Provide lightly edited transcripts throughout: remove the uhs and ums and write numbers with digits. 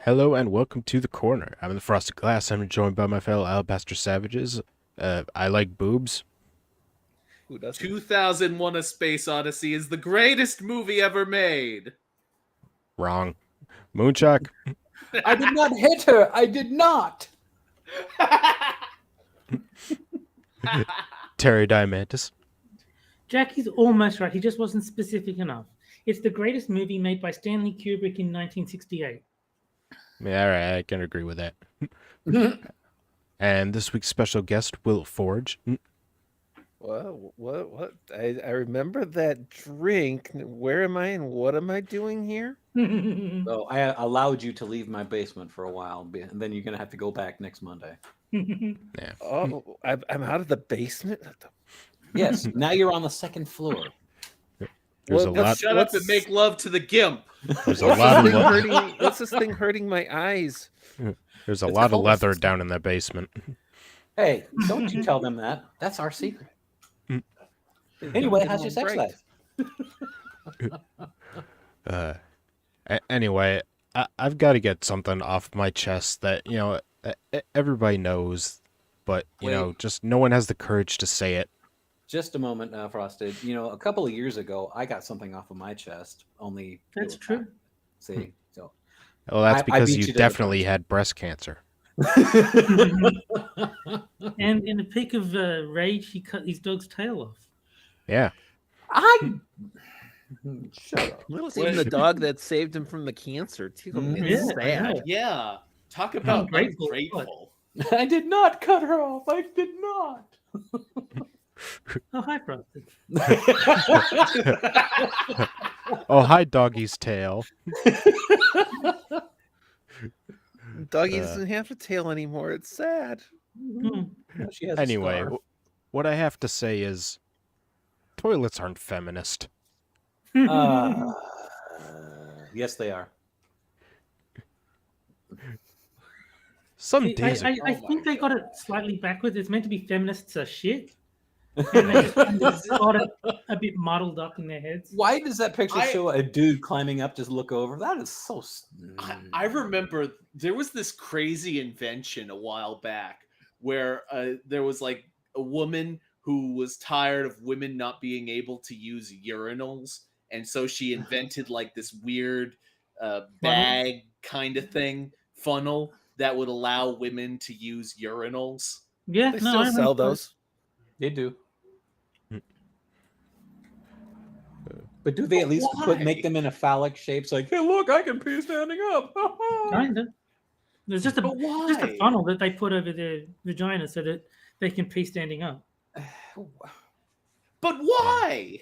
Hello and welcome to the corner. I'm in the Frosted Glass. I'm joined by my fellow Alabaster Savages. I like boobs. Who doesn't? 2001: A Space Odyssey is the greatest movie ever made. Wrong. Moonshock. I did not hit her. I did not. Terry Diamantis. Jackie's almost right. He just wasn't specific enough. It's the greatest movie made by Stanley Kubrick in 1968. Yeah, all right, I can agree with that. And this week's special guest, Will Forge. What? I remember that drink. Where am I and what am I doing here? So I allowed you to leave my basement for a while, and then you're gonna have to go back next Monday. Yeah. Oh, I'm out of the basement. Yes, now you're on the second floor. There's Well, a lot. Shut up and make love to the gimp. There's a lot of. What's this thing hurting my eyes? There's a It's lot of called- leather down in that basement. Hey, don't you tell them that. That's our secret. Anyway, how's your sex life? Anyway, I've got to get something off my chest that everybody knows, but just no one has the courage to say it. Just a moment, Frosted. A couple of years ago, I got something off of my chest. Only That's true. See, so Well, that's I because beat you you to the definitely punch. had breast cancer. And in the peak of rage, he cut his dog's tail off. Yeah. Shut up. It was even the dog that saved him from the cancer. Too. It's Yeah, I sad. know. Yeah. Talk about Ungrateful. ungrateful. I did not cut her off. I did not. Oh, hi, Frosted. Oh, hi, doggy's tail. Doggy doesn't have a tail anymore. It's sad. Hmm. She has a Anyway, scar. what I have to say is toilets aren't feminist. Yes, they are. Some See, days ago, I think they got it slightly backwards. It's meant to be feminists are shit. And they just kind of got it a bit muddled up in their heads. Why does that picture I- show a dude climbing up, just look over? That is so. I remember there was this crazy invention a while back where there was like a woman who was tired of women not being able to use urinals, and so she invented like this weird bag kind of thing, funnel that would allow women to use urinals. Yeah, They no, still I sell remember those. They do. But do they at least make why? them in a phallic shape? So like, hey, look, I can pee standing up. Kind of. There's just a But why? just a funnel that they put over their vagina so that they can pee standing up. But why?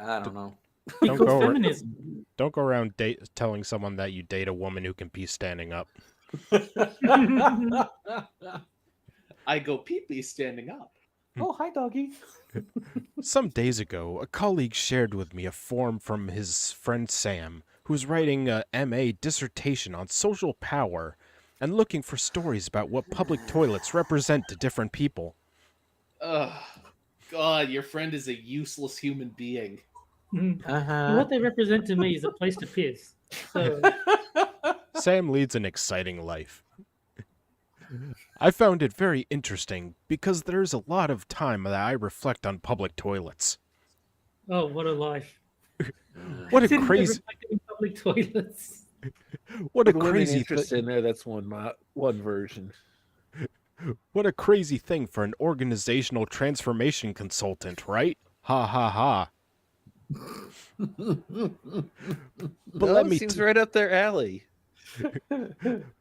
I don't know. Don't Because go- feminism. don't go around telling someone that you date a woman who can pee standing up. I go pee-pee standing up. Oh, hi, doggy. Some days ago, a colleague shared with me a form from his friend Sam, who was writing a MA dissertation on social power and looking for stories about what public toilets represent to different people. Ugh. God, your friend is a useless human being. And Uh-huh. what they represent to me is a place to piss. So Sam leads an exciting life. I found it very interesting because there's a lot of time that I reflect on public toilets. oh, what a life. What a Sitting there crazy, reflecting in public toilets. what a The women crazy, interest in there. That's one version. what a crazy thing for an organizational transformation consultant, right? Ha ha ha. But let me seems right up their alley.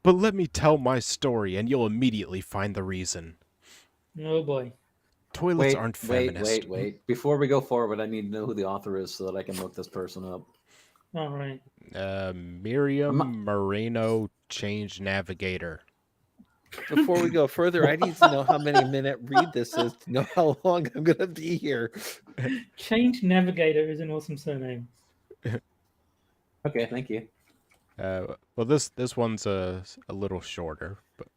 But let me tell my story and you'll immediately find the reason. Oh boy. Toilets aren't feminist. Wait. Before we go forward, I need to know who the author is so that I can look this person up. All right. Miriam Moreno, Change Navigator. Before we go further, I need to know how many minute read this is to know how long I'm going to be here. Change Navigator is an awesome surname. Okay, thank you. Well, this one's a little shorter, but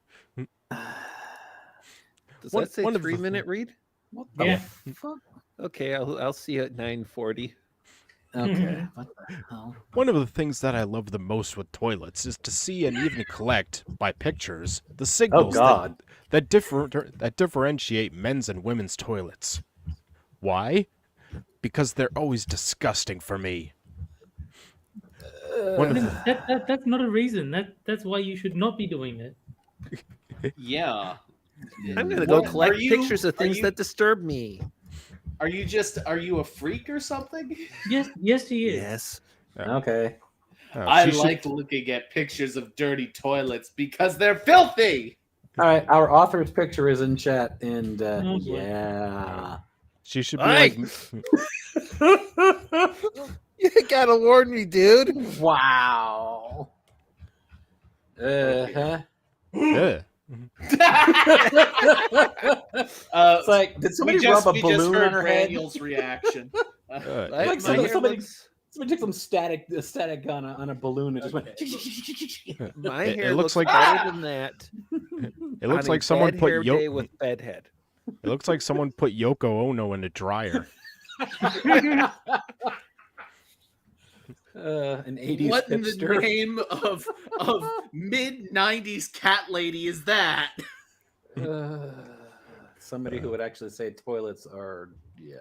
Does One- that say one of the 3-minute read? What Yeah. fuck? Okay, I'll see you at 9:40. Okay. What the hell? One of the things that I love the most with toilets is to see and even collect, by pictures, the Oh signals God. that differentiate men's and women's toilets. Why? Because they're always disgusting for me. One of the- That's not a reason. That's why you should not be doing it. Yeah. I'm gonna go What- collect are you- pictures of are things you- that disturb me. Are you a freak or something? Yes, he is. Yes. Okay. I she should- like looking at pictures of dirty toilets because they're filthy. All right. Our author's picture is in chat, and Oh, boy. yeah. She should be Hey! like. You gotta warn me, dude. Wow. Uh-huh. Ugh. It's like, did somebody rub a balloon on her head? Daniel's reaction. Like My hair somebody took some static gun on a balloon and just went. My It hair looks looks like- better than that. It looks on a like someone bad put hair day with bed head. It looks like someone put Yoko Ono in a dryer. An 80s What in the hipster. name of mid 90s cat lady is that? Somebody who would actually say toilets are, yeah.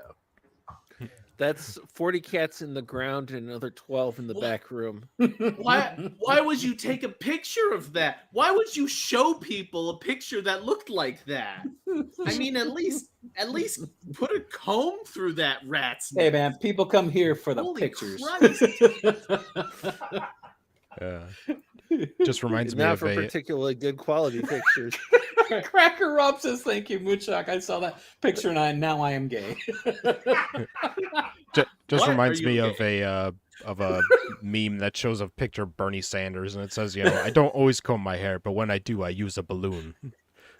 That's 40 cats in the ground and another 12 in the back room. Why would you take a picture of that? Why would you show people a picture that looked like that? I mean, at least put a comb through that rat's Hey neck. man, people come here for the Holy pictures. Just reminds me Not of for a particularly good quality pictures. Cracker Rob says, "Thank you, Moonshock. I saw that picture and now I am gay." just What? reminds Are me you of a meme that shows a picture of Bernie Sanders and it says, I don't always comb my hair, but when I do, I use a balloon.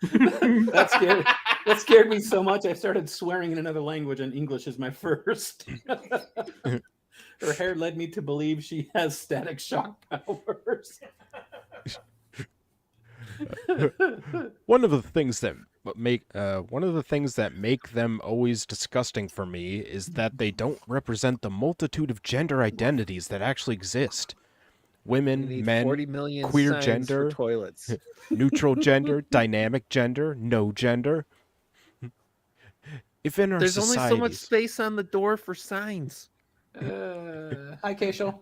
That scared me so much. I started swearing in another language, and English is my first. Her hair led me to believe she has static shock powers. One of the things that make them always disgusting for me is that they don't represent the multitude of gender identities that actually exist. We Women, need men, 40 million queer signs gender, for toilets. neutral gender, dynamic gender, no gender. If in our There's only so much societies, space on the door for signs. Hi, Keishel.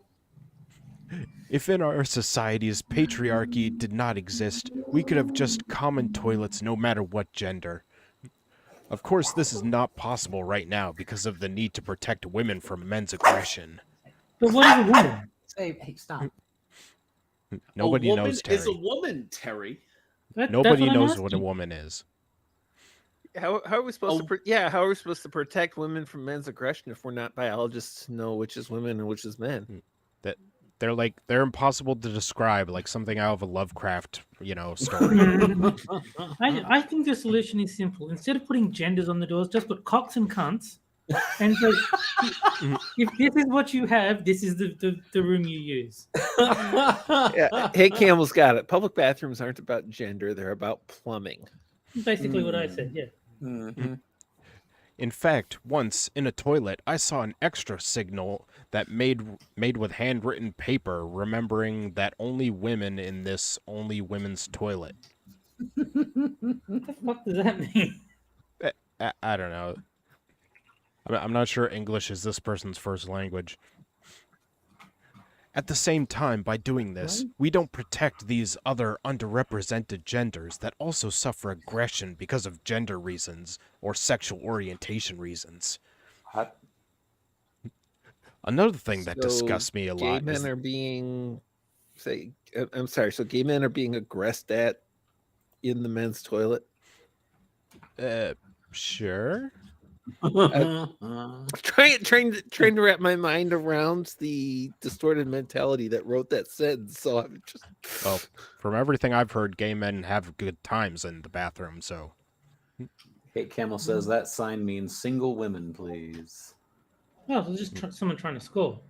if in our societies patriarchy did not exist, we could have just common toilets no matter what gender. Of course, this is not possible right now because of the need to protect women from men's aggression. But what is a woman? Hey, stop. Nobody a woman knows, Terry. is a woman, Terry. That's Nobody what I'm knows what a asking. woman is. How are we supposed Oh. how are we supposed to protect women from men's aggression if we're not biologists to know which is women and which is men? They're impossible to describe, like something out of a Lovecraft, story. I think the solution is simple. Instead of putting genders on the doors, just put cocks and cunts. And so, if this is what you have, this is the room you use. Yeah. Hey, Campbell's got it. Public bathrooms aren't about gender; they're about plumbing. Basically, what I said. Yeah. Mhm. In fact, once in a toilet, I saw an extra signal that made with handwritten paper, remembering that only women in this only women's toilet. What the fuck does that mean? I don't know. I'm not sure English is this person's first language. At the same time, by doing this, we don't protect these other underrepresented genders that also suffer aggression because of gender reasons or sexual orientation reasons. What? Another thing that So disgusts me a Gay lot men is are being, I'm sorry. So gay men are being aggressed at in the men's toilet. sure. Trying to wrap my mind around the distorted mentality that wrote that sentence. So I'm just Well, from everything I've heard, gay men have good times in the bathroom, so Kate Camel says that sign means single women, please. Well, it's just someone trying to score.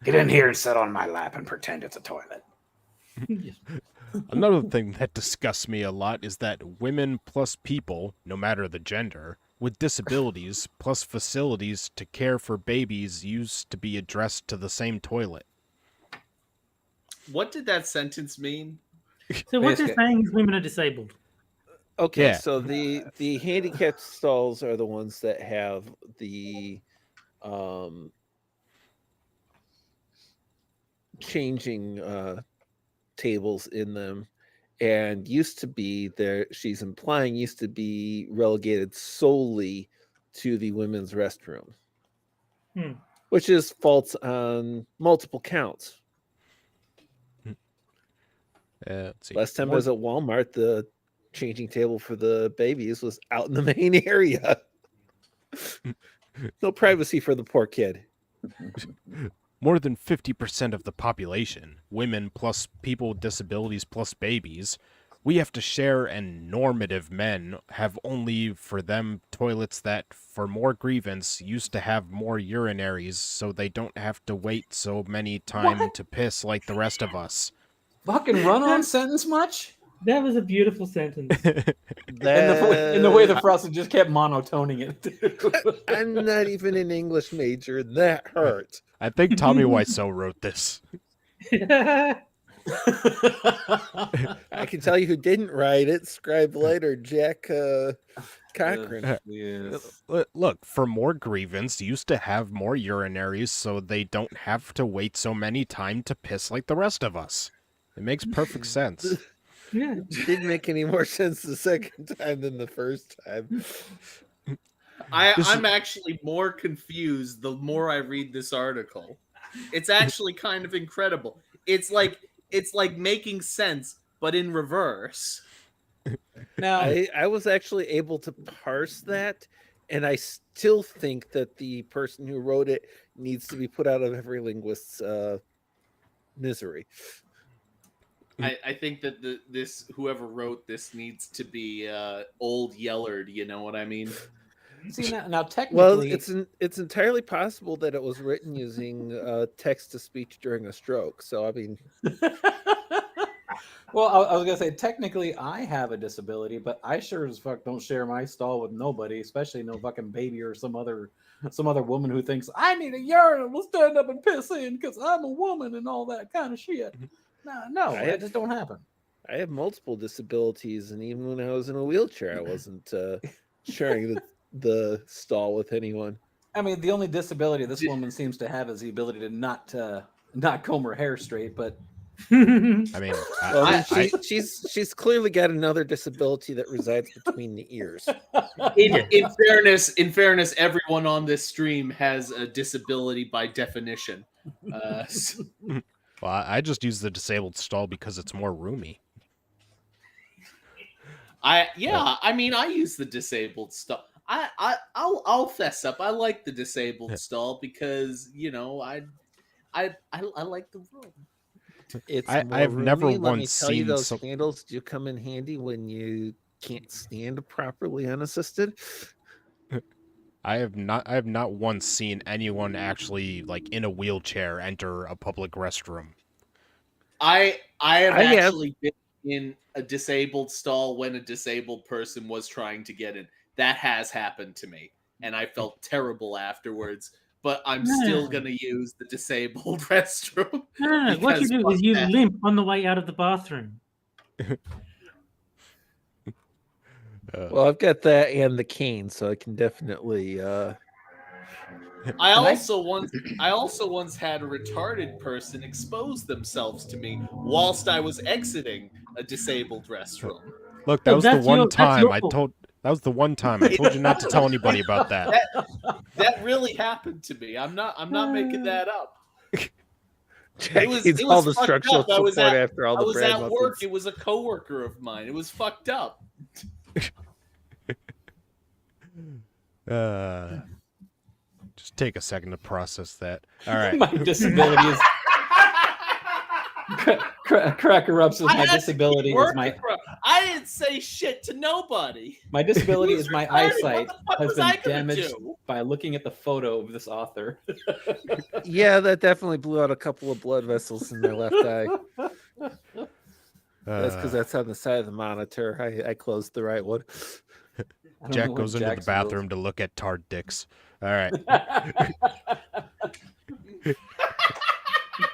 Get in here and sit on my lap and pretend it's a toilet. Yes. Another thing that disgusts me a lot is that women plus people, no matter the gender, with disabilities plus facilities to care for babies used to be addressed to the same toilet. What did that sentence mean? So what they're Basically- saying is women are disabled. Okay, Yeah. so the handicapped stalls are the ones that have the changing tables in them, and used to be there. She's implying used to be relegated solely to the women's restroom, Hmm. which is false on multiple counts. Let's see. Last time I More- was at Walmart, the changing table for the babies was out in the main area. No privacy for the poor kid. More than 50% of the population, women plus people with disabilities plus babies, we have to share, and normative men have only for them toilets that, for more grievance, used to have more urinaries so they don't have to wait so many time What? to piss like the rest of us. Fucking run-on sentence much? That was a beautiful sentence. In the way the Frosted just kept monotoning it. I'm not even an English major. That hurt. I think Tommy Wiseau wrote this. I can tell you who didn't write it. Scribe later, Jack Cochran. Yes. Look, for more grievance, used to have more urinaries so they don't have to wait so many time to piss like the rest of us. It makes perfect sense. Yeah. Didn't make any more sense the second time than the first time. I'm actually more confused the more I read this article. It's actually kind of incredible. It's like making sense, but in reverse. Now, I was actually able to parse that, and I still think that the person who wrote it needs to be put out of every linguist's misery. I think that this whoever wrote this needs to be old Yellard. You know what I mean? see now Well, technically, it's entirely possible that it was written using text to speech during a stroke. So I mean, well, I was gonna say technically I have a disability, but I sure as fuck don't share my stall with nobody, especially no fucking baby or some other woman who thinks I need a urinal, will stand up and piss in because I'm a woman and all that kind of shit. No, that just don't happen. I have multiple disabilities, and even when I was in a wheelchair, I wasn't sharing the stall with anyone. I mean, the only disability this woman seems to have is the ability to not comb her hair straight. But I mean, Well, I mean, she's clearly got another disability that resides between the ears. In fairness, everyone on this stream has a disability by definition. well, I just use the disabled stall because it's more roomy. I mean, I use the disabled stall. I'll fess up. I like the disabled stall because I like the room. It's I've more never roomy. Let me once tell you, seen those some- handles do come in handy when you can't stand properly unassisted. I have not once seen anyone actually like in a wheelchair enter a public restroom. I have I have. actually been in a disabled stall when a disabled person was trying to get in. That has happened to me, and I felt terrible afterwards. But I'm still gonna use the disabled restroom. No, what you because do is you fuck that. limp on the way out of the bathroom. Well, I've got that and the cane, so I can definitely. I also once had a retarded person expose themselves to me whilst I was exiting a disabled restroom. Look, that Oh, was the that's one your- that's time your I fault. told. That was the one time I told you not to tell anybody about that. That really happened to me. I'm not making that up. Jack was- needs it all was the fucked structural up. I was support at- after all I the was bread at muffins. work. It was a coworker of mine. It was fucked up. Just take a second to process that. All right. my disability is Cracker Ups is I my had to disability keep is my working, bro. I didn't say shit to nobody. my disability Who's is my retarded? eyesight What the fuck has was been I gonna damaged do? by looking at the photo of this author. Yeah, that definitely blew out a couple of blood vessels in my left eye. That's because that's on the side of the monitor. I closed the right one. I don't know Jack what goes into the Jack's bathroom to look at tarred dicks. All right.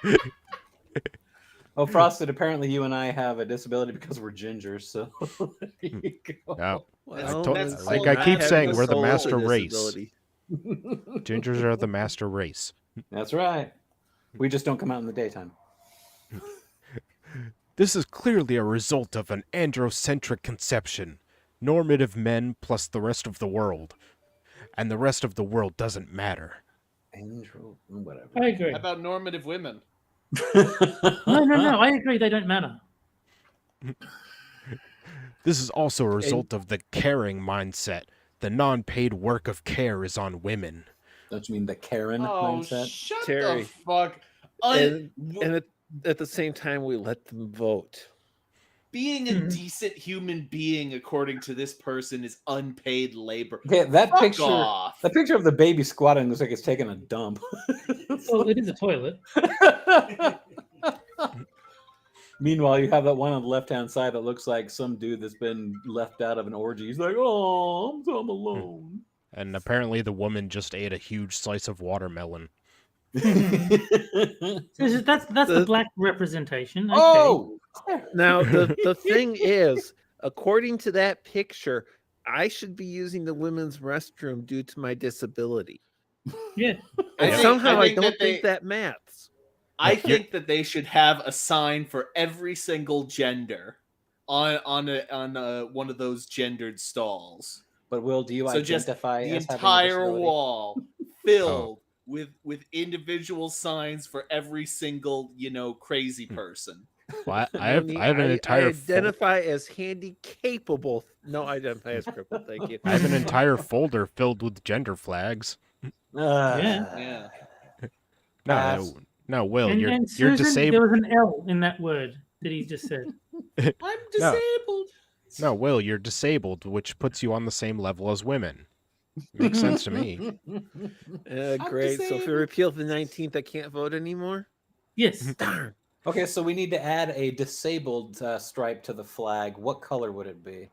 rules- Well, Frosted, apparently you and I have a disability because we're gingers, so there you go. Yeah. Well, That's it's like called I keep having saying, a we're the soul. master race. disability. Gingers are the master race. That's right. We just don't come out in the daytime. This is clearly a result of an androcentric conception. Normative men plus the rest of the world. And the rest of the world doesn't matter. Andrew, whatever. I agree. How about normative women? No. I agree. They don't matter. This is also a result of the caring mindset. The non-paid work of care is on women. Don't you mean the Karen Oh, mindset? shut Terry. the fuck. And at the same time, we let them vote. Being a decent human being, according to this person, is unpaid labor. Okay, that Fuck picture, off. the picture of the baby squatting looks like it's taking a dump. Well, it is a toilet. Meanwhile, you have that one on the left-hand side that looks like some dude that's been left out of an orgy. He's like, "Oh, I'm alone." And apparently the woman just ate a huge slice of watermelon. That's the black representation. Okay. Oh, Now, the thing is, according to that picture, I should be using the women's restroom due to my disability. Yeah. And think- somehow I I think don't that think that maths. I think that they should have a sign for every single gender on one of those gendered stalls. but Will, do you So just identify the as having a entire disability? wall filled with individual signs for every single crazy person. Well, I have an entire I identify as handy capable. No, I identify as crippled. Thank you. I have an entire folder filled with gender flags. Yeah. Pass. No, Will, And you're Susan, disabled. there was an L in that word that he just said. I'm disabled. No, Will, you're disabled, which puts you on the same level as women. Makes sense to me. Great. So if we repeal the 19th, I can't vote anymore? Yes. Darn. Okay, so we need to add a disabled stripe to the flag. What color would it be?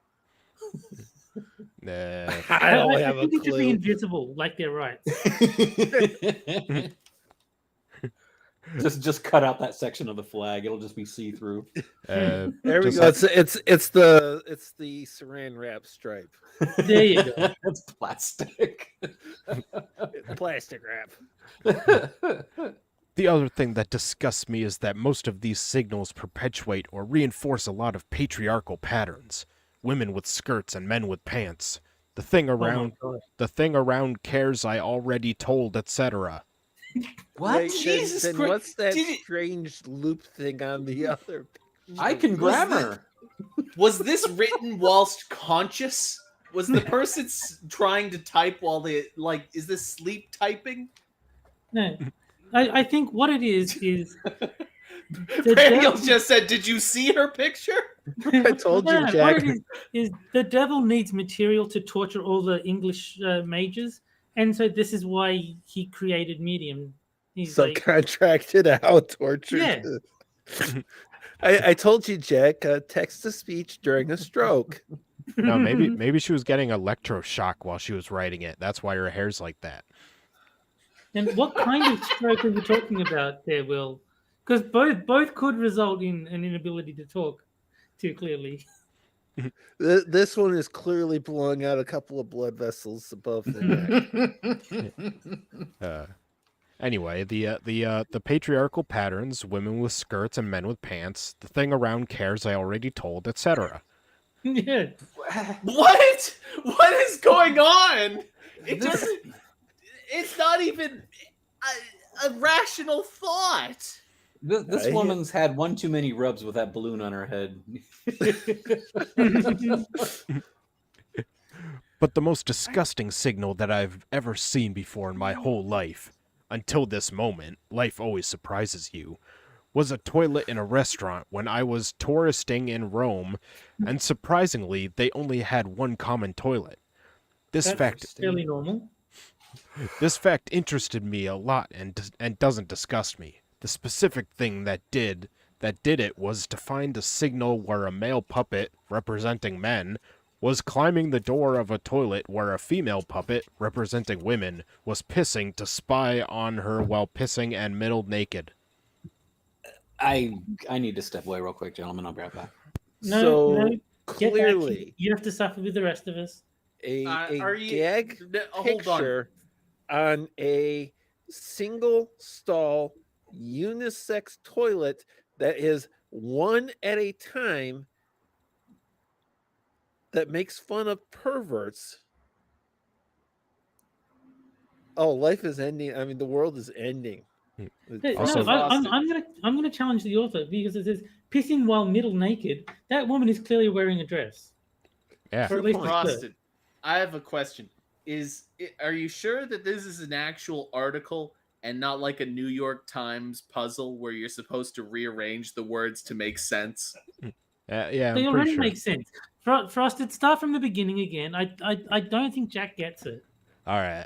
I don't have a think it should be clue. invisible, like their rights. just cut out that section of the flag. It'll just be see-through. There we Just go. like- It's the saran wrap stripe. There you go. It's plastic. Plastic wrap. The other thing that disgusts me is that most of these signals perpetuate or reinforce a lot of patriarchal patterns. Women with skirts and men with pants. The thing around Oh my God. the thing around cares I already told, etc. What? Wait, Jesus then Christ. what's that Did it- strange loop thing on the other? I can Was grammar. Was this written whilst conscious? Was the person trying to type while they is this sleep typing? No. I think what it is the Daniel devil- just said, "Did you see her picture?" I told you, No, Jack. What it is the devil needs material to torture all the English mages, and so this is why he created Medium. He's like, Subcontracted out torture. Yeah. I told you, Jack. Text to speech during a stroke. No, maybe she was getting electroshock while she was writing it. That's why her hair's like that. And what kind of stroke are you talking about there, Will? Because both could result in an inability to talk too clearly. This one is clearly blowing out a couple of blood vessels above the neck. Anyway, the patriarchal patterns, women with skirts and men with pants, the thing around cares I already told, etc. Yeah. What? What is going on? It This- doesn't. It's not even a rational thought. This Right. woman's had one too many rubs with that balloon on her head. But the most disgusting signal that I've ever seen before in my whole life, until this moment, life always surprises you, was a toilet in a restaurant when I was touristing in Rome, and surprisingly, they only had one common toilet. This fact Fairly normal. interested me a lot and doesn't disgust me. The specific thing that did it was to find a signal where a male puppet representing men was climbing the door of a toilet where a female puppet, representing women, was pissing to spy on her while pissing and middle naked. I need to step away real quick, gentlemen. I'll be right back. No, get back. clearly You have to suffer with the rest of us. a Are you- gag Hold on. picture on a single stall unisex toilet that is one at a time that makes fun of perverts. Oh, life is ending. I mean, the world is ending. Hey, Also- no, I'm gonna challenge the author because it says pissing while middle naked. That woman is clearly wearing a dress. Yeah. Or at least a skirt. Frosted, I have a question. Are you sure that this is an actual article and not like a New York Times puzzle where you're supposed to rearrange the words to make sense? Yeah, They I'm pretty already sure. make sense. Frosted, start from the beginning again. I don't think Jack gets it. All right.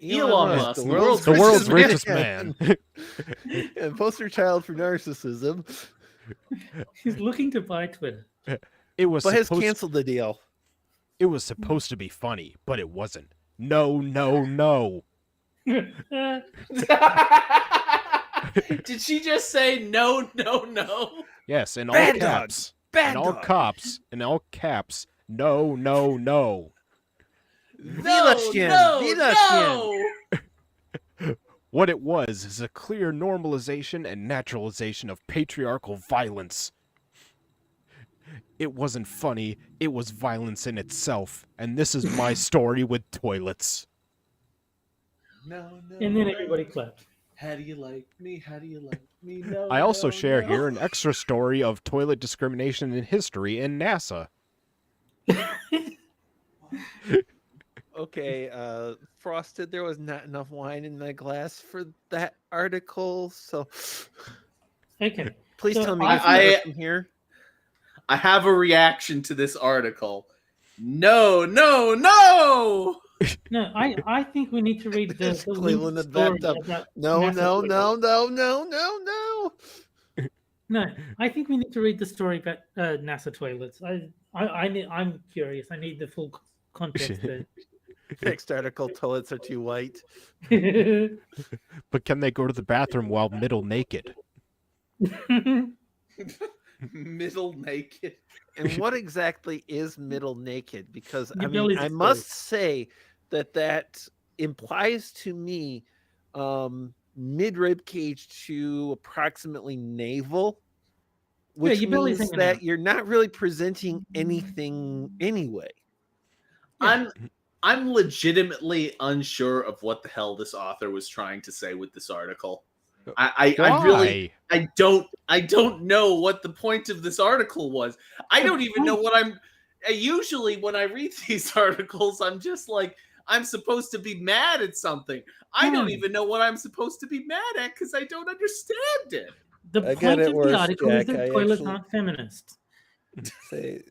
Elon Musk, the The world's richest man. and poster child for narcissism, He's looking to buy Twitter. It was but has supposed canceled the deal. It was supposed to be funny, but it wasn't. No. Did she just say no? Yes, in all Bad dog. caps. Bad In all dog. caps. In all caps. No. What it was is a clear normalization and naturalization of patriarchal violence. It wasn't funny, it was violence in itself, and this is my story with toilets. No. And then everybody clapped. How do you like me? How do you like me? No. I also no, share no. here an extra story of toilet discrimination in history in NASA. Okay, Frosted, there was not enough wine in my glass for that article, so Okay. please So tell me I- you from here. I have a reaction to this article. No. No, I think we need to read the Cleveland link had story backed up. about No, NASA no, toilets. no. No, I think we need to read the story about NASA toilets. I'm curious. I need the full context there. Next article, toilets are too white. But can they go to the bathroom while middle naked? Middle naked. And what exactly is middle naked? Because Your I belly's mean, I exposed. must say that implies to me mid rib cage to approximately navel, which your belly's means hanging that out. you're not really presenting anything anyway. I'm legitimately unsure of what the hell this author was trying to say with this article. I really Why? I don't know what the point of this article was. I don't even know what I'm usually when I read these articles, I'm just like I'm supposed to be mad at something. I don't even know what I'm supposed to be mad at because I don't understand it. The I got point it of worse, the article is Jack. that I toilets actually- aren't feminist. Say,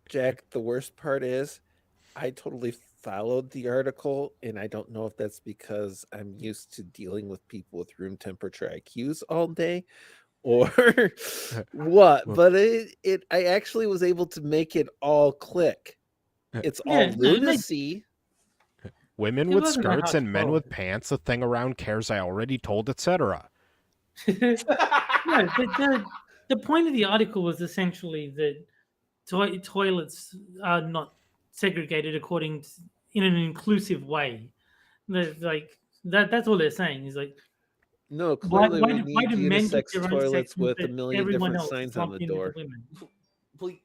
Jack, the worst part is I totally followed the article, and I don't know if that's because I'm used to dealing with people with room temperature IQs all day or what, but I actually was able to make it all click. It's all Yeah, no, it makes- lunacy. Women It with wasn't that skirts hard and to men follow. with pants, a thing around cares I already told, etc. No, the point of the article was essentially that toilets are not segregated in an inclusive way. That's all they're saying is like No, why clearly we why need do men get unisex their own toilets sections with a that million everyone different else is signs on the lumped in with door. women?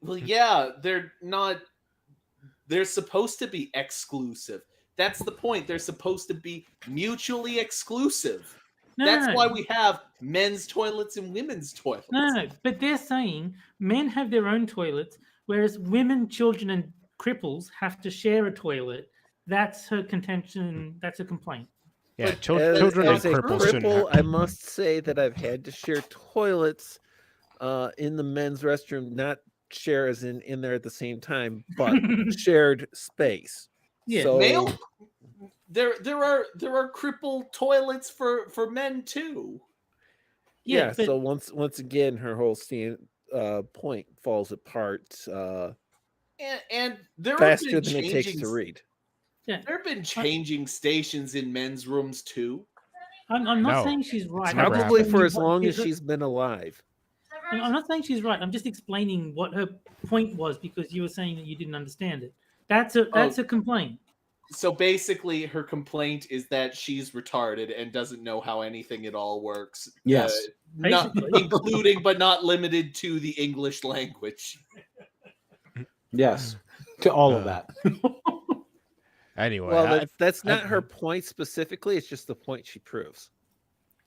Well, yeah, they're not. They're supposed to be exclusive. That's the point. They're supposed to be mutually exclusive. No, That's no, why no. we have men's toilets and women's toilets. No. But they're saying men have their own toilets, whereas women, children, and cripples have to share a toilet. That's her contention. That's a complaint. Yeah, But children and As a cripples shouldn't have cripple, I must say that I've had to share toilets in the men's restroom, not share as in there at the same time, but shared space. Yeah. So Male. There are cripple toilets for men too. yeah, but- so once again her whole point falls apart. And there have faster been than it takes changing. to read. Yeah, There have been changing stations in men's rooms too. I'm not No, saying she's right. never I'm just Probably happened. telling for you as what long as she's- she's been alive. I'm not saying she's right. I'm just explaining what her point was because you were saying that you didn't understand it. That's a complaint. So basically, her complaint is that she's retarded and doesn't know how anything at all works. Yes. Not Basically. including but not limited to the English language. Yes. To all of Uh, that. Anyway, Well, that's not I- her point specifically. It's just the point she proves.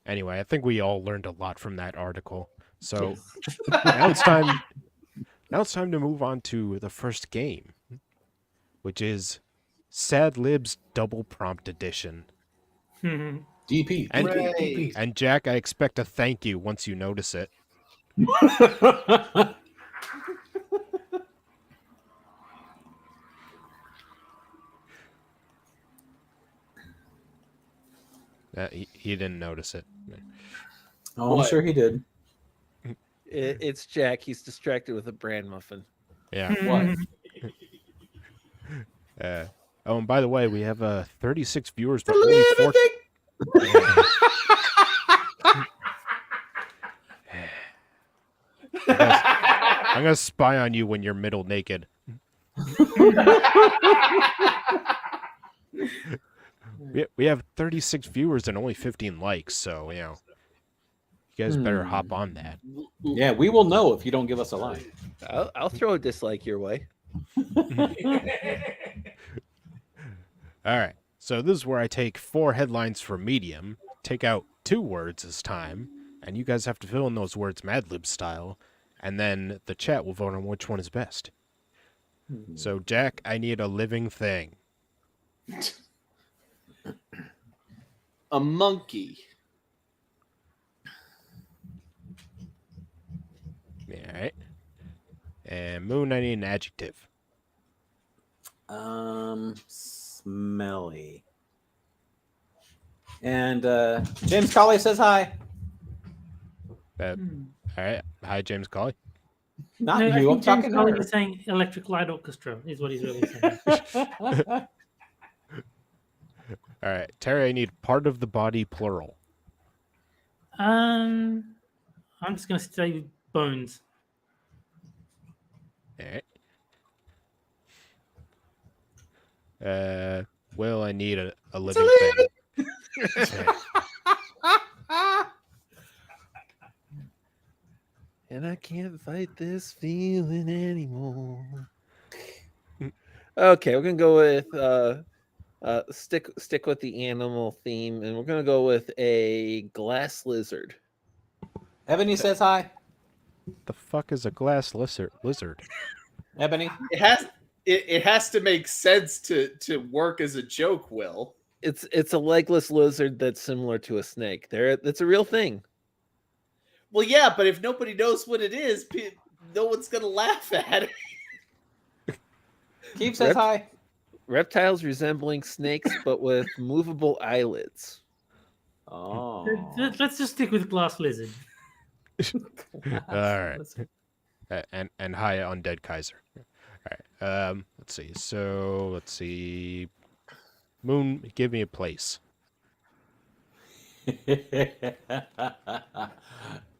Anyway, I think we all learned a lot from that article. So Yes. now it's time. Now it's time to move on to the first game, which is Sad Libs Double Prompt Edition. DP. And- DP. And Jack, I expect a thank you once you notice it. He didn't notice it. Oh, I'm What? sure he did. It's Jack. He's distracted with a bran muffin. Yeah. What? Oh, and by the way, we have 36 viewers, but only 4. I'm gonna spy on you when you're middle naked. We have 36 viewers and only 15 likes, so you guys better hop on that. Yeah, we will know if you don't give us a like. I'll throw a dislike your way. All right, so this is where I take 4 headlines from Medium, take out 2 words this time, and you guys have to fill in those words Mad Lib style, and then the chat will vote on which one is best. So, Jack, I need a living thing. A monkey. All right. And Moon, I need an adjective. Smelly. And James Colley says hi. All right. Hi, James Colley. Not No, I you. I'm think talking James to Colley her. is saying Electric Light Orchestra is what he's really saying. All right. Terry, I need part of the body, plural. I'm just gonna say bones. All right. Will, I need a living thing. And I can't fight this feeling anymore. Okay, we're gonna go with stick with the animal theme, and we're gonna go with a glass lizard. Ebony says hi. The fuck is a glass lizard? Ebony. It has to make sense to work as a joke, Will. It's a legless lizard that's similar to a snake. That's a real thing. Well, yeah, but if nobody knows what it is, no one's gonna laugh at it. Keith says hi. Reptiles resembling snakes, but with movable eyelids. Oh. Let's just stick with glass lizard. All right. And hi, Undead Kaiser. All right. Let's see. So let's see. Moon, give me a place.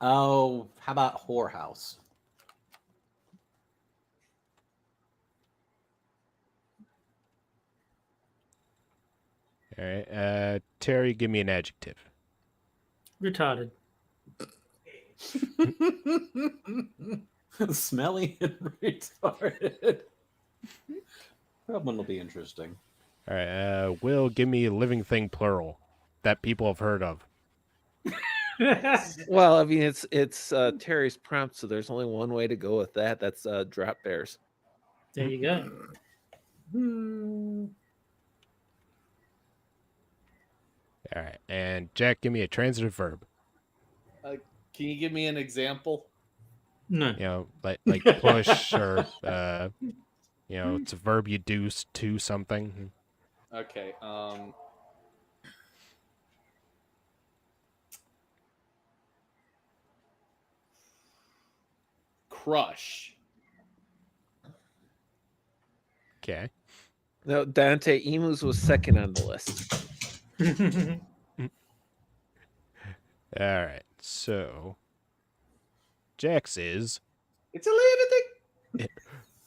Oh, how about whorehouse? All right. Terry, give me an adjective. Retarded. Smelly and retarded. That one will be interesting. All right. Will, give me a living thing, plural, that people have heard of. Well, I mean, it's Terry's prompt, so there's only one way to go with that. That's drop bears. There you go. All right. And Jack, give me a transitive verb. Can you give me an example? No. You know, like push or it's a verb you do to something. Okay. Crush. Okay. No, Dante Emus was second on the list. All right. So, Jax is It's a living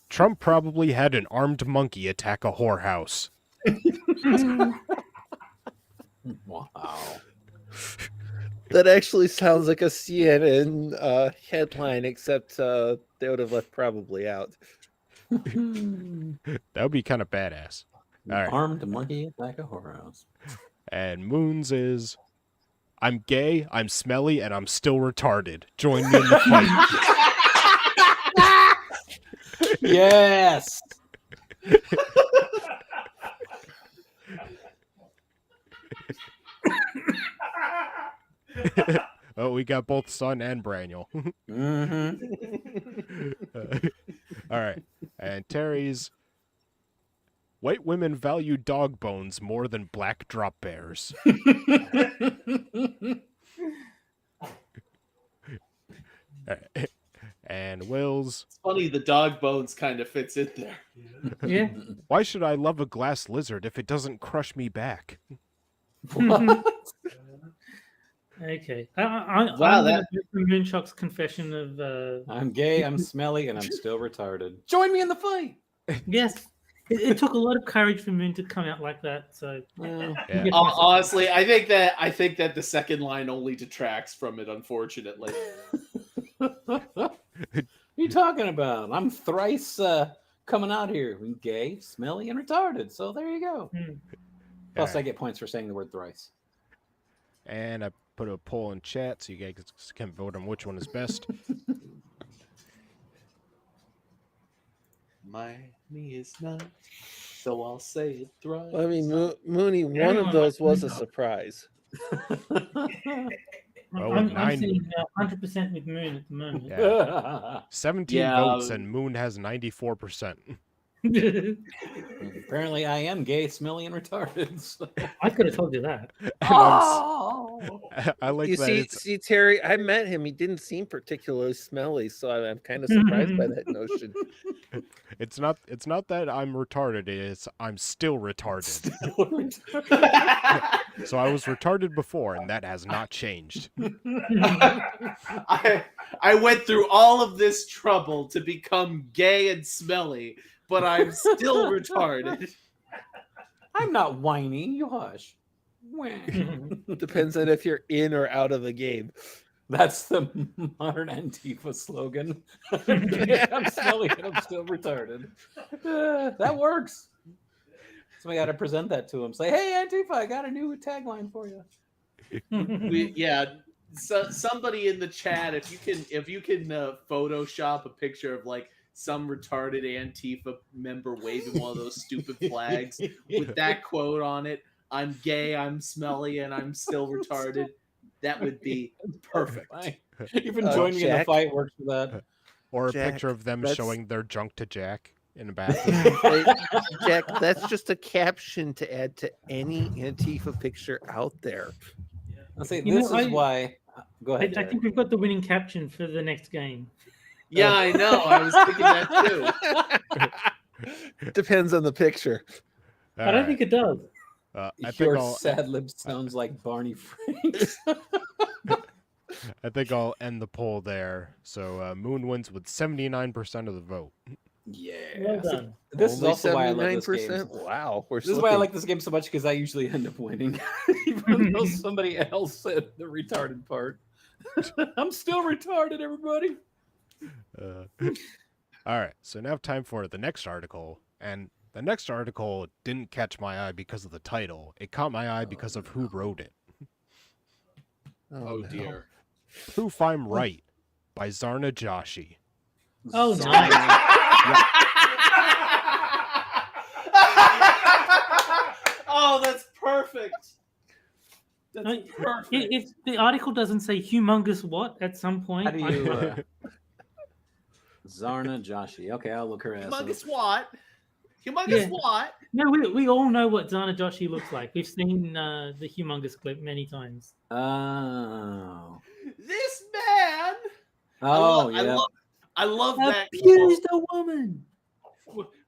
Trump probably had an armed monkey attack a whorehouse. Wow. That actually sounds like a CNN headline, except they would have left probably out. That would be kind of badass. All right. Armed monkey attack a whorehouse. And Moon's is I'm gay, I'm smelly, and I'm still retarded. Join me in the fight. Yes. Oh, we got both Sun and Braniel. All right. And Terry's white women value dog bones more than black drop bears. And Will's It's funny, the dog bones kind of fits in there. Yeah. why should I love a glass lizard if it doesn't crush me back? Okay. Wow, I'm gonna do the Moonshock's confession of I'm gay, I'm smelly, and I'm still retarded. Join me in the fight. yes. It took a lot of courage for Moon to come out like that. So Well, Yeah. Yes. Honestly, I think that the second line only detracts from it, unfortunately. what are you talking about? I'm thrice coming out here. I'm gay, smelly, and retarded. So there you go. Plus, I get points for saying the word thrice. And I put a poll in chat so you guys can vote on which one is best. Me is not, so I'll say it thrice. Well, I mean, Mooney, one Everyone of those likes was a Moonshock. surprise. Well, I'm nine- seeing 100% with Moon at the moment. Yeah. 17 Yeah. votes and Moon has 94%. Apparently, I am gay, smelly, and retarded. So. I could have told you that. And Oh! I like You that see, it's see, Terry, I met him. He didn't seem particularly smelly, so I'm kind of surprised by that notion. it's not that I'm retarded, it's I'm still retarded. So I was retarded before and that has not changed. I went through all of this trouble to become gay and smelly, but I'm still retarded. I'm not whiny. You hush. Depends on if you're in or out of the game. That's the modern Antifa slogan. I'm smelly and I'm still retarded. That works. So we got to present that to him. Say, hey, Antifa, I got a new tagline for you. So somebody in the chat, if you can Photoshop a picture of like some retarded Antifa member waving one of those stupid flags with that quote on it, "I'm gay, I'm smelly, and I'm still retarded," that would be perfect. Even joining in the Jack? fight works for that. Or a Jack, picture of them that's- showing their junk to Jack in the bathroom. Hey, Jack, that's just a caption to add to any Antifa picture out there. Let's say You this know, is why. Go I ahead. Jared. think we've got the winning caption for the next game. Yeah, I know. I was thinking that too. Depends on the picture. I don't think it does. I think Your I'll sad lip sounds like Barney Franks. I'll end the poll there. So Moon wins with 79% of the vote. Yeah. Well done. This is Only also why I love this game. 79%? Wow. We're This is why I like this game so much because I usually end up winning, even though somebody else said the retarded part. I'm still retarded, everybody. All right, so now time for the next article. And the next article didn't catch my eye because of the title. It caught my eye because of who wrote it. Oh no. dear. Proof I'm Right by Zarna Joshi. Oh, nice. Oh, that's perfect. That's No, perfect. If the article doesn't say humongous what at some point, How do you. Zarna Joshi. Okay, I'll look her ass up. Humongous what? Humongous Yeah. what? no, we all know what Zana Joshi looks like. We've seen the humongous clip many times. Oh. This man. Oh, yeah. I love that. Abused a woman.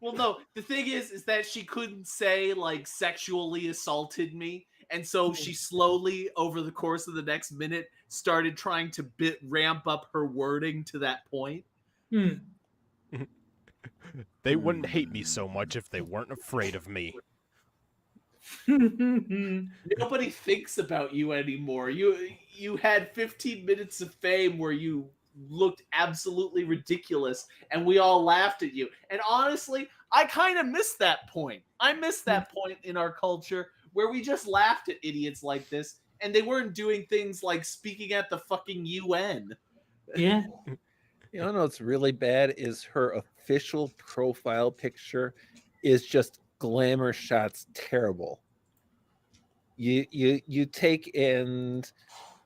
Well, no, the thing is that she couldn't say like sexually assaulted me, and so she slowly, over the course of the next minute, started trying to ramp up her wording to that point. Hmm. They wouldn't hate me so much if they weren't afraid of me. Nobody thinks about you anymore. You had 15 minutes of fame where you looked absolutely ridiculous, and we all laughed at you. And honestly, I kind of miss that point. I miss that point in our culture where we just laughed at idiots like this, and they weren't doing things like speaking at the fucking UN. Yeah. You know what's really bad is her official profile picture is just glamour shots terrible. You take and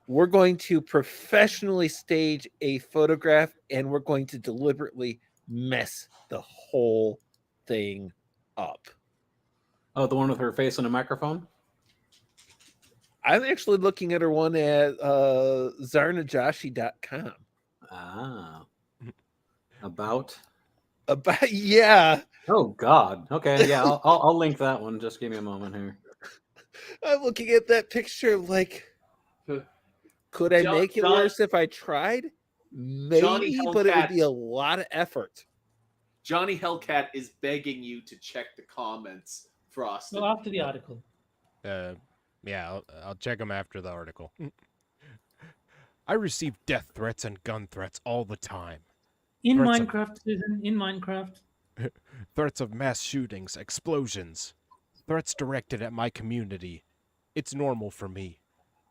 we're going to professionally stage a photograph and we're going to deliberately mess the whole thing up. Oh, the one with her face on a microphone? I'm actually looking at her one at zarnajoshi.com. Ah. About? Yeah. Oh, God. Okay, yeah, I'll link that one. Just give me a moment here. I'm looking at that picture like, could I make it worse if I tried? Maybe, but it would be a lot of effort. Johnny Hellcat is begging you to check the comments, Frosted. Well, after the article. Yeah, I'll check them after the article. I receive death threats and gun threats all the time. In Threats of- Minecraft, Susan, in Minecraft. Threats of mass shootings, explosions. Threats directed at my community. It's normal for me.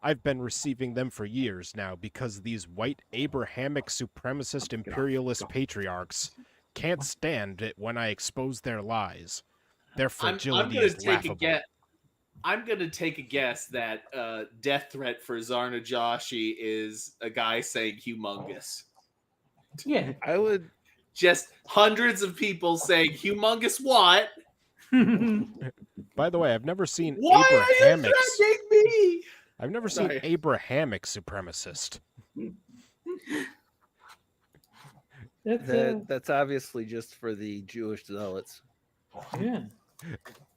I've been receiving them for years now because these white Abrahamic supremacist imperialist patriarchs can't stand it when I expose their lies. Their fragility is laughable. I'm gonna take a guess that death threat for Zarna Joshi is a guy saying humongous. Yeah. I would just hundreds of people saying humongous what? By the way, I've never seen Why Abrahamic. are you threatening me? I've never seen Abrahamic supremacist. That's obviously just for the Jewish zealots. Yeah.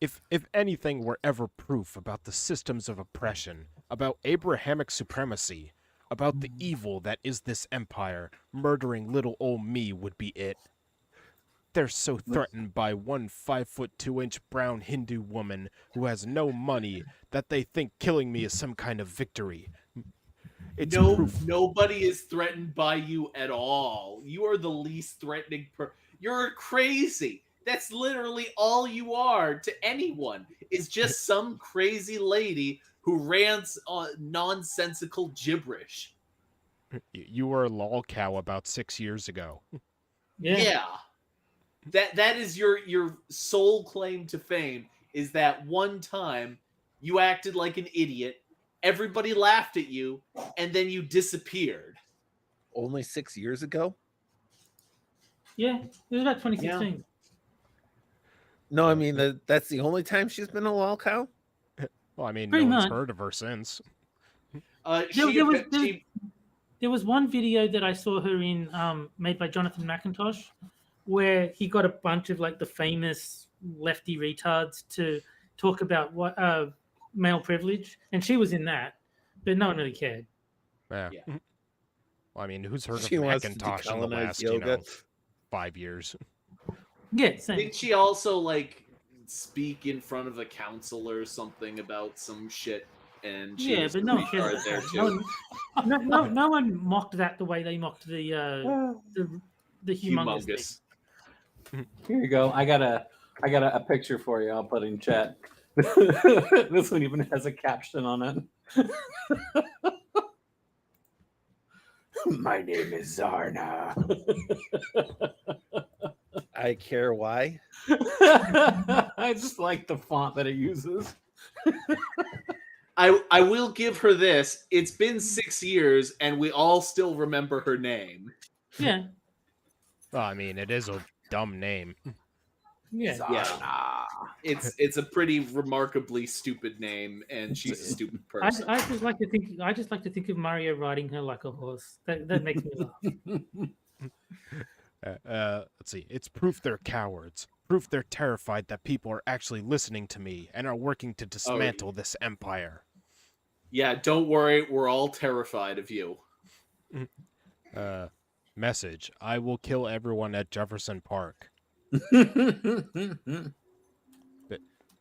If anything were ever proof about the systems of oppression, about Abrahamic supremacy, about the evil that is this empire, murdering little old me would be it. They're so threatened by one 5'2" brown Hindu woman who has no money that they think killing me is some kind of victory. It's proof. Nobody is threatened by you at all. You are the least threatening You're crazy. That's literally all you are to anyone. Is just some crazy lady who rants on nonsensical gibberish. You were a lol cow about 6 years ago. Yeah. That is your sole claim to fame, is that one time you acted like an idiot, everybody laughed at you, and then you disappeared. Only 6 years ago? Yeah, it was about 2016. Yeah. No, I mean that's the only time she's been a lol cow. Well, I mean, Pretty no one's much. heard of her since. There was one video that I saw her in, made by Jonathan McIntosh, where he got a bunch of like the famous lefty retards to talk about what male privilege, and she was in that, but no one really cared. Yeah. Well, I mean, who's heard She of wants to Macintosh in the decolonize last, yoga. 5 years? Yeah, same. Did she also like speak in front of a council or something about some shit? And she was but no one retard cares. there No, too. no one mocked that the way they mocked the humongous. Here you go. I got a picture for you. I'll put in chat. This one even has a caption on it. My name is Zarna. I care why. I just like the font that it uses. I will give her this. It's been 6 years, and we all still remember her name. Yeah. Well, I mean, it is a dumb name. Yeah. Zarna. It's a pretty remarkably stupid name, and she's a stupid person. I just like to think of Mario riding her like a horse. That makes me laugh. Let's see. It's proof they're cowards. Proof they're terrified that people are actually listening to me and are working to dismantle this empire. Yeah, don't worry. We're all terrified of you. Message. I will kill everyone at Jefferson Park.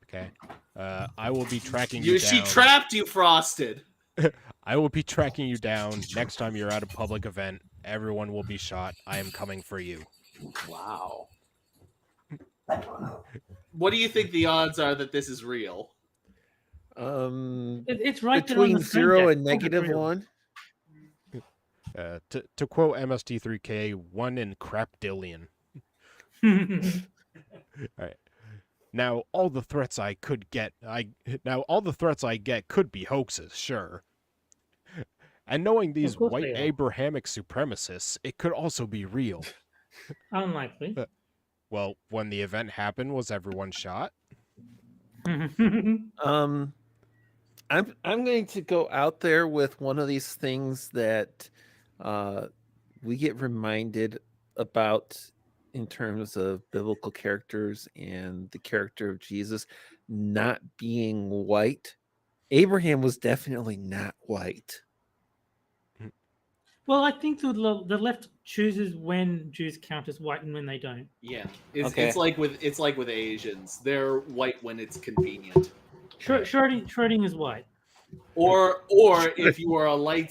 Okay. I will be tracking you down. She trapped you, Frosted. I will be tracking you down. Next time you're at a public event, everyone will be shot. I am coming for you. Wow. What do you think the odds are that this is real? It's right there on Between the screen, 0 Jack. and negative Real. 1. To quote MST3K, 1 in crapdillion. All right. Now all the threats I get could be hoaxes, sure. And knowing these Of course white they are. Abrahamic supremacists, it could also be real. Unlikely. Well, when the event happened, was everyone shot? I'm going to go out there with one of these things that we get reminded about in terms of biblical characters and the character of Jesus not being white. Abraham was definitely not white. Well, I think the left chooses when Jews count as white and when they don't. Yeah, it's Okay. like with Asians. They're white when it's convenient. Schroding is white. Or if you are a light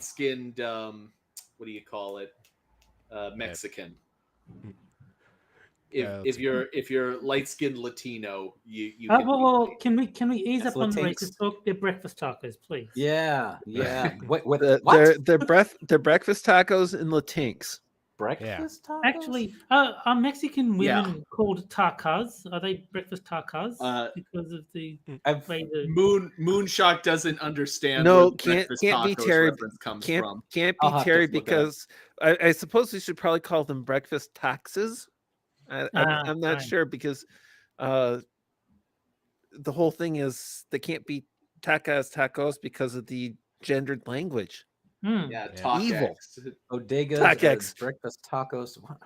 skinned what do you call it? Mexican. If you're light skinned Latino, you can Well, can we ease That's up on the Latinx. racist talk? They're breakfast tacos, please. Yeah. What? They're breakfast tacos and Latinx. Breakfast tacos? Actually, are Mexican Yeah. women called tacas? Are they breakfast tacas? Because of the I've way the Moonshock doesn't understand No, where the breakfast can't be tacos Terry. reference comes Can't from. can't I'll be have to Terry look it up. because I suppose we should probably call them breakfast taxes. I'm not fine. sure because the whole thing is they can't be tacos because of the gendered language. Yeah, Yeah. Talk Evil. X. Bodegas Tac X. as breakfast tacos. What?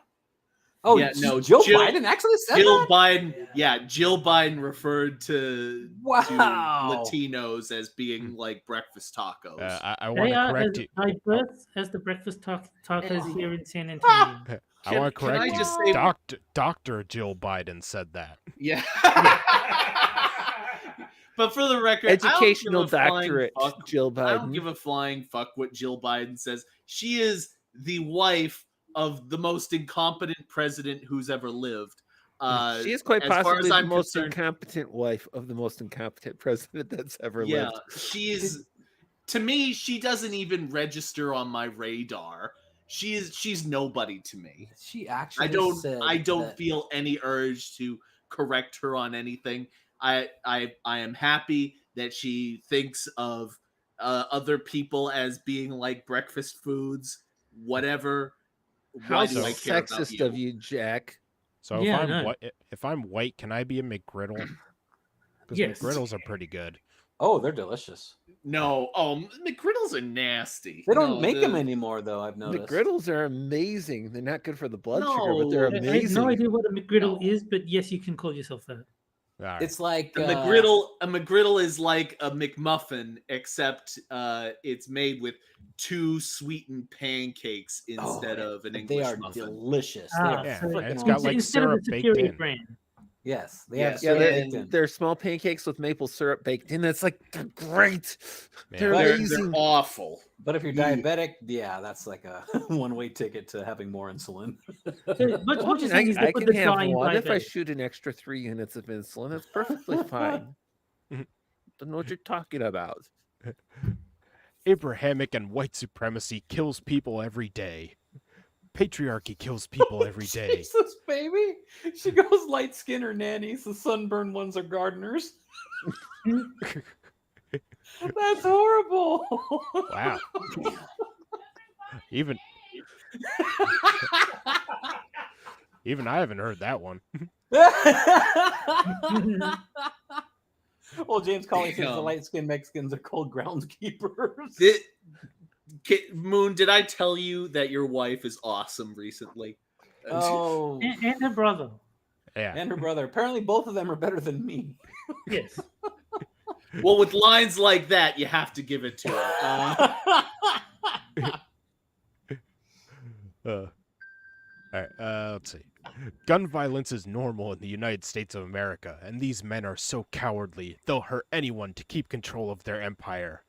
Oh, Yeah, no, Joe Jill- Biden actually said Jill that? Biden, Jill Biden referred to Wow. Latinos as being like breakfast tacos. I want they to are correct as you. diverse as the breakfast tacos here in San Antonio. I want to Can I correct you. just say- Dr. Jill Biden said that. Yeah. But for the record, Educational I don't give a flying doctorate, fuck. Jill I don't Biden. give a flying fuck what Jill Biden says. She is the wife of the most incompetent president who's ever lived. She is quite as far possibly as the I'm most concerned- incompetent wife of the most incompetent president that's ever Yeah, lived. she's to me. She doesn't even register on my radar. She's nobody to me. She actually said I don't that- feel any urge to correct her on anything. I am happy that she thinks of other people as being like breakfast foods, whatever. How Why do I care about sexist you? of you, Jack. So Yeah, I know. if I'm white, can I be a McGriddle? Because Yes. McGriddles are pretty good. Oh, they're delicious. No, McGriddles are nasty. They don't No, make the- them anymore, though. I've noticed. McGriddles are amazing. They're not good for the blood sugar, but No, they're I I have amazing. no idea what a McGriddle No. is, but yes, you can call yourself that. All right. It's like A McGriddle is like a McMuffin, except it's made with 2 sweetened pancakes instead of an they English are muffin. delicious. They Ah, are Yeah, so freaking it's got awesome. like instead of syrup the baked superior in. brand. Yes, they Yes, have Yeah, syrup baked in. they're small pancakes with maple syrup baked in. That's like they're great. Man. They're They're amazing. awful. But if you're Mm. diabetic, yeah, that's like a one-way ticket to having more insulin. So, but what you're saying is I they put can the have dye in one if I diabetic. shoot an extra 3 units of insulin. That's perfectly fine. Don't know what you're talking about. Abrahamic and white supremacy kills people every day. Patriarchy kills people every day. Jesus, baby. She goes light skin or nannies. The sunburned ones are gardeners. That's horrible. Wow. Even I haven't heard that one. Well, James Colley says the Damn. light-skinned Mexicans are called groundskeepers. Moon, did I tell you that your wife is awesome recently? Oh, And her brother. Yeah. and her brother. Apparently, both of them are better than me. Yes. Well, with lines like that, you have to give it to her. All right, let's see. Gun violence is normal in the United States of America, and these men are so cowardly, they'll hurt anyone to keep control of their empire.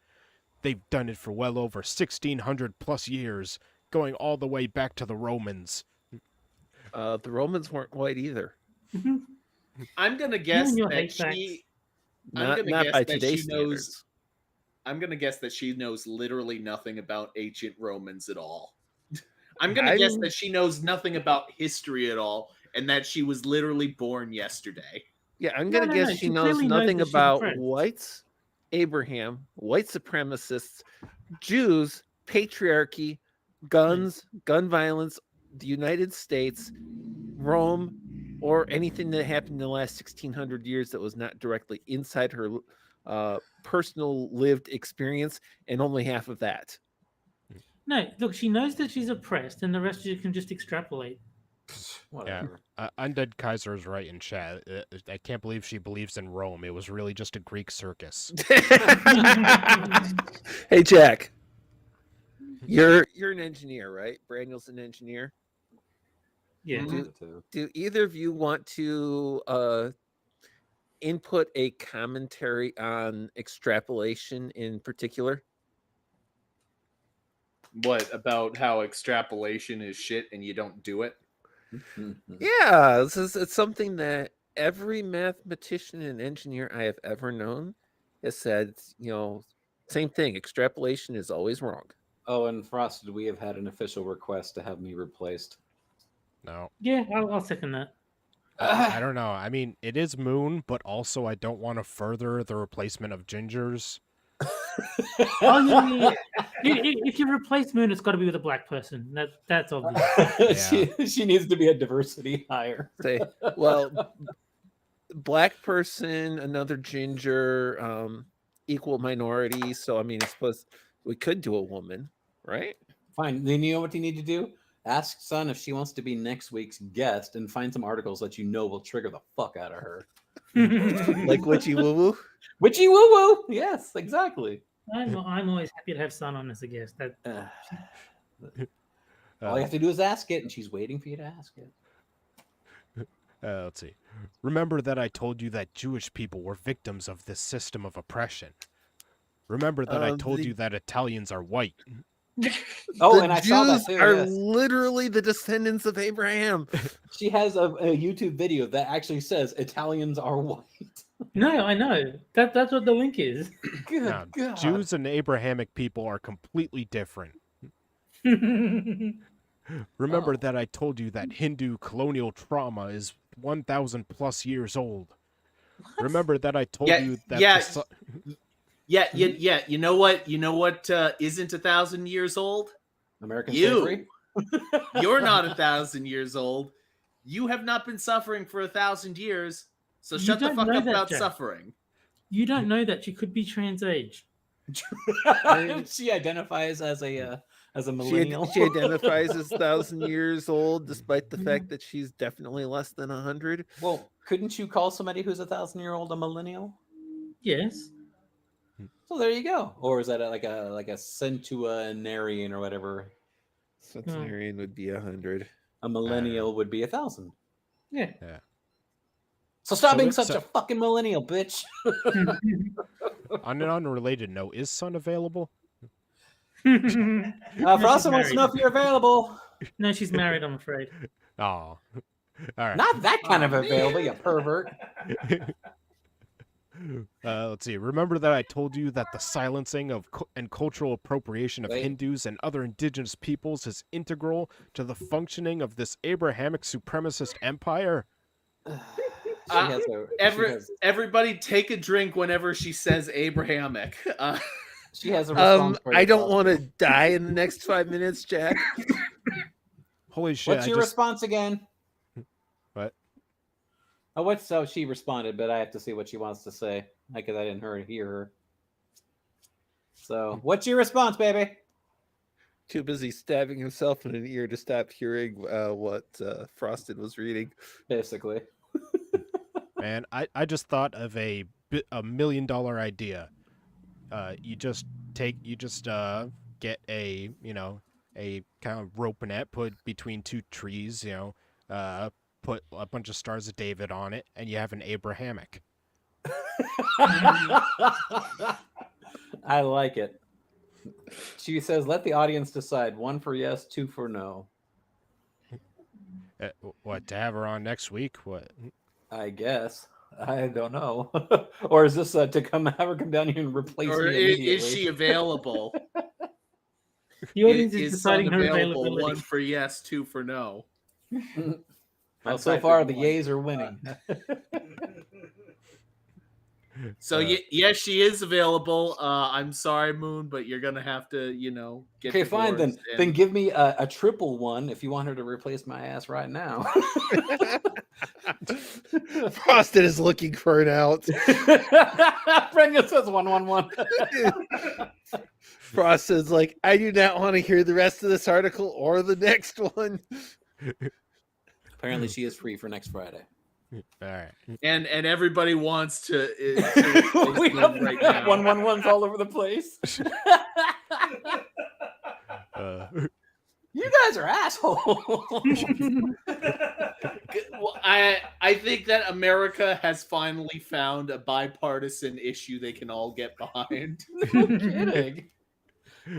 They've done it for well over 1,600 plus years, going all the way back to the Romans. The Romans weren't white either. I'm gonna guess and your that hate she. I'm Not gonna not guess by that today's she knows. standards. I'm gonna guess that she knows literally nothing about ancient Romans at all. I'm gonna guess that she knows nothing about history at all, and that she was literally born yesterday. Yeah, I'm No, gonna no, guess no, she she knows clearly knows nothing that she's about oppressed. whites, Abraham, white supremacists, Jews, patriarchy, guns, gun violence, the United States, Rome, or anything that happened in the last 1,600 years that was not directly inside her personal lived experience, and only half of that. No, look, she knows that she's oppressed, and the rest of you can just extrapolate. Whatever. Undead Kaiser is right in chat. I can't believe she believes in Rome. It was really just a Greek circus. Hey, Jack, you're an engineer, right? Braniel's an engineer. Yeah. Do either of you want to input a commentary on extrapolation in particular? What about how extrapolation is shit and you don't do it? Yeah, it's something that every mathematician and engineer I have ever known has said, same thing. Extrapolation is always wrong. Oh, and Frosted, we have had an official request to have me replaced. No. Yeah, I'll second that. I don't know. I mean, it is Moon, but also I don't want to further the replacement of Gingers. Oh, yeah. If you replace Moon, it's got to be with a black person. That's obvious. She needs to be a diversity hire. Say, well, black person, another ginger, equal minority. So I mean, I suppose we could do a woman, right? Fine. Then you know what you need to do? Ask Sun if she wants to be next week's guest and find some articles that you know will trigger the fuck out of her. Like witchy woo woo. Witchy woo woo. Yes, exactly. I'm always happy to have Sun on as a guest. All you have to do is ask it, and she's waiting for you to ask it. Let's see. Remember that I told you that Jewish people were victims of this system of oppression. Remember that I told you that Italians are white. Oh, The and I saw that Jews too. are Yes. literally the descendants of Abraham. She has a YouTube video that actually says Italians are white. No, I know. That's what the link is. Good Now, God. Jews and Abrahamic people are completely different. Remember that I told you that Hindu colonial trauma is 1,000 plus years old. Remember that I told you that Yeah. You know what? You know what isn't 1,000 years old? American You. slavery? You're not 1,000 years old. You have not been suffering for 1,000 years. So You shut the don't fuck know up that, about Jack. suffering. You don't know that she could be trans age. She identifies as a She millennial. identifies as 1,000 years old, despite the fact that she's definitely less than 100. Well, couldn't you call somebody who's 1,000-year-old a millennial? Yes. So there you go. Or is that like a centenarian or whatever? Centenarian would be 100. A millennial would be 1,000. Yeah. So stop So being it- such so- a fucking millennial, bitch. On an unrelated note, is Sun available? Frosty wants to know if you're available. No, she's married, I'm afraid. Oh. All right. Not that kind of available, you pervert. Let's see. Remember that I told you that the silencing of and cultural appropriation of Wait. Hindus and other indigenous peoples is integral to the functioning of this Abrahamic supremacist empire? Everybody take a drink whenever she says Abrahamic. She has a response. for you, I don't Frosty. want to die in the next 5 minutes, Jack. Holy shit! What's your response again? What? Oh, so she responded, but I have to see what she wants to say because I didn't hear her. So, what's your response, baby? Too busy stabbing himself in an ear to stop hearing what Frosted was reading. Basically. Man, I just thought of a $1 million idea. You just get a a kind of rope net, put between two trees, put a bunch of stars of David on it, and you have an Abrahamic. I like it. She says, "Let the audience decide. 1 for yes, 2 for no." What, to have her on next week? What? I guess. I don't know. Or is this to have her come down here and replace Or me immediately? is she available? The audience is Is deciding her unavailable. availability. 1 for yes, 2 for no. Well, I'm so typing far the one. yays are winning. So yes, she is available. I'm sorry, Moon, but you're gonna have to, get Okay, fine then. divorced and- Then give me a triple one if you want her to replace my ass right now. Frosted is looking for an out. Brendan says 111. Frosted's like, I do not want to hear the rest of this article or the next one. Apparently, she is free for next Friday. All right. and everybody wants to We have right now. 111s all over the place. You guys are assholes. Well, I think that America has finally found a bipartisan issue they can all get behind. No kidding.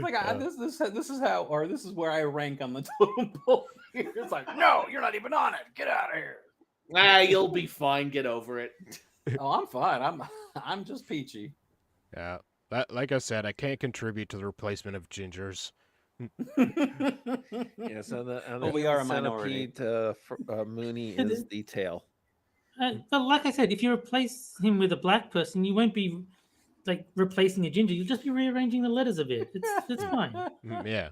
Like this is how, or this is where I rank on the totem pole. It's like, no, you're not even on it. Get out of here. You'll be fine. Get over it. Oh, I'm fine. I'm just peachy. Yeah. Like I said, I can't contribute to the replacement of gingers. Yes, on the But we are a minority. Centipede, Mooney is the tail. But like I said, if you replace him with a black person, you won't be like replacing a ginger. You'll just be rearranging the letters a bit. It's fine. Yeah.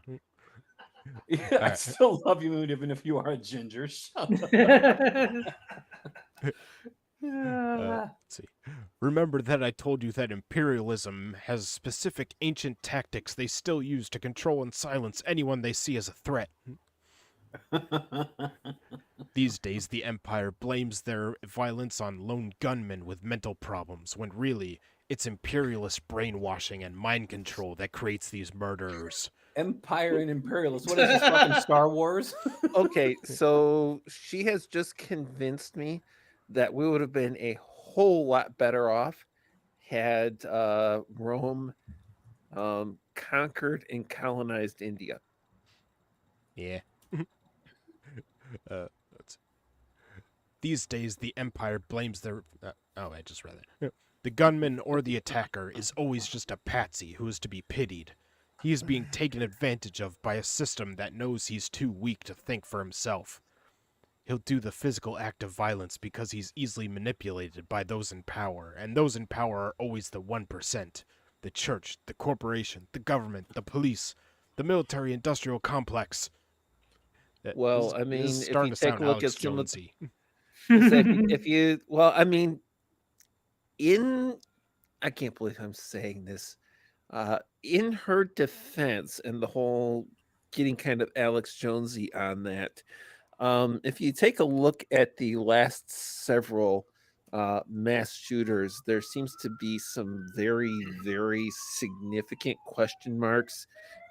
Yeah, I still love you, Moon, even if you are a ginger. Shut up. Let's see. Remember that I told you that imperialism has specific ancient tactics they still use to control and silence anyone they see as a threat. These days, the Empire blames their violence on lone gunmen with mental problems, when really, it's imperialist brainwashing and mind control that creates these murderers. Empire and imperialist. What is this, fucking Star Wars? Okay, so she has just convinced me that we would have been a whole lot better off had Rome conquered and colonized India. Yeah. Let's see. These days, the Empire blames their... I just read that. The gunman or the attacker is always just a patsy who is to be pitied. He is being taken advantage of by a system that knows he's too weak to think for himself. He'll do the physical act of violence because he's easily manipulated by those in power, and those in power are always the 1%. The church, the corporation, the government, the police, the military-industrial complex. Well, This- I mean, this is if starting you to take sound a look Alex at some of Jonesy. if you, well, I mean, I can't believe I'm saying this. In her defense and the whole getting kind of Alex Jonesy on that, if you take a look at the last several mass shooters, there seems to be some very, very significant question marks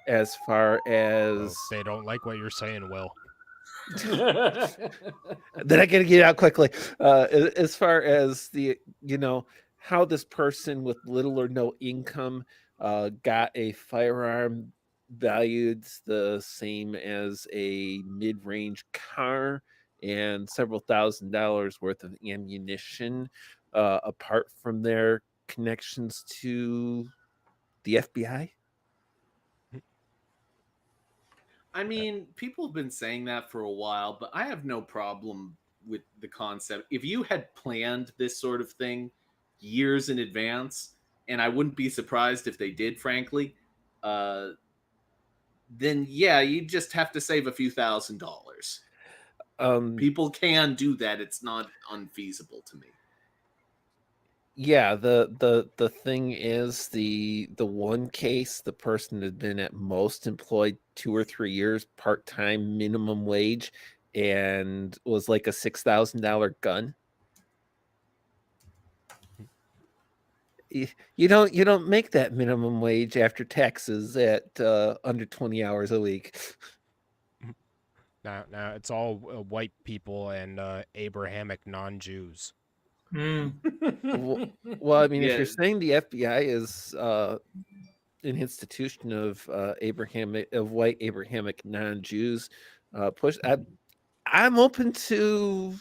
as far as Oh, they don't like what you're saying, Will. then I gotta get out quickly. As far as the, how this person with little or no income got a firearm valued the same as a mid-range car and several $1,000s worth of ammunition, apart from their connections to the FBI. I mean, people have been saying that for a while, but I have no problem with the concept. If you had planned this sort of thing years in advance, and I wouldn't be surprised if they did, frankly, then yeah, you just have to save a few $1,000s. People can do that. It's not unfeasible to me. Yeah, the thing is, the one case, the person had been at most employed 2 or 3 years, part-time, minimum wage, and was like a $6,000 gun. You don't make that minimum wage after taxes at under 20 hours a week. Now it's all white people and Abrahamic non-Jews. Well, I mean, if Yeah. you're saying the FBI is an institution of white Abrahamic non-Jews, I'm open to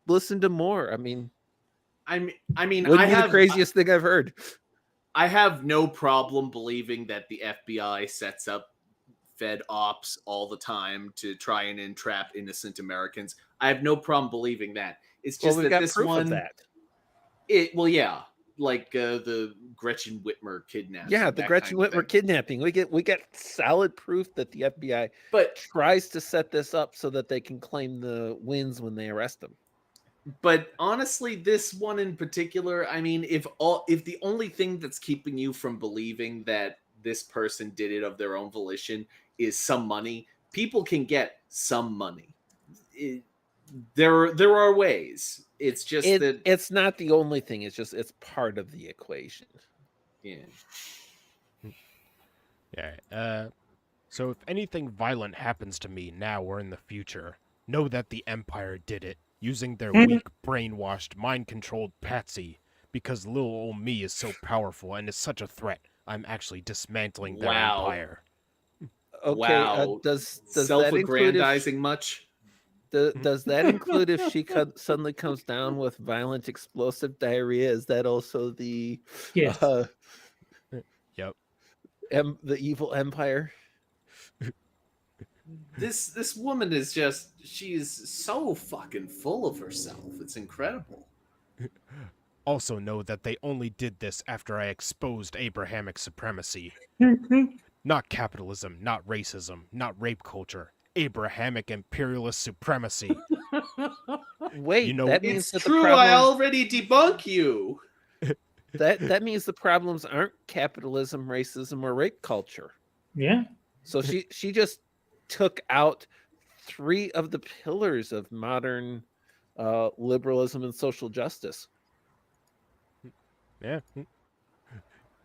listen to more. I mean, I mean, wouldn't I be the have craziest thing I've heard. I have no problem believing that the FBI sets up Fed ops all the time to try and entrap innocent Americans. I have no problem believing that. It's Well, just we've that got this proof one, of that. yeah, like the Gretchen Whitmer kidnapping. Yeah, the that Gretchen kind of Whitmer thing. kidnapping. We get solid proof that the FBI But tries to set this up so that they can claim the wins when they arrest them. But honestly, this one in particular, I mean, if the only thing that's keeping you from believing that this person did it of their own volition is some money, people can get some money. There are ways. It's just that It's not the only thing. It's part of the equation. yeah. Yeah. So if anything violent happens to me now or in the future, know that the Empire did it, using their weak, brainwashed, mind-controlled patsy, because little old me is so powerful and is such a threat. I'm actually dismantling their Wow. empire. Okay, Wow. does that include Self-aggrandizing much? does that include if she suddenly comes down with violent explosive diarrhea? Is that also the Yes. Yep. the evil empire? This woman is she's so fucking full of herself. It's incredible. Also know that they only did this after I exposed Abrahamic supremacy. Not capitalism, not racism, not rape culture. Abrahamic imperialist supremacy. Wait, You know- that means It's that true. the I problems already debunk you. that means the problems aren't capitalism, racism, or rape culture. Yeah. So she just took out 3 of the pillars of modern liberalism and social justice. Yeah.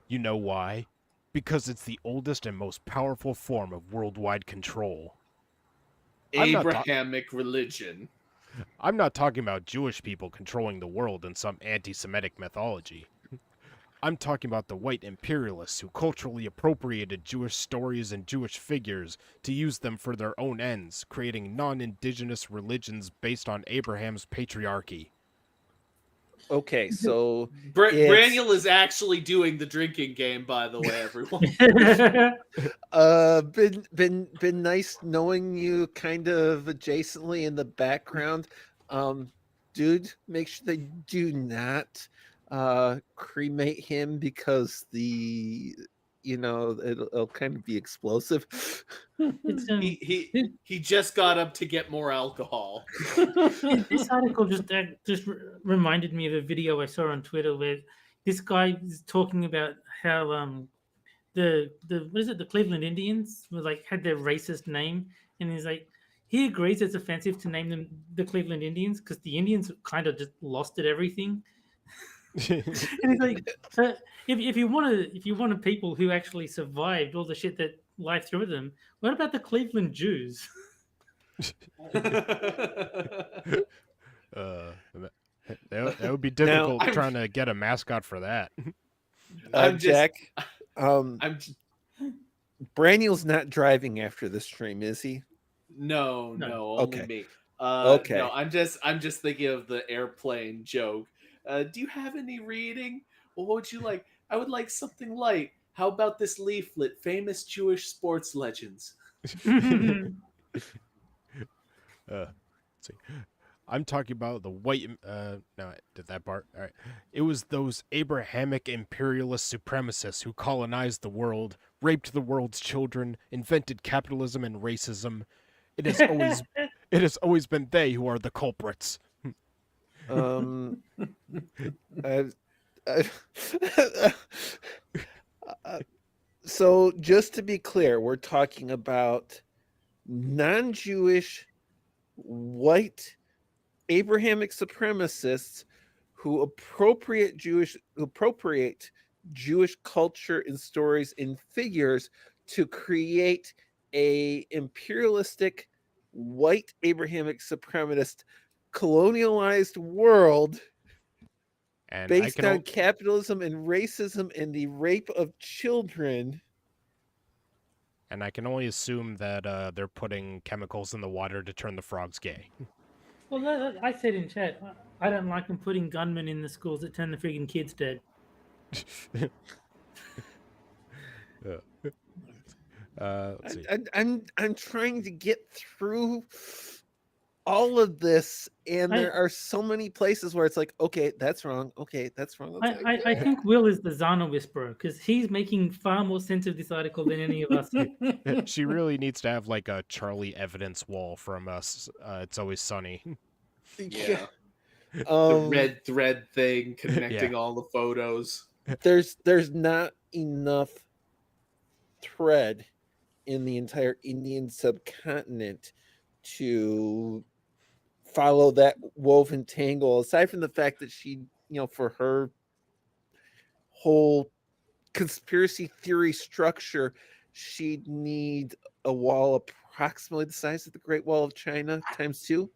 You know why? Because it's the oldest and most powerful form of worldwide control. I'm not Abrahamic religion. I'm not talking about Jewish people controlling the world in some anti-Semitic mythology. I'm talking about the white imperialists who culturally appropriated Jewish stories and Jewish figures to use them for their own ends, creating non-indigenous religions based on Abraham's patriarchy. Okay, so Braniel is actually doing the drinking game, by the way, everyone. been nice knowing you kind of adjacently in the background. Dude, make sure they do not cremate him because it'll kind of be explosive. It's, He just got up to get more alcohol. this article just reminded me of a video I saw on Twitter where this guy is talking about how the what is it, the Cleveland Indians were like had their racist name, and he's like he agrees it's offensive to name them the Cleveland Indians because the Indians kind of just lost at everything. And he's like, if you want people who actually survived all the shit that life threw at them, what about the Cleveland Jews? That would be difficult trying to get a mascot for that. Jack, I'm Braniel's not driving after the stream, is he? no, only Okay. me. Okay. No, I'm just thinking of the airplane joke. Do you have any reading? Well, what would you like? I would like something light. How about this leaflet? Famous Jewish sports legends. Let's see. I'm talking about the white. No, I did that part. All right. It was those Abrahamic imperialist supremacists who colonized the world, raped the world's children, invented capitalism and racism. It has always been they who are the culprits. So just to be clear, we're talking about non-Jewish white Abrahamic supremacists who appropriate Jewish culture and stories and figures to create a imperialistic, white Abrahamic supremacist, colonialized world And based on capitalism and racism and the rape of children. and I can only assume that they're putting chemicals in the water to turn the frogs gay. Well, I said in chat, I don't like them putting gunmen in the schools that turn the friggin' kids dead. Let's see. I'm trying to get through all of this, and there are so many places where it's like, okay, that's wrong. Okay, that's wrong. I think Will is the Zana whisperer because he's making far more sense of this article than any of us. She really needs to have like a Charlie evidence wall from us. It's Always Sunny. Yeah. The Um, red thread thing connecting all the photos. there's not enough thread in the entire Indian subcontinent to follow that woven tangle, aside from the fact that she, for her whole conspiracy theory structure, she'd need a wall approximately the size of the Great Wall of China times 2.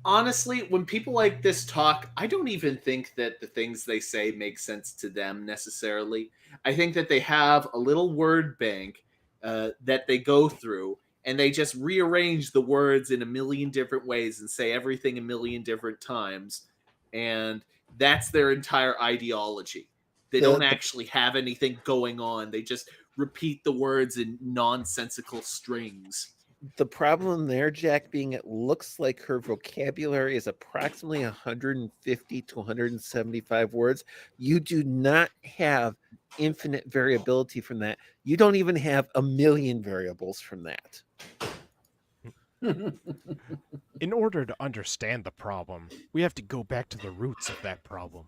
Honestly, when people like this talk, I don't even think that the things they say make sense to them necessarily. I think that they have a little word bank that they go through, and they just rearrange the words in a million different ways and say everything a million different times. And that's their entire ideology. They don't actually have anything going on. They just repeat the words in nonsensical strings. The problem there, Jack, being it looks like her vocabulary is approximately 150 to 175 words. You do not have infinite variability from that. You don't even have a million variables from that. In order to understand the problem, we have to go back to the roots of that problem.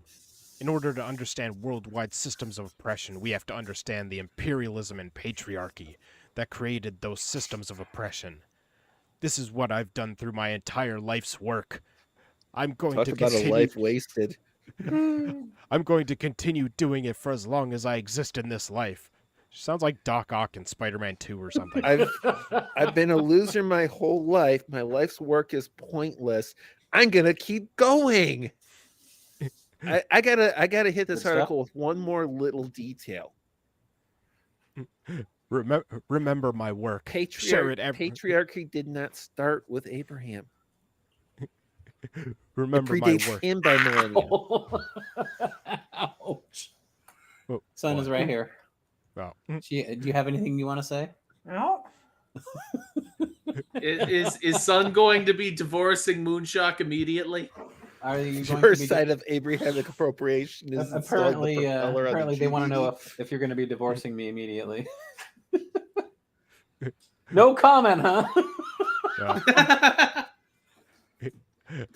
In order to understand worldwide systems of oppression, we have to understand the imperialism and patriarchy that created those systems of oppression. This is what I've done through my entire life's work. I'm going Talk to about continue. a life wasted. I'm going to continue doing it for as long as I exist in this life. Sounds like Doc Ock in Spider-Man 2 or something. I've been a loser my whole life. My life's work is pointless. I'm gonna keep going. I gotta hit this article with one more little detail. Remember my work. Patriarchy did not start with Abraham. Remember it my predates work. him by millennia. Ouch. Oh, Son what? is right here. Oh. Do you have anything you want to say? No. Is Son going to be divorcing Moonshock immediately? Are you going Your to be side of Abrahamic appropriation is apparently the propeller on the apparently they want to know GDD. if you're going to be divorcing me immediately. No comment, huh?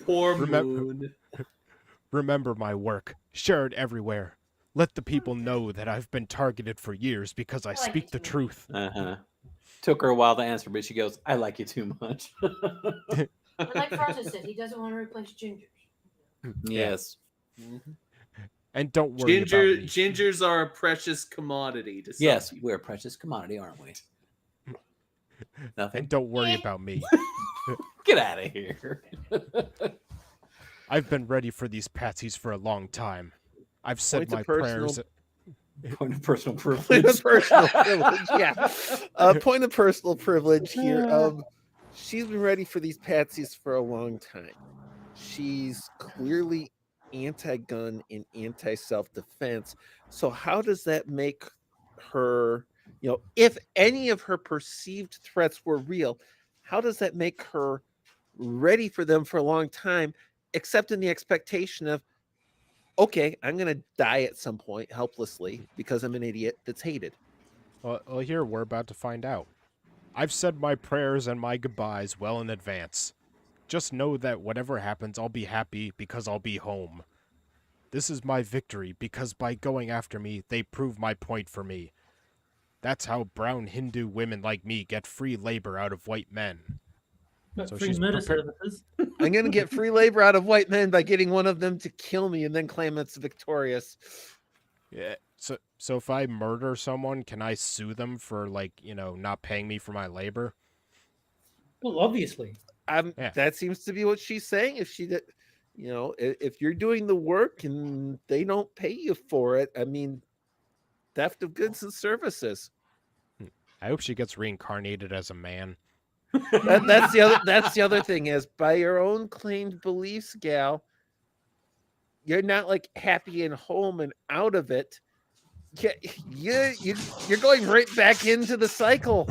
Poor Moon. Remember my work. Share it everywhere. Let the people know that I've been targeted for years because I speak the truth. Uh-huh. Took her a while to answer, but she goes, I like you too much. But like Frozen said, he doesn't want to replace Ginger. Yes. And don't worry about me. Gingers are a precious commodity to some Yes, people. we're a precious commodity, aren't we? Nothing. And don't worry about me. Get out of here. I've been ready for these patsies for a long time. I've said Point of my personal- prayers. Point of personal privilege. Point of personal privilege, yeah. Point of personal privilege here. She's been ready for these patsies for a long time. She's clearly anti-gun and anti-self-defense. So how does that make her, if any of her perceived threats were real, how does that make her ready for them for a long time, except in the expectation of, okay, I'm going to die at some point helplessly because I'm an idiot that's hated. Well, here we're about to find out. I've said my prayers and my goodbyes well in advance. Just know that whatever happens, I'll be happy because I'll be home. This is my victory because by going after me, they prove my point for me. That's how brown Hindu women like me get free labor out of white men. But So free she's murder prepared- services. I'm going to get free labor out of white men by getting one of them to kill me and then claim it's victorious. Yeah. So if I murder someone, can I sue them for like, not paying me for my labor? Well, obviously. Yeah. That seems to be what she's saying. If she did, if you're doing the work and they don't pay you for it, I mean, theft of goods and services. I hope she gets reincarnated as a man. That's the other thing is, by your own claimed beliefs, gal, you're not like happy and home and out of it. You're going right back into the cycle.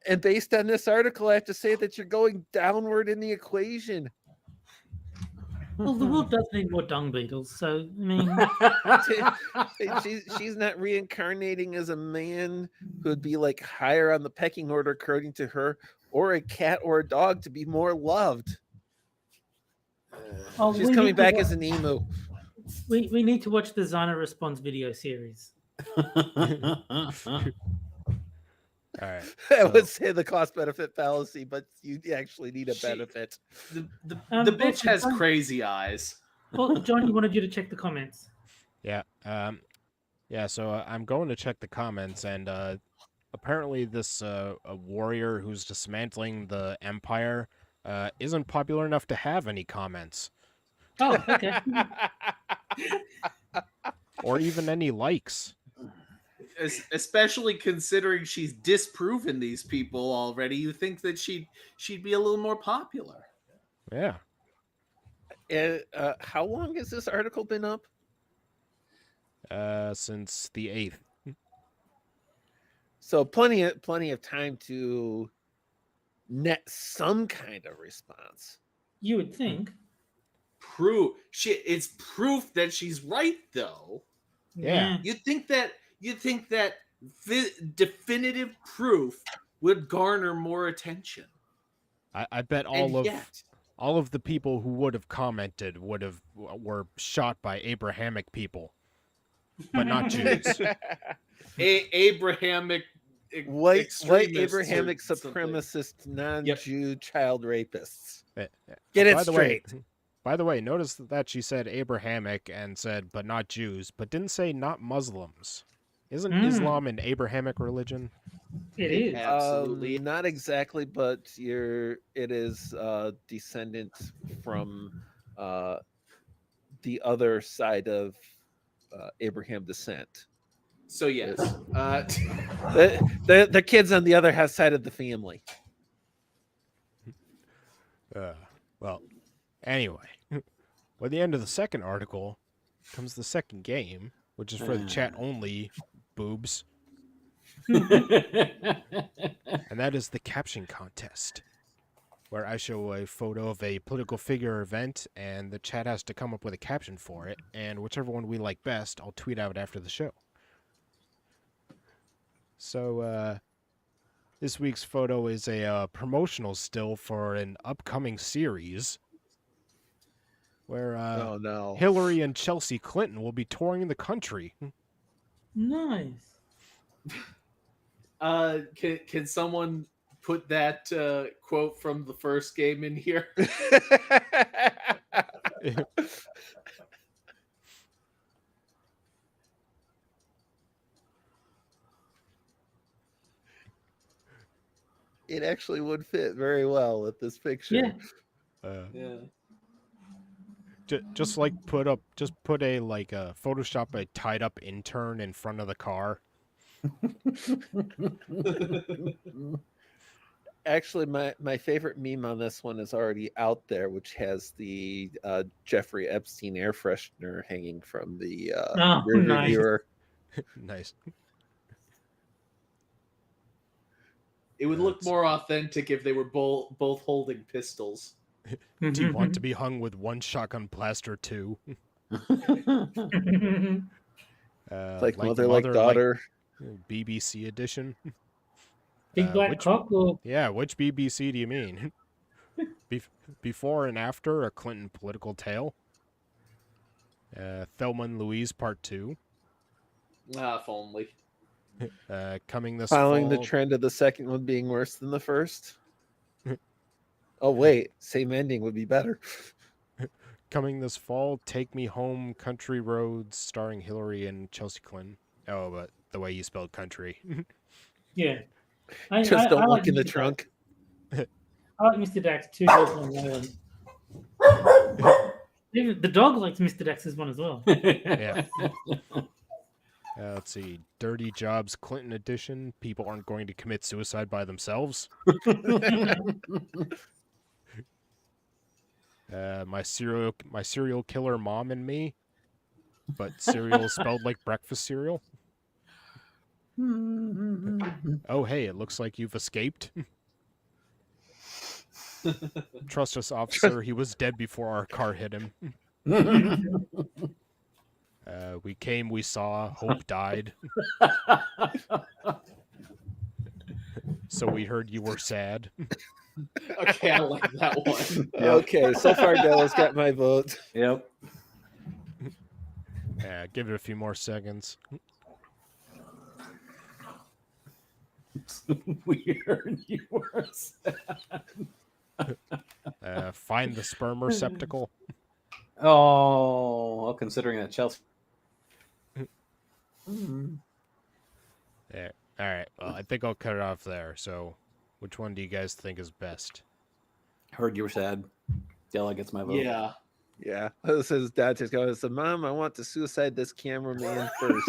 And based on this article, I have to say that you're going downward in the equation. Well, the world does need more dung beetles, so I mean, She's not reincarnating as a man who would be like higher on the pecking order, according to her, or a cat or a dog to be more loved. oh, She's we coming need to back wa- as an emu. we need to watch the Zana Response video series. All right. I would say the cost benefit fallacy, but you actually need a She- benefit. The bitch also, has John- crazy eyes. Well, Johnny wanted you to check the comments. Yeah. So I'm going to check the comments, and apparently this a warrior who's dismantling the empire isn't popular enough to have any comments Oh, okay. or even any likes. Especially considering she's disproven these people already, you think that she'd be a little more popular. Yeah. And how long has this article been up? Since the 8th. So plenty of time to net some kind of response. You would think. It's proof that she's right, though. Yeah. You'd think that definitive proof would garner more attention. I bet And yet, all of the people who would have commented were shot by Abrahamic people, but not Jews. Abrahamic White extremists or Abrahamic something. supremacist non-Jew child rapists. Eh, Get it by the way- straight. By the way, notice that she said Abrahamic and said but not Jews, but didn't say not Muslims. Isn't Islam an Abrahamic religion? It is. Absolutely. Not exactly, but it is descendant from the other side of Abraham descent. So yes, The kids on the other side of the family. Well, anyway, by the end of the second article comes the second game, which is for the chat only boobs, and that is the caption contest, where I show a photo of a political figure or event, and the chat has to come up with a caption for it, and whichever one we like best, I'll tweet out after the show. So, this week's photo is a promotional still for an upcoming series where Oh no. Hillary and Chelsea Clinton will be touring the country. Nice. can someone put that quote from the first game in here? It actually would fit very well with this picture. Yeah. Yeah. Just put a Photoshop a tied up intern in front of the car. Actually, my favorite meme on this one is already out there, which has the Jeffrey Epstein air freshener hanging from the rear nice. viewer. Nice. It would look more authentic if they were both holding pistols. Do you want to be hung with one shotgun blaster too? Like mother, like daughter. BBC edition. Big black cock or Yeah, which BBC do you mean? Before and after a Clinton political tale. Thelma and Louise Part 2. Ah, if only. Coming this Following fall. the trend of the second one being worse than the first. Oh wait, same ending would be better. Coming this fall, Take Me Home, Country Roads, starring Hillary and Chelsea Clinton. Oh, but the way you spelled country. Yeah. I Just don't I look like in the Mr. Dax. trunk. I like Mr. Dax too. Even the dog likes Mr. Dax's one as well. Yeah. Let's see. Dirty Jobs Clinton edition. People aren't going to commit suicide by themselves. My serial killer mom and me. But cereal is spelled like breakfast cereal. Oh, hey, it looks like you've escaped. Trust us, officer. He was dead before our car hit him. We came, we saw, Hope died. So we heard you were sad. Okay, I like that one. Okay, so far Della's got my vote. Yep. Give it a few more seconds. Weird. You were sad. Find the sperm receptacle. Oh, well, considering that Chelsea. Yeah. All right. Well, I think I'll cut it off there. So, which one do you guys think is best? Heard you were sad. Della gets my vote. Yeah. Yeah, this is Dad just goes. So, Mom, I want to suicide this cameraman first.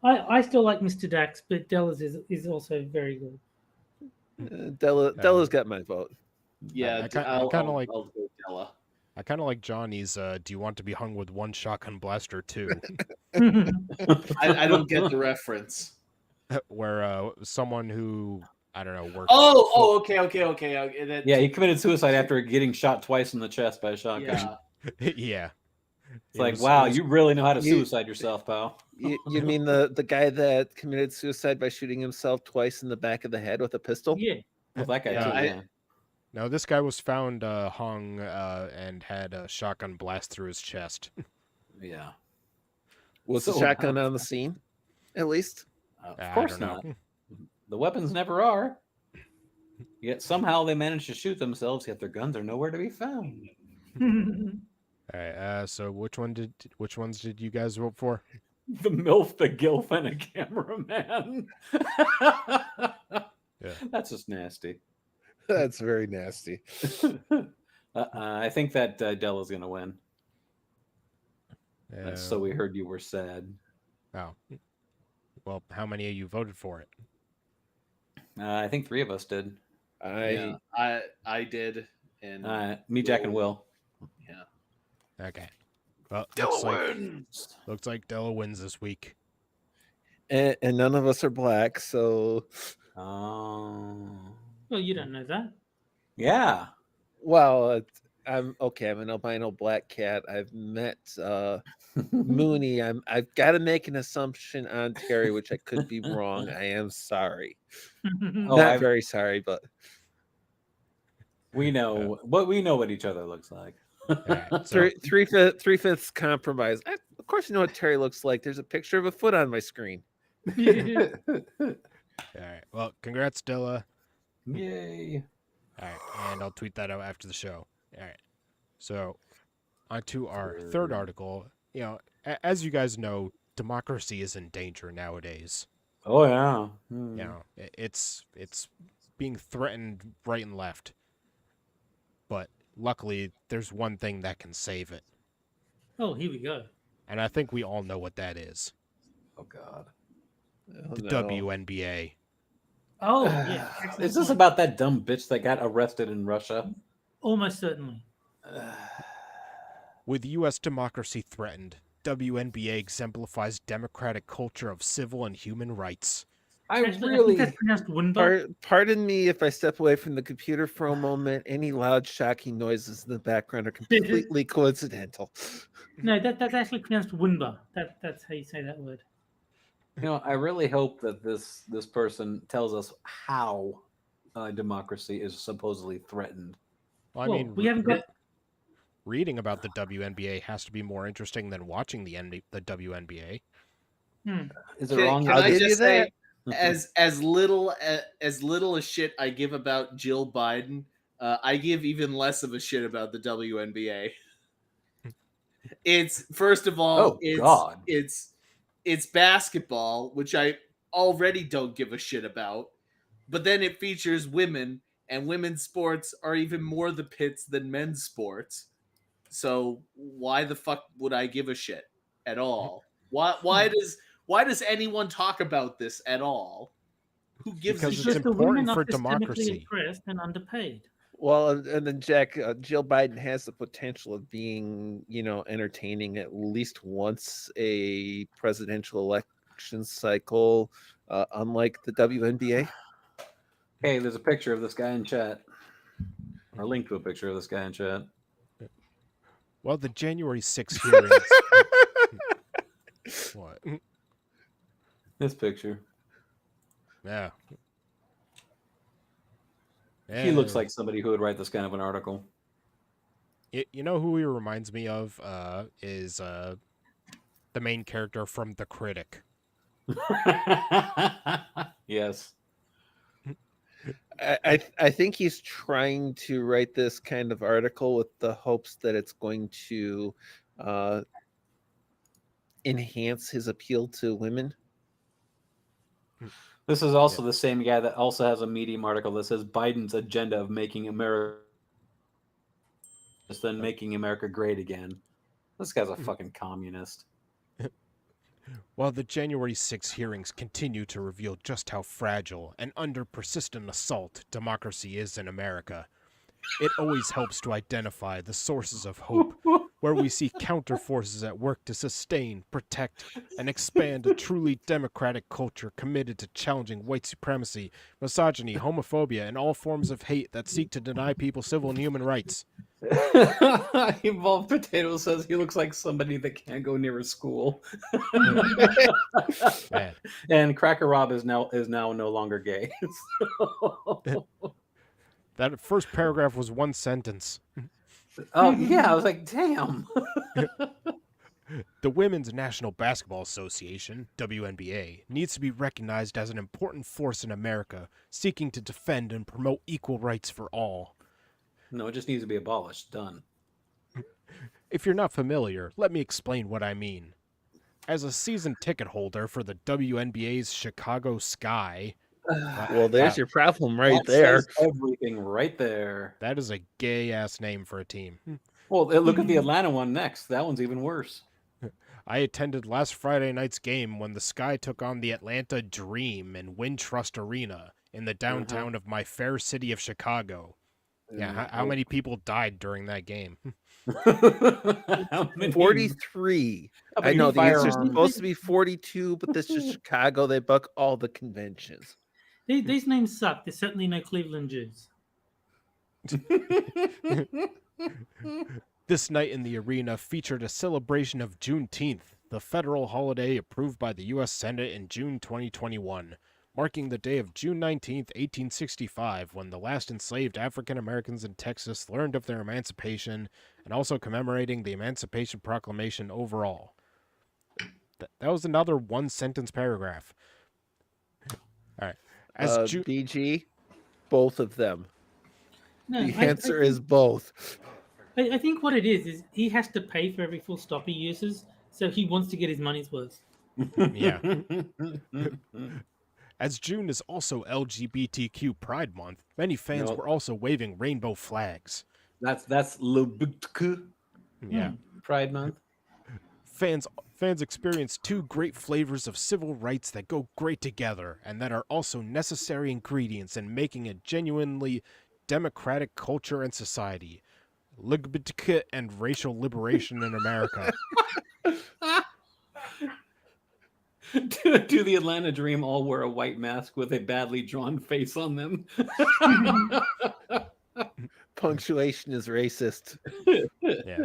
I still like Mr. Dax, but Della's is also very good. Della's got my vote. Yeah, I kinda like- I'll go Della. I kind of like Johnny's. Do you want to be hung with one shotgun blaster too? I don't get the reference. Where someone who I don't know works. Okay. That, Yeah, he committed suicide after getting shot twice in the chest by a shotgun. yeah. Yeah. It's like, wow, you really know how to suicide yourself, pal. You mean the guy that committed suicide by shooting himself twice in the back of the head with a pistol? Yeah. Well, that guy Yeah, too. I- Yeah. No, this guy was found hung and had a shotgun blast through his chest. Yeah. Was the So- shotgun on the scene? At least. Of I course don't know. not. The weapons never are. Yet somehow they manage to shoot themselves, yet their guns are nowhere to be found. All right. So which ones did you guys vote for? The MILF, the GILF, and a cameraman. Yeah. That's just nasty. That's very nasty. I think that Della's going to win. So we Uh, heard you were sad. Oh. Well, how many of you voted for it? I think 3 of us did. Yeah, I did, and Me, Jack, and Will. yeah. Okay. Well, Della looks like Della wins this week. And none of us are black, so Oh. Well, you don't know that. Yeah. well, I'm okay. I'm an albino black cat. I've met Mooney. I've got to make an assumption on Terry, which I could be wrong. I am sorry. Oh, Not very sorry, but we know what each other looks like. All right, so, three-fifths compromise. Of course, you know what Terry looks like. There's a picture of a foot on my screen. all right. Well, congrats, Della. Yay. All right, and I'll tweet that out after the show. All right. So, on to our third article. You know, as you guys know, democracy is in danger nowadays. Oh yeah. You know, it's being threatened right and left. But luckily, there's one thing that can save it, Oh, here we go. and I think we all know what that is: Oh god. Oh, the no. WNBA. Oh, yeah. Is this about that dumb bitch that got arrested in Russia? Almost certainly. With U.S. democracy threatened, WNBA exemplifies democratic culture of civil and human rights. Actually, I think that's pronounced Wunba. Pardon me if I step away from the computer for a moment. Any loud, shocking noises in the background are completely coincidental. No, that's actually pronounced Wunba. That's how you say that word. You know, I really hope that this person tells us how democracy is supposedly threatened. Well, I Well, mean, we haven't got. reading about the WNBA has to be more interesting than watching the WNBA. Is it Can, wrong? can I'll I give you just say, that. as little as shit I give about Jill Biden, I give even less of a shit about the WNBA. It's first of all, Oh, God. it's basketball, which I already don't give a shit about. But then it features women, and women's sports are even more the pits than men's sports. So why the fuck would I give a shit at all? Why does anyone talk about this at all? Who gives a Because it's Because shit? the women important are for systemically democracy. oppressed and underpaid. Well, and then Jack, Jill Biden has the potential of being, entertaining at least once a presidential election cycle, unlike the WNBA. Hey, there's a picture of this guy in chat. Or a link to a picture of this guy in chat. Well, the January 6th hearings. What? This picture. Yeah. He looks like somebody who would write this kind of an article. You know who he reminds me of? Is the main character from The Critic. Yes. I think he's trying to write this kind of article with the hopes that it's going to enhance his appeal to women. This is also the same guy that also has a Medium article that says Biden's agenda of making America then making America great again. This guy's a fucking communist. While the January 6 hearings continue to reveal just how fragile and under persistent assault democracy is in America, it always helps to identify the sources of hope, where we see counter forces at work to sustain, protect, and expand a truly democratic culture committed to challenging white supremacy, misogyny, homophobia, and all forms of hate that seek to deny people civil and human rights. Evolved Potato says he looks like somebody that can't go near a school. Man. And Cracker Rob is now no longer gay. That first paragraph was one sentence. Oh yeah, I was like, damn. The Women's National Basketball Association, WNBA, needs to be recognized as an important force in America, seeking to defend and promote equal rights for all. No, it just needs to be abolished. Done. If you're not familiar, let me explain what I mean. As a season ticket holder for the WNBA's Chicago Sky, Well, there's your problem right That there. says everything right there. that is a gay-ass name for a team. Well, look at the Atlanta one next. That one's even worse. I attended last Friday night's game when the Sky took on the Atlanta Dream in Wintrust Arena in the downtown of my fair city of Chicago. Yeah, how many people died during that game? How many 43. How I many know the answer's firearms? supposed to be 42, but this is Chicago. They book all the conventions. These names suck. There's certainly no Cleveland Jews. This night in the arena featured a celebration of Juneteenth, the federal holiday approved by the U.S. Senate in June 2021, marking the day of June 19th, 1865, when the last enslaved African Americans in Texas learned of their emancipation, and also commemorating the Emancipation Proclamation overall. That was another one-sentence paragraph. All right. As BG, both of them. No, The answer is both. I think what it is he has to pay for every full stop he uses, so he wants to get his money's worth. Yeah. As June is also LGBTQ Pride Month, many fans were also waving rainbow flags. That's LGBTQ Yeah. Pride Month. Fans experience two great flavors of civil rights that go great together and that are also necessary ingredients in making a genuinely democratic culture and society. LGBTQ and racial liberation in America. Do the Atlanta Dream all wear a white mask with a badly drawn face on them? Punctuation is racist. Yeah.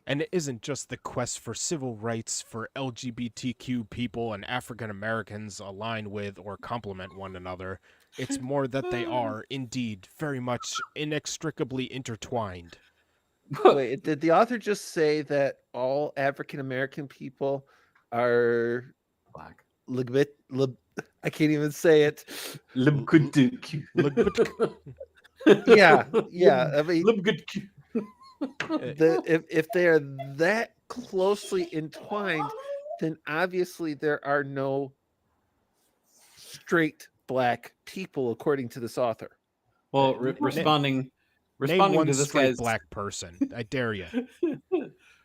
And it isn't just the quest for civil rights for LGBTQ people and African Americans align with or complement one another. It's more that they are, indeed, very much inextricably intertwined. Wait, did the author just say that all African American people are Black. I can't even say it. LGBTQ. Yeah, yeah. I mean, if they are that closely entwined, then obviously there are no straight black people, according to this author. Well, N- responding Name one to this straight guy's black person. I dare you.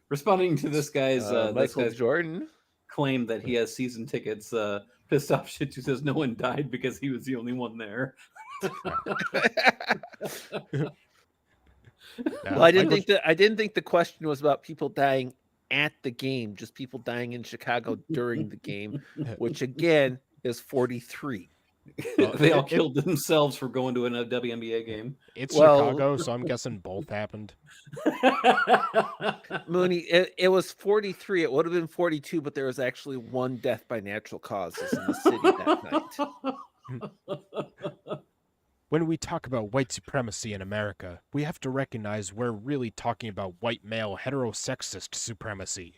responding to this guy's Michael Jordan. claim that he has season tickets. Pissed off shit who says no one died because he was the only one there. Well, I didn't think the question was about people dying at the game, just people dying in Chicago during the game, which again is 43. Well, They all killed themselves for going to a WNBA game. It's Well- Chicago, so I'm guessing both happened. Mooney, it was 43. It would have been 42, but there was actually one death by natural causes in the city that night. When we talk about white supremacy in America, we have to recognize we're really talking about white male heterosexist supremacy,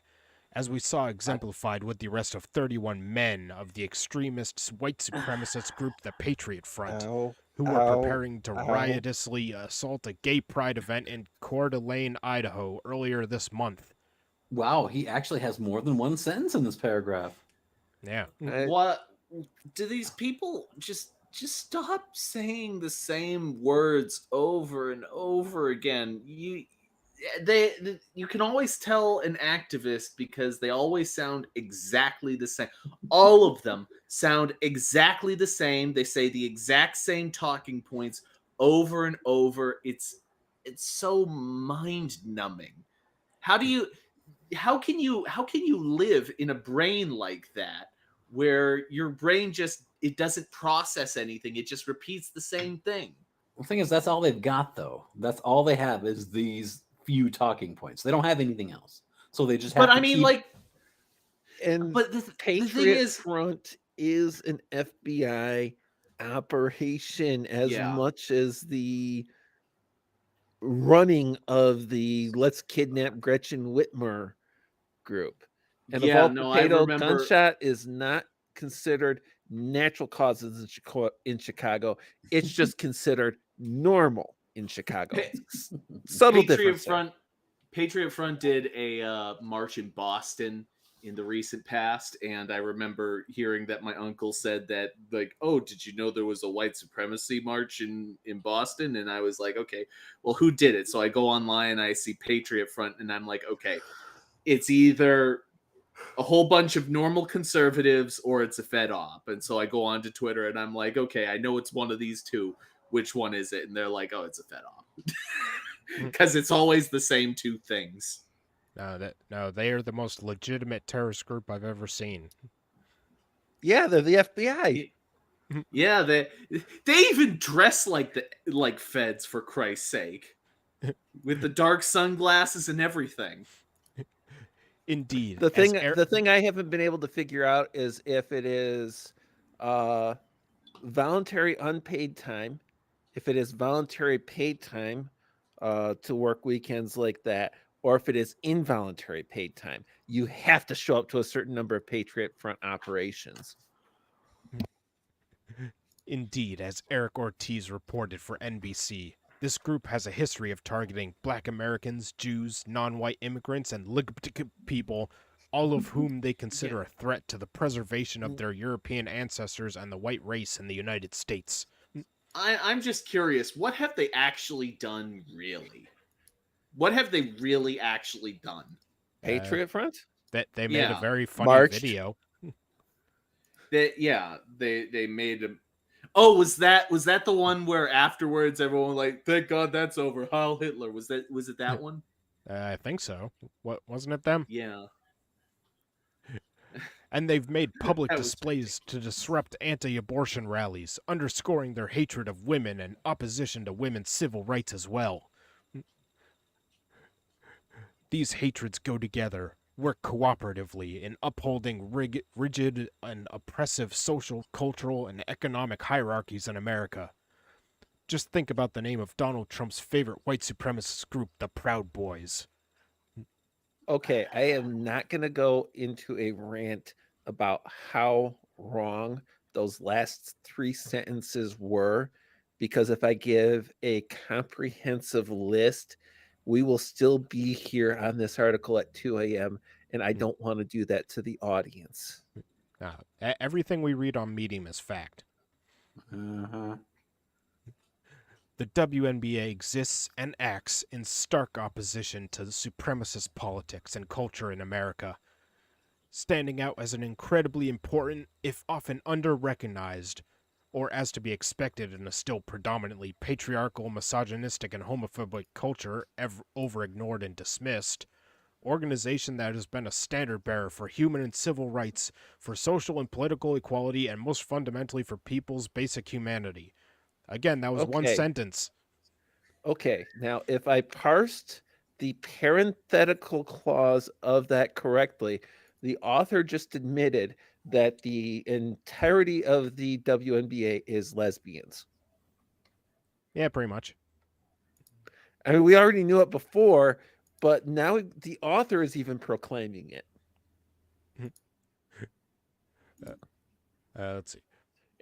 as we saw exemplified with the arrest of 31 men of the extremist white supremacist group the Patriot Front, who were preparing to riotously assault a gay pride event in Coeur d'Alene, Idaho earlier this month. Wow, he actually has more than one sentence in this paragraph. Yeah. What do these people just stop saying the same words over and over again? You can always tell an activist because they always sound exactly the same. All of them sound exactly the same. They say the exact same talking points over and over. It's so mind numbing. How can you live in a brain like that where your brain just it doesn't process anything, it just repeats the same thing? The thing is, that's all they've got, though. That's all they have is these few talking points. They don't have anything else, so they just have. But I mean, like, and but the Patriot thing is, Front is an FBI operation as Yeah. much as the running of the Let's Kidnap Gretchen Whitmer group. And yeah, a no, I Volta remember. gunshot is not considered natural causes in Chicago. It's just considered normal in Chicago. Pa- Subtle Patriot difference. Front. Patriot Front did a march in Boston in the recent past, and I remember hearing that my uncle said that, like, oh, did you know there was a white supremacy march in Boston? And I was like, okay, well, who did it? So I go online, I see Patriot Front, and I'm like, okay, it's either a whole bunch of normal conservatives or it's a Fed op. And so I go on to Twitter and I'm like, okay, I know it's one of these two. Which one is it? And they're like, oh, it's a Fed op. Because it's always the same two things. No, they are the most legitimate terrorist group I've ever seen. Yeah, they're the FBI. Yeah, they even dress like feds, for Christ's sake, with the dark sunglasses and everything. Indeed. The thing I haven't been able to figure out is if it is voluntary unpaid time, if it is voluntary paid time to work weekends like that, or if it is involuntary paid time. You have to show up to a certain number of Patriot Front operations. Indeed, as Eric Ortiz reported for NBC, this group has a history of targeting Black Americans, Jews, non-white immigrants, and LGBT people, all of whom they consider a threat to the preservation of their European ancestors and the white race in the United States. I'm just curious, what have they actually done, really? What have they really actually done? Patriot Front? That they made a very funny Marched. video. They made them. Oh, was that the one where afterwards everyone was like, thank God that's over, Heil Hitler? Was it that one? I think so. What, wasn't it them? Yeah. And they've made public That was displays to disrupt anti-abortion rallies, underscoring their hatred of women and opposition to women's civil rights as well. These hatreds go together, work cooperatively in upholding rigid and oppressive social, cultural, and economic hierarchies in America. Just think about the name of Donald Trump's favorite white supremacist group, the Proud Boys. Okay, I am not going to go into a rant about how wrong those last three sentences were, because if I give a comprehensive list, we will still be here on this article at 2 a.m., and I don't want to do that to the audience. Everything we read on Medium is fact. Uh-huh. The WNBA exists and acts in stark opposition to the supremacist politics and culture in America, standing out as an incredibly important, if often under-recognized, or as to be expected in a still predominantly patriarchal, misogynistic, and homophobic culture over-ignored and dismissed, organization that has been a standard bearer for human and civil rights, for social and political equality, and most fundamentally for people's basic humanity. Again, that was one Okay. sentence. Okay, now if I parsed the parenthetical clause of that correctly, the author just admitted that the entirety of the WNBA is lesbians. Yeah, pretty much. I mean, we already knew it before, but now the author is even proclaiming it. Let's see.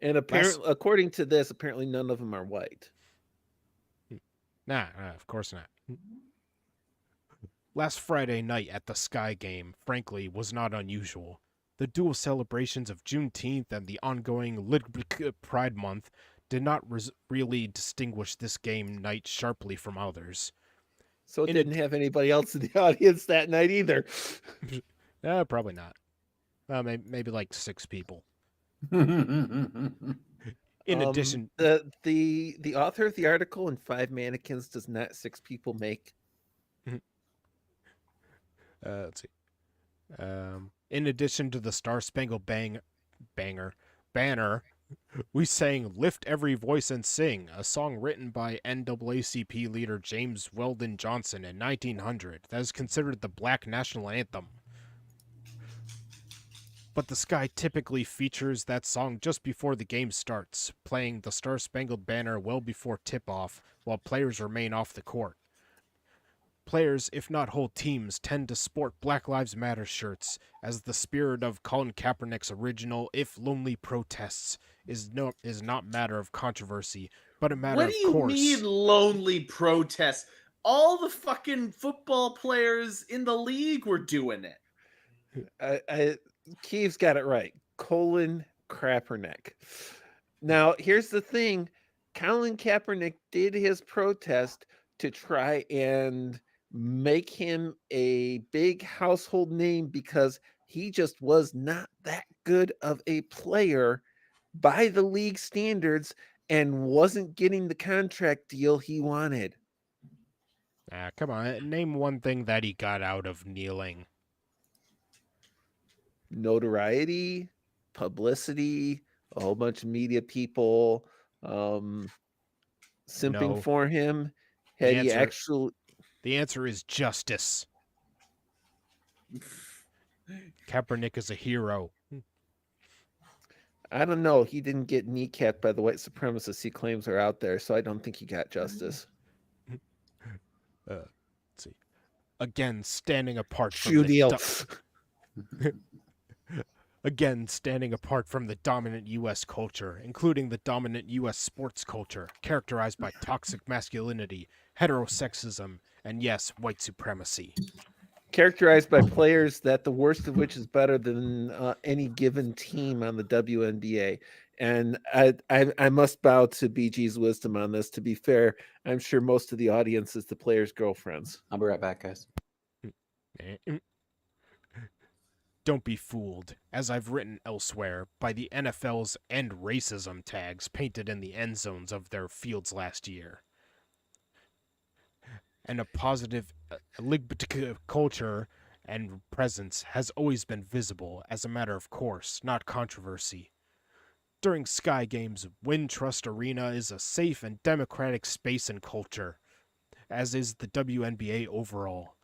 And apparently, according to this, apparently none of them are white. Nah, of course not. Last Friday night at the Sky Game, frankly, was not unusual. The dual celebrations of Juneteenth and the ongoing Pride Month did not really distinguish this game night sharply from others. So it didn't have anybody else in the audience that night either. Probably not. Maybe like 6 people. In addition, the author of the article and 5 mannequins does not 6 people make. Let's see. In addition to the Star Spangled Banner, we sang "Lift Every Voice and Sing," a song written by NAACP leader James Weldon Johnson in 1900 that is considered the Black national anthem. But the Sky typically features that song just before the game starts, playing the Star Spangled Banner well before tip-off while players remain off the court. Players, if not whole teams, tend to sport Black Lives Matter shirts, as the spirit of Colin Kaepernick's original, if lonely, protests is not matter of controversy, but a matter of course. What do you mean lonely protests? All the fucking football players in the league were doing it. Keith's got it right. Colin Kaepernick. Now, here's the thing. Colin Kaepernick did his protest to try and make him a big household name because he just was not that good of a player by the league standards and wasn't getting the contract deal he wanted. Come on, name one thing that he got out of kneeling. Notoriety, publicity, a whole bunch of media people simping for him. Had he actually... The answer is justice. Kaepernick is a hero. I don't know. He didn't get kneecapped by the white supremacists he claims are out there, so I don't think he got justice. Let's see. Again, standing apart from Again, standing apart from the dominant U.S. culture, including the dominant U.S. sports culture, characterized by toxic masculinity, heterosexism, and yes, white supremacy. Characterized by players that the worst of which is better than any given team on the WNBA. And I must bow to BG's wisdom on this. To be fair, I'm sure most of the audience is the players' girlfriends. I'll be right back, guys. Don't be fooled, as I've written elsewhere, by the NFL's "end racism" tags painted in the end zones of their fields last year. And a positive culture and presence has always been visible as a matter of course, not controversy. During Sky Games, Wintrust Arena is a safe and democratic space and culture, as is the WNBA overall.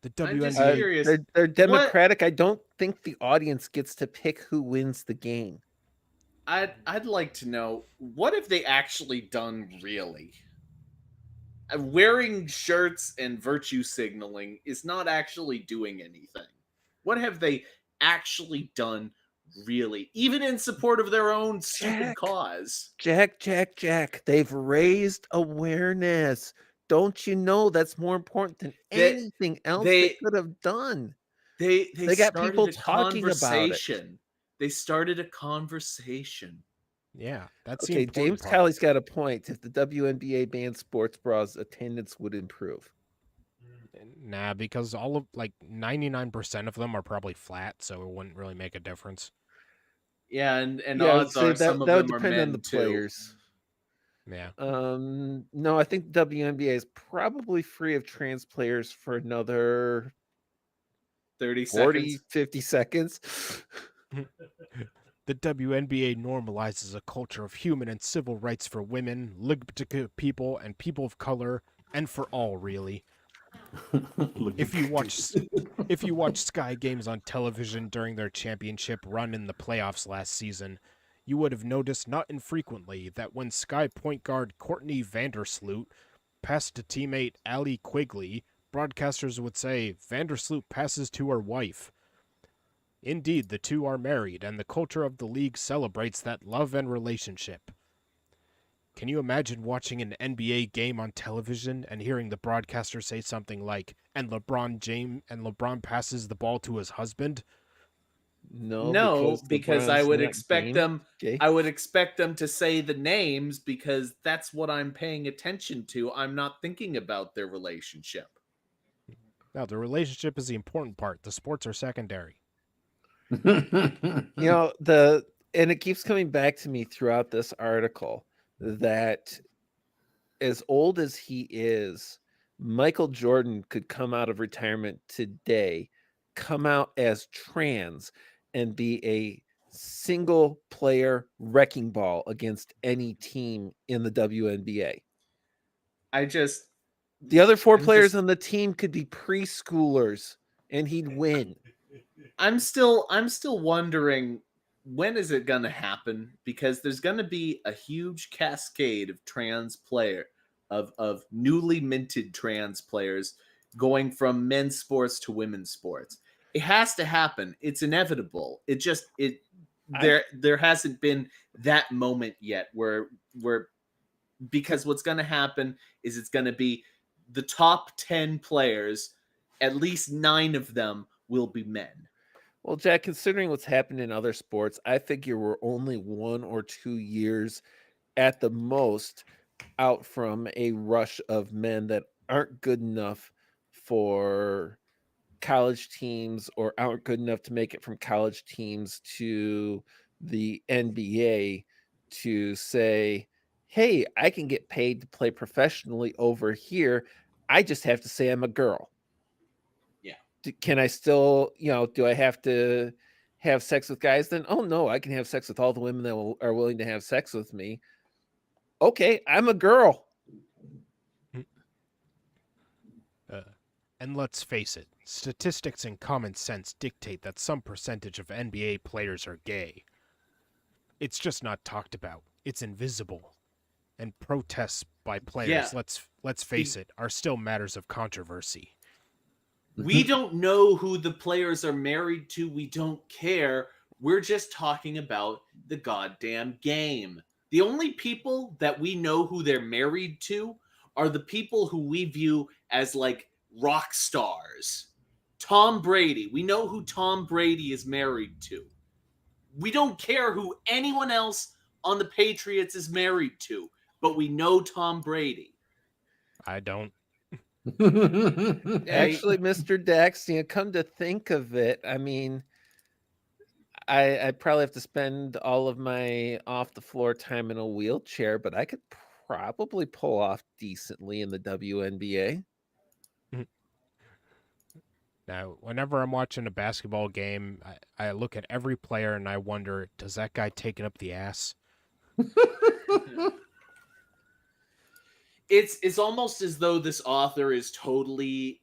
The WNBA, they're democratic. What? I don't think the audience gets to pick who wins the game. I'd like to know, what have they actually done really? Wearing shirts and virtue signaling is not actually doing anything. What have they actually done really, even in support of their own stupid Jack. cause. Jack. They've raised awareness. Don't you know that's more important than That anything else they- they could have done? They got started people a talking about it. conversation. They started a conversation. Yeah, that's the Okay, important James part. Callie's got a point. If the WNBA banned sports bras, attendance would improve. Nah, because all of 99% of them are probably flat, so it wouldn't really make a difference. Yeah, and Yeah, I would odds say are some that of would them are depend on men the too. players. Yeah. No, I think WNBA is probably free of trans players for another 30 40, seconds. 50 seconds. The WNBA normalizes a culture of human and civil rights for women, LGBT people, and people of color, and for all, really. If you watch Sky Games on television during their championship run in the playoffs last season, you would have noticed not infrequently that when Sky point guard Courtney Vandersloot passed to teammate Allie Quigley, broadcasters would say, "Vandersloot passes to her wife." Indeed, the two are married, and the culture of the league celebrates that love and relationship. Can you imagine watching an NBA game on television and hearing the broadcaster say something like, "And LeBron passes the ball to his husband"? No, because I LeBron's would not expect game gay. I would expect them to say the names because that's what I'm paying attention to. I'm not thinking about their relationship. No, the relationship is the important part. The sports are secondary. And it keeps coming back to me throughout this article that as old as he is, Michael Jordan could come out of retirement today, come out as trans, and be a single player wrecking ball against any team in the WNBA. The other four players on the team could be preschoolers and he'd win. I'm still wondering, when is it going to happen? Because there's going to be a huge cascade of of newly minted trans players going from men's sports to women's sports. It has to happen. It's inevitable. There hasn't been that moment yet where because what's going to happen is it's going to be the top 10 players, at least 9 of them will be men. Well, Jack, considering what's happened in other sports, I figure we're only 1 or 2 years at the most out from a rush of men that aren't good enough for college teams or aren't good enough to make it from college teams to the NBA to say, hey, I can get paid to play professionally over here. I just have to say I'm a girl. Can I still, do I have to have sex with guys then? Oh, no, I can have sex with all the women that are willing to have sex with me. Okay, I'm a girl. And let's face it, statistics and common sense dictate that some percentage of NBA players are gay. It's just not talked about. It's invisible. And protests by players, let's face it, are still matters of controversy. We don't know who the players are married to. We don't care. We're just talking about the goddamn game. The only people that we know who they're married to are the people who we view as like rock stars. Tom Brady. We know who Tom Brady is married to. We don't care who anyone else on the Patriots is married to, but we know Tom Brady. I don't. Actually, Mr. Dax, come to think of it, I mean, I probably have to spend all of my off the floor time in a wheelchair, but I could probably pull off decently in the WNBA. Now, whenever I'm watching a basketball game, I look at every player and I wonder, does that guy take it up the ass? It's almost as though this author is totally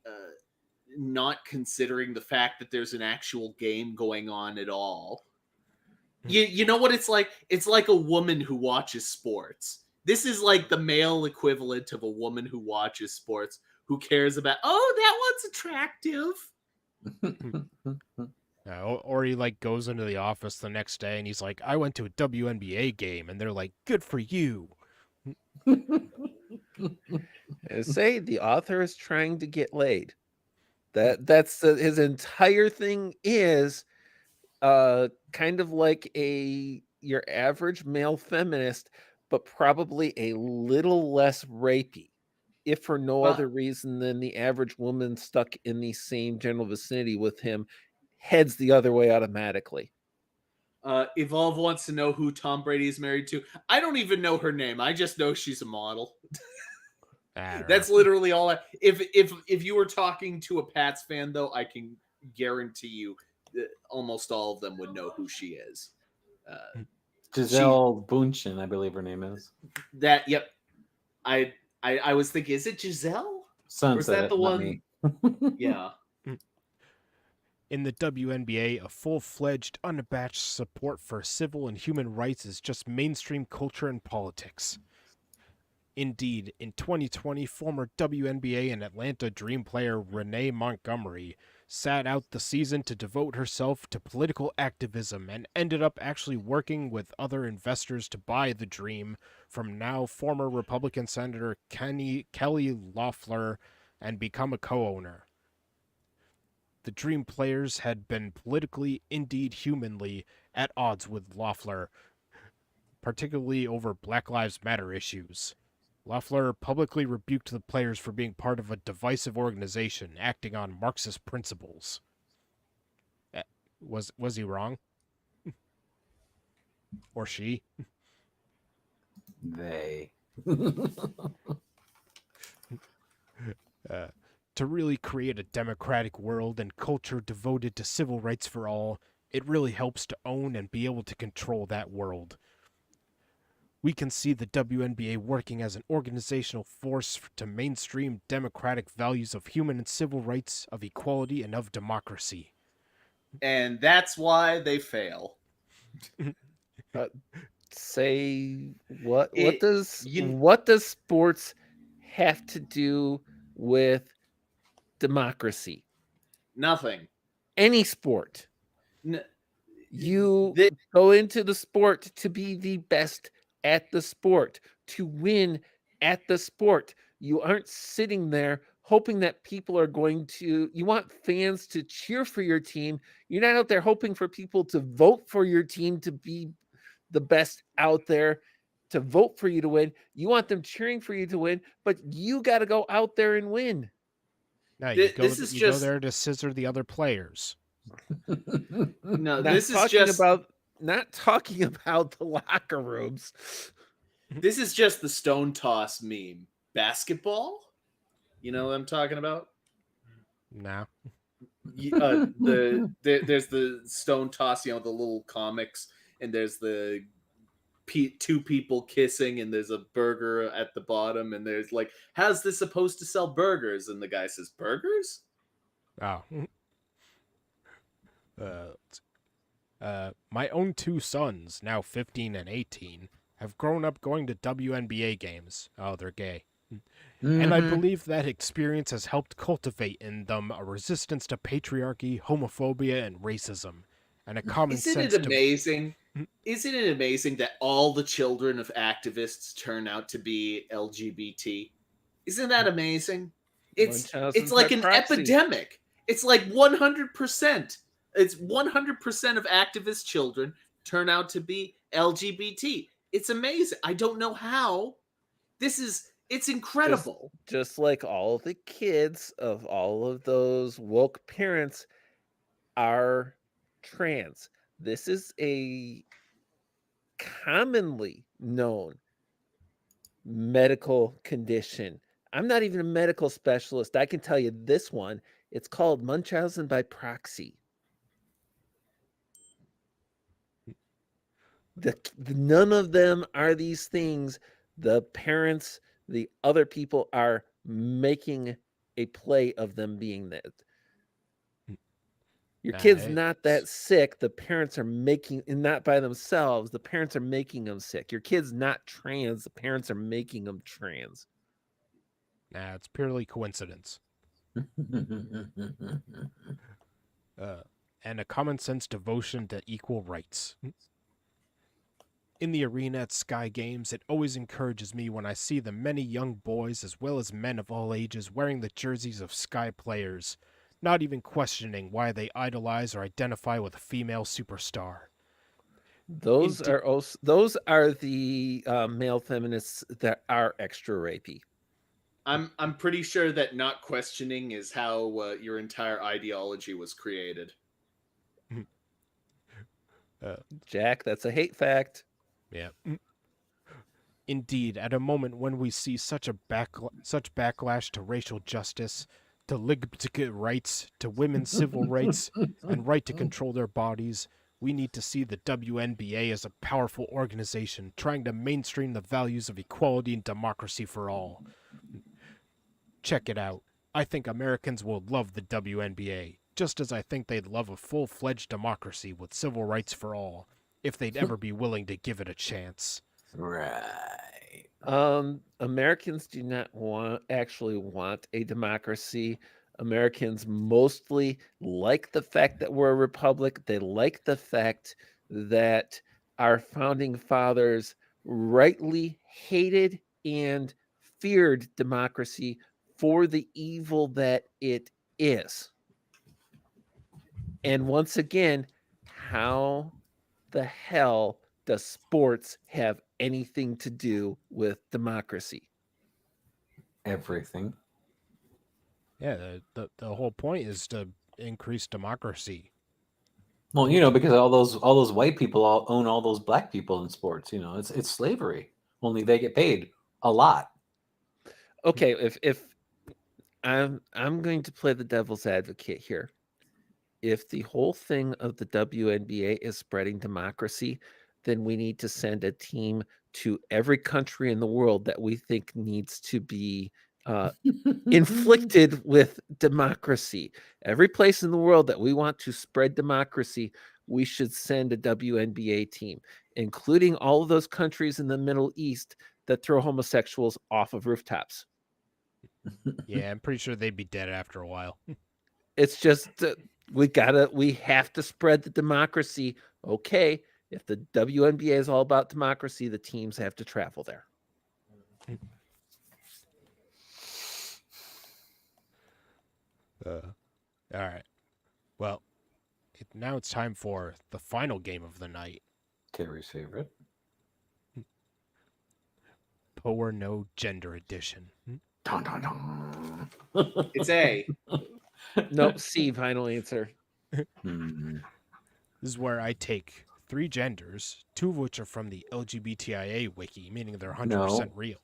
not considering the fact that there's an actual game going on at all. You know what it's like? It's like a woman who watches sports. This is like the male equivalent of a woman who watches sports, who cares about, oh, that one's attractive. Or he like goes into the office the next day and he's like, I went to a WNBA game, and they're like, good for you. Say the author is trying to get laid. That's his entire thing is kind of like your average male feminist, but probably a little less rapey, if for no Well- other reason than the average woman stuck in the same general vicinity with him heads the other way automatically. Evolve wants to know who Tom Brady is married to. I don't even know her name. I just know she's a model. I don't That's know. literally all. If you were talking to a Pats fan, though, I can guarantee you that almost all of them would know who she is. Giselle Bundchen, I believe her name is. Yep. I was thinking, is it Giselle? Son Or is said that it, the not one? me. Yeah. In the WNBA, a full-fledged, unabashed support for civil and human rights is just mainstream culture and politics. Indeed, in 2020, former WNBA and Atlanta Dream player Renee Montgomery sat out the season to devote herself to political activism and ended up actually working with other investors to buy the Dream from now former Republican Senator Kelly Loeffler and become a co-owner. The Dream players had been politically, indeed humanly, at odds with Loeffler, particularly over Black Lives Matter issues. Loeffler publicly rebuked the players for being part of a divisive organization acting on Marxist principles. Was he wrong? Or she? They. To really create a democratic world and culture devoted to civil rights for all, it really helps to own and be able to control that world. We can see the WNBA working as an organizational force to mainstream democratic values of human and civil rights, of equality, and of democracy. And that's why they fail. Say what It- what does sports have to do with democracy? Nothing. Any sport. N- You Thi- go into the sport to be the best at the sport, to win at the sport. You aren't sitting there hoping that people are going to, you want fans to cheer for your team. You're not out there hoping for people to vote for your team to be the best out there, to vote for you to win. You want them cheering for you to win, but you got to go out there and win. No, This is you go just- there to scissor the other players. No, Not this is talking just not talking about the locker rooms. this is just the stone toss meme. Basketball? You know what I'm talking about? Nah. There's the stone toss, the little comics, and there's the two people kissing, and there's a burger at the bottom, and there's like, how's this supposed to sell burgers? And the guy says, burgers? Oh. My own two sons, now 15 and 18, have grown up going to WNBA games. Oh, they're gay. And I believe that experience has helped cultivate in them a resistance to patriarchy, homophobia, and racism, and a common Isn't sense it amazing? Isn't it amazing that all the children of activists turn out to be LGBT? Isn't that amazing? It's Munchausen like by an proxy. epidemic. It's like 100%. It's 100% of activist children turn out to be LGBT. It's amazing. I don't know how. It's incredible. Just like all the kids of all of those woke parents are trans. This is a commonly known medical condition. I'm not even a medical specialist. I can tell you this one. It's called Munchausen by proxy. None of them are these things. The parents, the other people are making a play of them being that. Your kid's not that sick. The parents are making, and not by themselves. The parents are making them sick. Your kid's not trans. The parents are making them trans. Nah, it's purely coincidence. and a common sense devotion to equal rights. In the arena at Sky Games, it always encourages me when I see the many young boys as well as men of all ages wearing the jerseys of Sky players, not even questioning why they idolize or identify with a female superstar. Those Indeed. are also, those are the male feminists that are extra rapey. I'm pretty sure that not questioning is how your entire ideology was created. Jack, that's a hate fact. Yeah. Indeed, at a moment when we see such backlash to racial justice, to LGBT rights, to women's civil rights, and right to control their bodies, we need to see the WNBA as a powerful organization trying to mainstream the values of equality and democracy for all. Check it out. I think Americans will love the WNBA, just as I think they'd love a full-fledged democracy with civil rights for all, if they'd ever be willing to give it a chance. Right. Americans do not actually want a democracy. Americans mostly like the fact that we're a republic. They like the fact that our founding fathers rightly hated and feared democracy for the evil that it is. And once again, how the hell does sports have anything to do with democracy? Everything. Yeah, the whole point is to increase democracy. Well, you know, because all those white people all own all those black people in sports. You know, it's slavery. Only they get paid a lot. Okay, if I'm going to play the devil's advocate here. If the whole thing of the WNBA is spreading democracy, then we need to send a team to every country in the world that we think needs to be inflicted with democracy. Every place in the world that we want to spread democracy, we should send a WNBA team, including all of those countries in the Middle East that throw homosexuals off of rooftops. Yeah, I'm pretty sure they'd be dead after a while. It's just we have to spread the democracy. Okay, if the WNBA is all about democracy, the teams have to travel there. All right. Well, now it's time for the final game of the night. Terry's favorite. Poor No Gender Edition. Dun, dun, dun. It's A. Nope, C, final answer. Hmm. This is where I take 3 genders, 2 of which are from the LGBTIA wiki, meaning they're 100% real,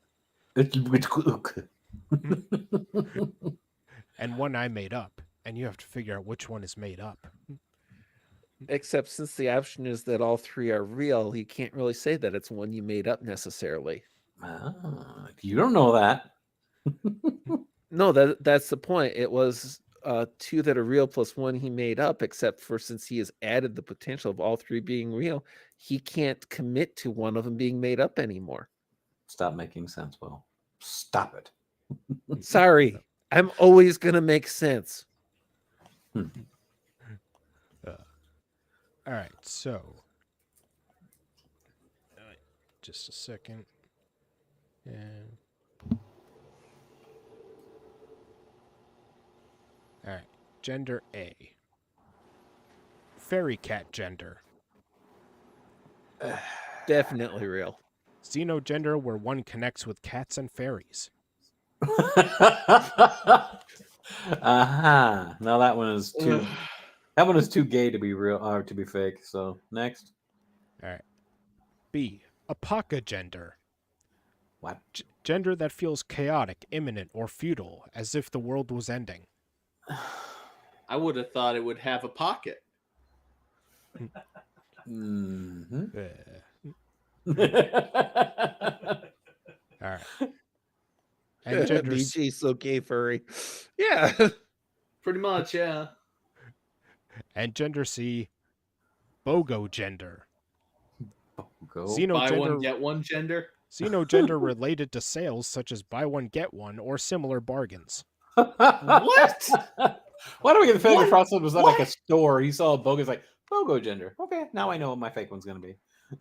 and 1 I made up, and you have to figure out which one is made up. Except since the option is that all 3 are real, you can't really say that it's one you made up necessarily. Ah, you don't know that. No, that's the point. It was 2 that are real plus 1 he made up, except for since he has added the potential of all 3 being real, he can't commit to one of them being made up anymore. Stop making sense, Will. Stop it. Sorry, I'm always going to make sense. All right, so just a second. And all right, gender A. Fairy cat gender. Definitely real. Xenogender, where one connects with cats and fairies. Aha. No, that one is too. That one is too gay to be real or to be fake. So next. All right. B. Apaka gender. What? Gender that feels chaotic, imminent, or futile, as if the world was ending. I would have thought it would have a pocket. Mm-hmm. All right. And gender BG so gay furry. Yeah. Pretty much, yeah. And gender C. Bogo gender. Go. Buy one, Xenogender, get one gender. xenogender related to sales such as buy one get one or similar bargains. What? Why do we get the feeling What? Frosted was at like a What? store? He saw a bogus like BOGO gender. Okay, now I know what my fake one's gonna be.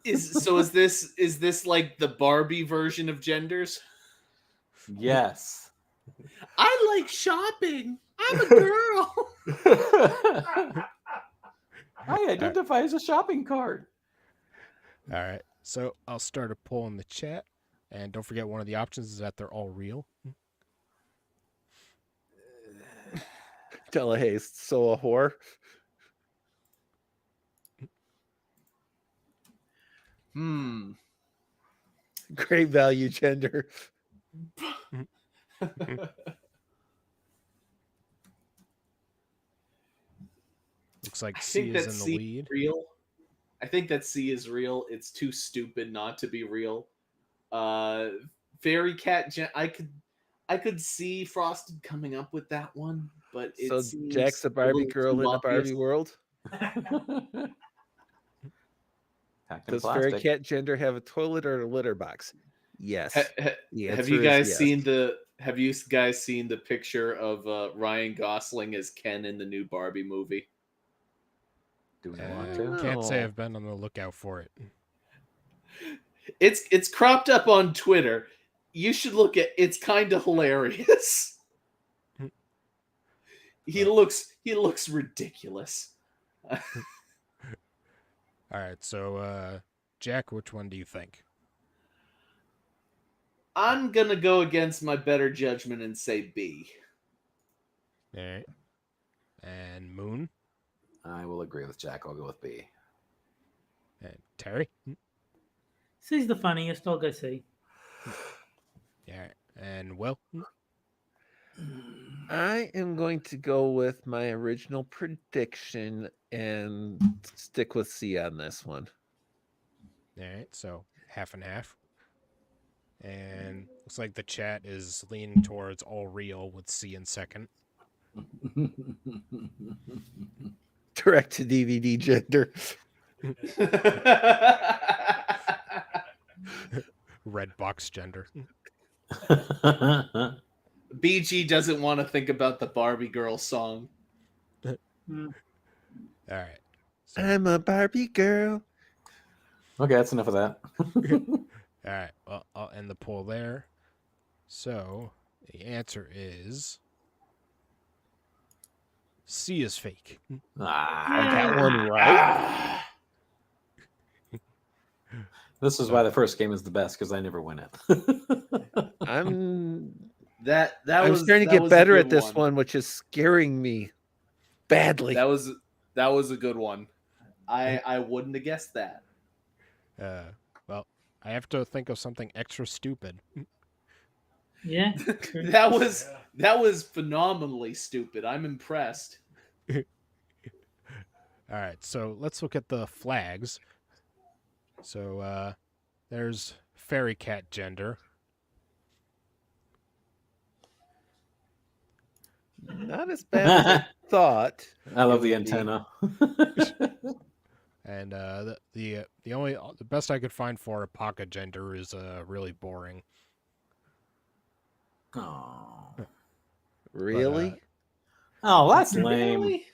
Is this like the Barbie version of genders? Yes. I like shopping. I'm a girl. I identify as a shopping cart. All right. So I'll start a poll in the chat. And don't forget, one of the options is that they're all real. Delahaye, so a whore. Great value gender. Looks like I C think is that in the C lead. is real. I think that C is real. It's too stupid not to be real. Fairy cat. I could see Frosted coming up with that one, but it So seems Jack's a Barbie little girl too in a obvious. Barbie world. Packed in Does fairy plastic. cat gender have a toilet or a litter box? Yes. The Have answer you is guys yes. seen the Have you guys seen the picture of Ryan Gosling as Ken in the new Barbie movie? Do we want to? Can't say No. I've been on the lookout for it. It's cropped up on Twitter. You should look at. It's kind of hilarious. He looks ridiculous. All right. So, Jack, which one do you think? I'm gonna go against my better judgment and say B. All right. And Moon I will agree with Jack. I'll go with B. and Terry. C's the funniest. I'll go C. Yeah. And Will. I am going to go with my original prediction and stick with C on this one. All right. So half and half. And looks like the chat is leaning towards all real with C in second. Direct to DVD gender. Red box gender. BG doesn't want to think about the Barbie girl song. All right. So, I'm a Barbie girl. Okay, that's enough of that. all right. Well, I'll end the poll there. So the answer is C is fake. That one right. This is why the first game is the best, because I never win it. I'm That I'm was starting to that get was a better good at this one, which is scaring me badly. That was a good one. I wouldn't have guessed that. Well, I have to think of something extra stupid. Yeah. That was phenomenally stupid. I'm impressed. All right, so let's look at the flags. So there's fairy cat gender. Not as bad as I thought. I love it the would be. antenna. And the best I could find for a pocket gender is really boring. Oh, Really? that's lame. Really?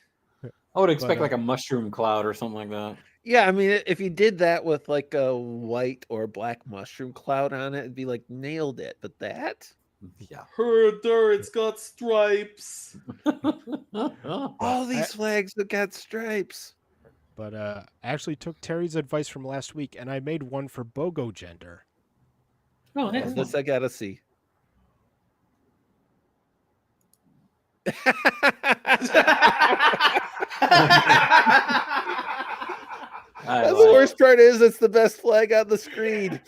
I would expect But, like a mushroom cloud or something like that. Yeah, I mean, if you did that with like a white or black mushroom cloud on it, it'd be like nailed it. But that, Yeah. Herder, it's got stripes. all these flags have got stripes. But I actually took Terry's advice from last week, and I made one for BOGO gender. Oh, And excellent. this I gotta see. I The like it. worst part is it's the best flag on the screen.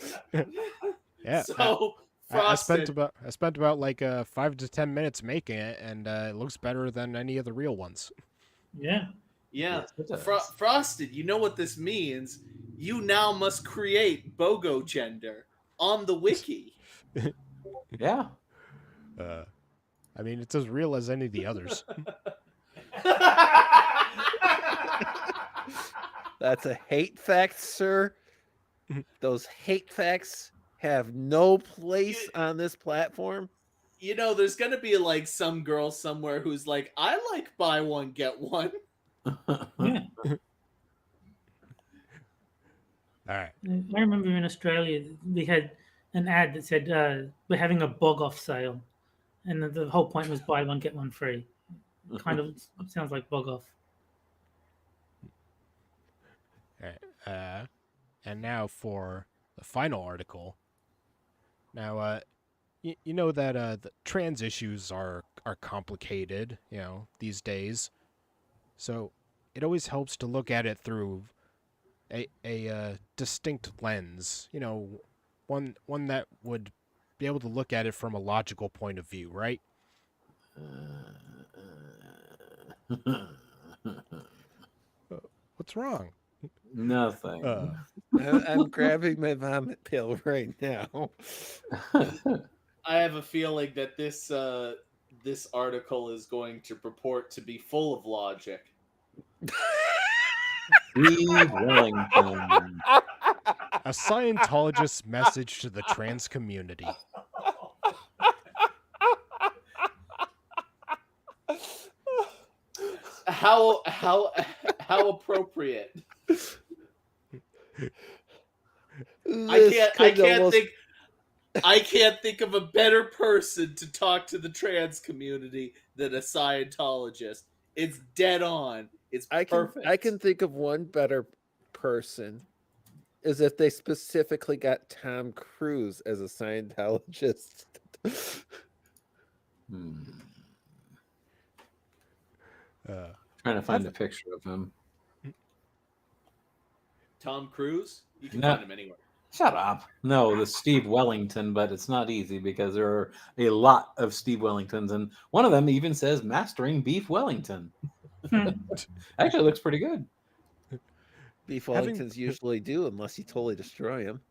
Yeah. So I Frosted, spent about like 5 to 10 minutes making it, and it looks better than any of the real ones. Yeah. yeah, Yes, it does. Frosted. You know what this means? You now must create BOGO gender on the wiki. Yeah. I mean, it's as real as any of the others. That's a hate fact, sir. Those hate facts have no place on this platform. You know, there's gonna be like some girl somewhere who's like, I like buy one get one. Yeah. All right. I remember in Australia we had an ad that said we're having a bog off sale, and the whole point was buy one get one free. Kind of sounds like bog off. All right. And now for the final article. Now, you know that the trans issues are complicated, these days. So it always helps to look at it through a distinct lens. One that would be able to look at it from a logical point of view, right? What's wrong? Nothing. I'm grabbing my vomit pill right now. I have a feeling that this article is going to purport to be full of logic. Steve Wellington. A Scientologist's message to the trans community. How appropriate. I can't think of a better person to talk to the trans community than a Scientologist. It's dead on. It's perfect. I can think of one better person, is if they specifically got Tom Cruise as a Scientologist. Trying to find a picture of him. Tom Cruise? You can No. find him anywhere. Shut up. No, the Steve Wellington, but it's not easy because there are a lot of Steve Wellingtons, and one of them even says Mastering Beef Wellington. Actually, looks pretty good. Beef Wellingtons usually do, unless you totally destroy them.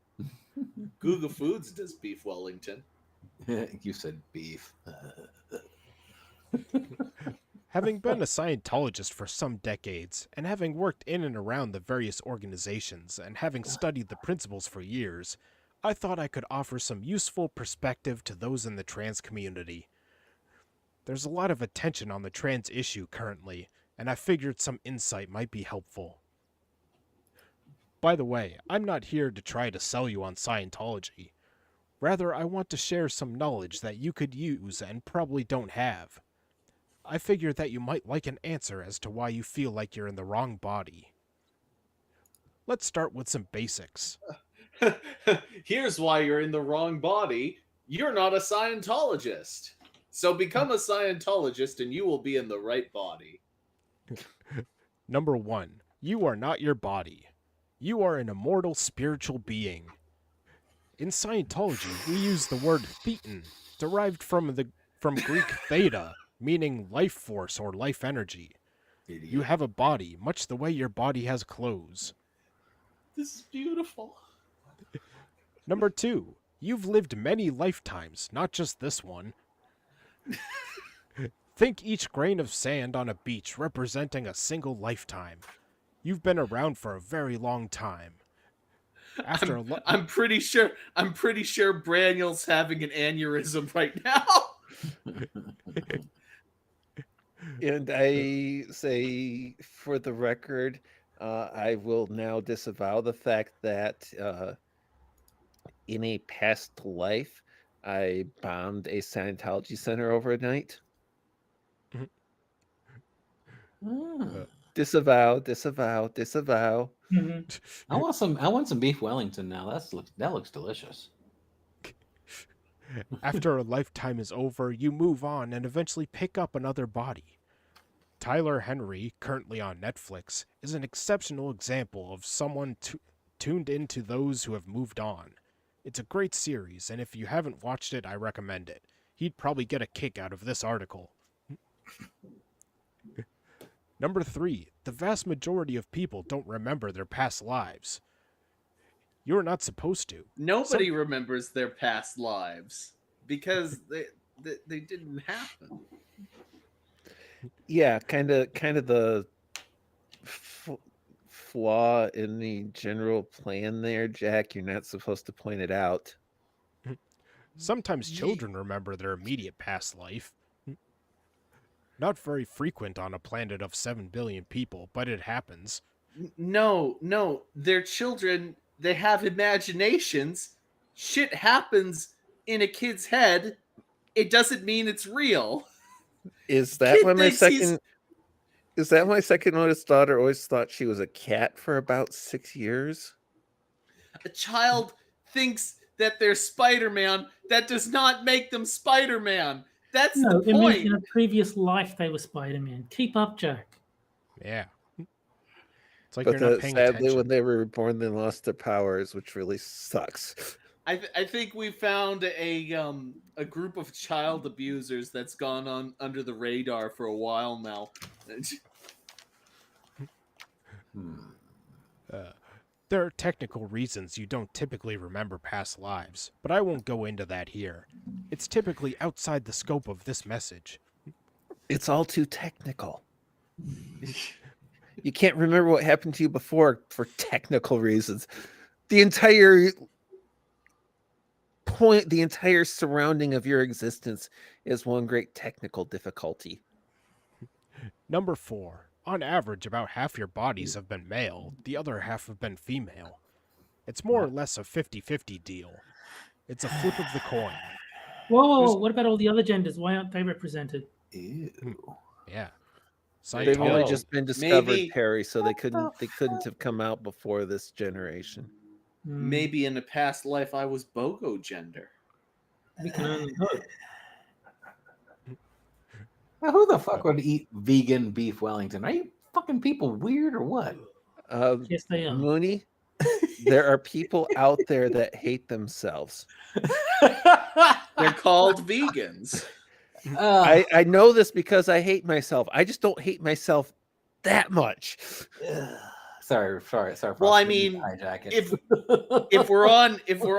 Google Foods does Beef Wellington. You said beef. Having been a Scientologist for some decades, and having worked in and around the various organizations, and having studied the principles for years, I thought I could offer some useful perspective to those in the trans community. There's a lot of attention on the trans issue currently, and I figured some insight might be helpful. By the way, I'm not here to try to sell you on Scientology. Rather, I want to share some knowledge that you could use and probably don't have. I figured that you might like an answer as to why you feel like you're in the wrong body. Let's start with some basics. Here's why you're in the wrong body. You're not a Scientologist. So become a Scientologist and you will be in the right body. Number 1. You are not your body. You are an immortal spiritual being. In Scientology, we use the word thetan, derived from Greek theta, meaning life force or life energy. Idiot. You have a body, much the way your body has clothes. This is beautiful. Number 2. You've lived many lifetimes, not just this one. Think each grain of sand on a beach representing a single lifetime. You've been around for a very long time. I'm pretty sure Braniel's having an aneurysm right now. And I say, for the record, I will now disavow the fact that in a past life, I bombed a Scientology center overnight. Disavow. Mm-hmm. I want some beef Wellington now. That looks delicious. After a lifetime is over, you move on and eventually pick up another body. Tyler Henry, currently on Netflix, is an exceptional example of someone tuned into those who have moved on. It's a great series, and if you haven't watched it, I recommend it. He'd probably get a kick out of this article. Number 3. The vast majority of people don't remember their past lives. You're not supposed to. Nobody remembers their past lives because they didn't happen. Yeah, kind of the flaw in the general plan there, Jack. You're not supposed to point it out. Sometimes children remember their immediate past life. Not very frequent on a planet of 7 billion people, but it happens. No, they're children. They have imaginations. Shit happens in a kid's head. It doesn't mean it's real. Is that Kid why my thinks he's second? Is that my second oldest daughter always thought she was a cat for about 6 years? a child thinks that they're Spider-Man. That does not make them Spider-Man. That's No, the it means point. in a previous life they were Spider-Man. Keep up, Jack. Yeah. It's like But you're not paying sadly, attention. when they were reborn, they lost their powers, which really sucks. I think we found a group of child abusers that's gone on under the radar for a while now. There are technical reasons you don't typically remember past lives, but I won't go into that here. It's typically outside the scope of this message. It's all too technical. You can't remember what happened to you before for technical reasons. The entire point, the entire surrounding of your existence is one great technical difficulty. Number 4. On average, about half your bodies have been male, the other half have been female. It's more or less a 50-50 deal. It's a flip of the coin. Whoa, what about all the other genders? Why aren't they represented? Ew. Yeah. They've only go. just been discovered, Maybe- Perry, so they couldn't have come out before this generation. Maybe in a past life I was BOGO gender. We can only hope. Now, who the fuck would eat vegan beef Wellington? Are you fucking people weird or what? Yes, they are. Mooney, there are people out there that hate themselves. They're called vegans. I know this because I hate myself. I just don't hate myself that much. Sorry. Well, I Frosty, mean, hijack it. if we're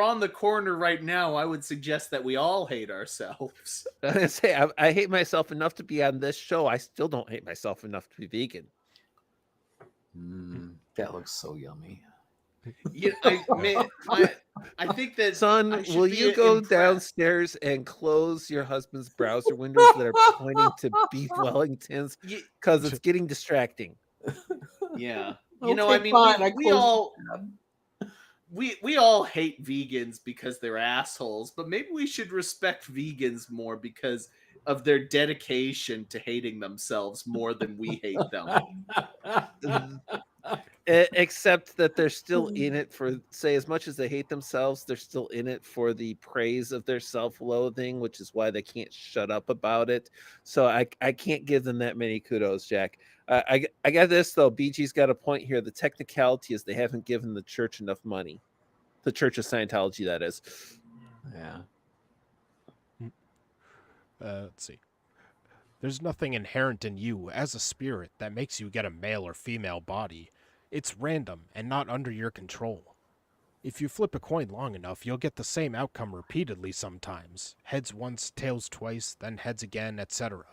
on the corner right now, I would suggest that we all hate ourselves. I say I hate myself enough to be on this show. I still don't hate myself enough to be vegan. That looks so yummy. I think that Son, I should will be you go impressed. downstairs and close your husband's browser windows that are pointing to beef Wellingtons? Because it's getting distracting. Yeah. Okay, fine, I we closed all we all hate vegans because they're assholes, but maybe we should respect vegans more because of their dedication to hating themselves more than we hate them. Except that they're still in it for, say, as much as they hate themselves, they're still in it for the praise of their self-loathing, which is why they can't shut up about it. So I can't give them that many kudos, Jack. I got this though. BG's got a point here. The technicality is they haven't given the church enough money. The Church of Scientology, that is. Yeah. Let's see. There's nothing inherent in you as a spirit that makes you get a male or female body. It's random and not under your control. If you flip a coin long enough, you'll get the same outcome repeatedly sometimes. Heads once, tails twice, then heads again, etc.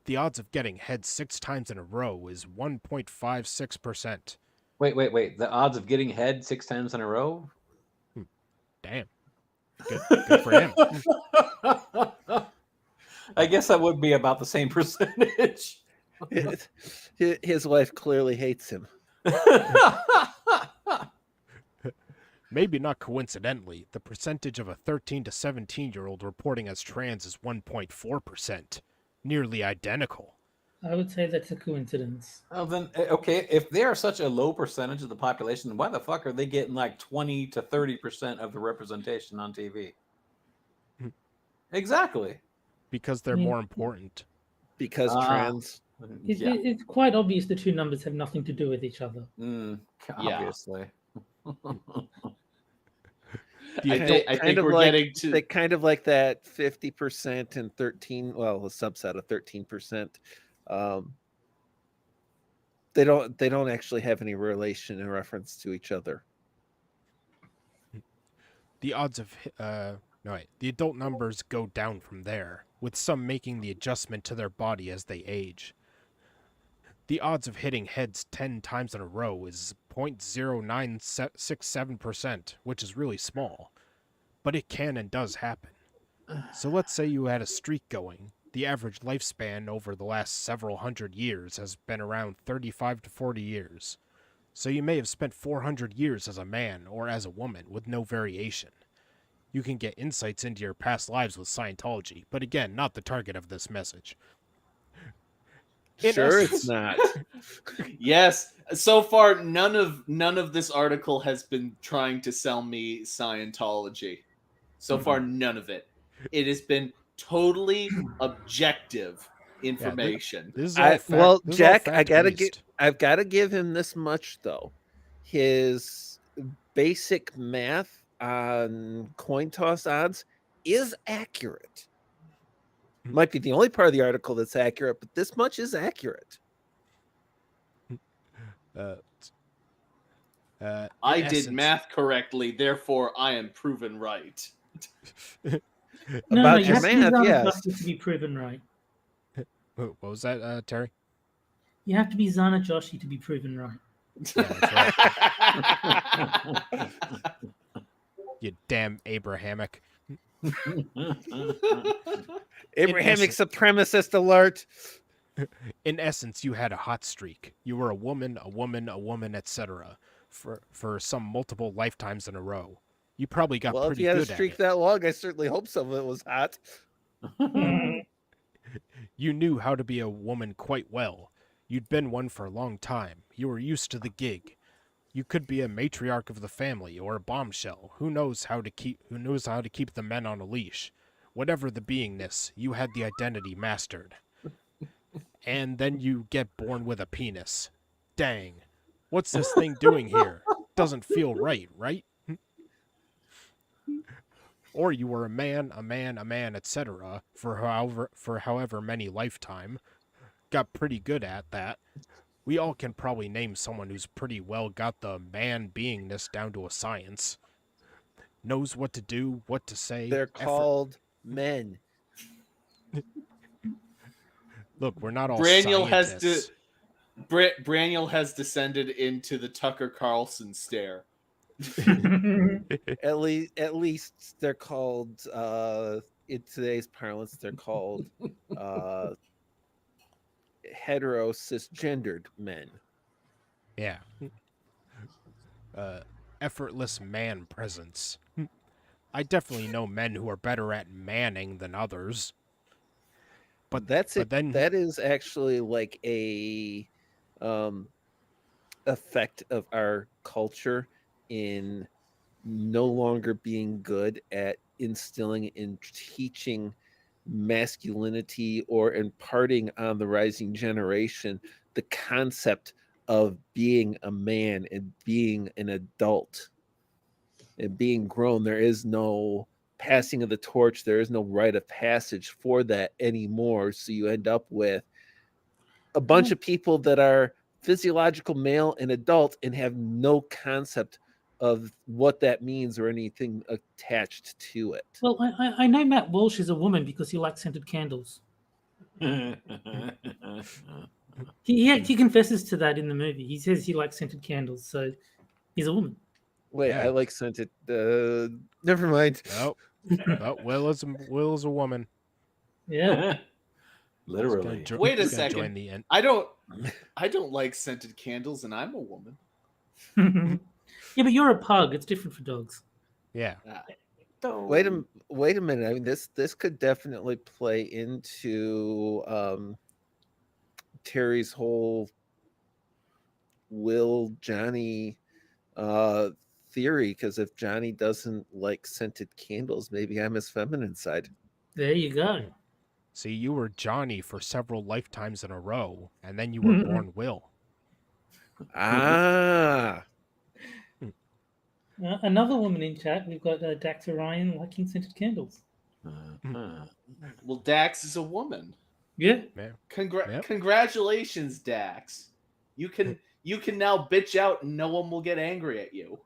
The odds of getting heads 6 times in a row is 1.56%. Wait. The odds of getting head 6 times in a row? Damn. Good for him. I guess that would be about the same percentage. His wife clearly hates him. Maybe not coincidentally, the percentage of a 13 to 17-year-old reporting as trans is 1.4%. Nearly identical. I would say that's a coincidence. Well, then, okay, if they are such a low percentage of the population, why the fuck are they getting like 20 to 30% of the representation on TV? Exactly. Because they're more important. Because trans. It's quite obvious the two numbers have nothing to do with each other. Obviously. I think we're like, getting to they kind of like that 50% and 13, well, a subset of 13%. They don't actually have any relation in reference to each other. The odds of the adult numbers go down from there, with some making the adjustment to their body as they age. The odds of hitting heads 10 times in a row is 0.0967%, which is really small. but it can and does happen. So let's say you had a streak going. The average lifespan over the last several hundred years has been around 35 to 40 years. So you may have spent 400 years as a man or as a woman with no variation. You can get insights into your past lives with Scientology, but again, not the target of this message. In Sure, essence- it's not. Yes. So far, none of this article has been trying to sell me Scientology. So far, none of it. It has been totally objective information. This is all fact, Well, this is all Jack, fact-based. I've got to give him this much though. His basic math on coin toss odds is accurate. Might be the only part of the article that's accurate, but this much is accurate. I in did essence- math correctly, therefore I am proven right. No, About you your have to be math, Zana yes. Joshi to be proven right. What was that, Terry? You have to be Zana Joshi to be proven right. Yeah, that's You damn Abrahamic. Abrahamic essence- supremacist alert. In essence, you had a hot streak. You were a woman, etc. for some multiple lifetimes in a row. You probably got Well, if pretty you had a good at streak it. that long, I certainly hope some of it was hot. You knew how to be a woman quite well. You'd been one for a long time. You were used to the gig. You could be a matriarch of the family or a bombshell. Who knows how to keep the men on a leash. Whatever the beingness, you had the identity mastered. And then you get born with a penis. Dang. What's this thing doing here? Doesn't feel right, right? Or you were a man, etc. for however many lifetime. Got pretty good at that. We all can probably name someone who's pretty well got the man beingness down to a science. Knows what to do, what to say. They're effort- called men. Look, we're not all Braniel scientists. Braniel has descended into the Tucker Carlson stare. At least they're called in today's parlance they're called hetero cisgendered men. Yeah. Effortless man presence. I definitely know men who are better at manning than others. But that's but it. then- That is actually like a effect of our culture in no longer being good at instilling and teaching masculinity or imparting on the rising generation the concept of being a man and being an adult and being grown. There is no passing of the torch. There is no rite of passage for that anymore. So you end up with a bunch of people that are physiological male and adult and have no concept of what that means or anything attached to it. Well, I know Matt Walsh is a woman because he likes scented candles. He confesses to that in the movie. He says he likes scented candles, so he's a woman. Wait, Yeah. I like scented. Never mind. Oh, Will is a woman. Yeah. Literally. Wait a He's gonna second. join the end. I don't like scented candles, and I'm a woman. Yeah, but you're a pug. It's different for dogs. Yeah. Wait a minute. I mean, this could definitely play into Terry's whole Will Johnny theory, because if Johnny doesn't like scented candles, maybe I'm his feminine side. There you go. See, you were Johnny for several lifetimes in a row, and then you were born Will. Ah, Another woman in chat. We've got Dax Orion liking scented candles. Well, Dax is a woman. Yeah. Man. Yep. Congratulations, Dax. You can now bitch out, and no one will get angry at you.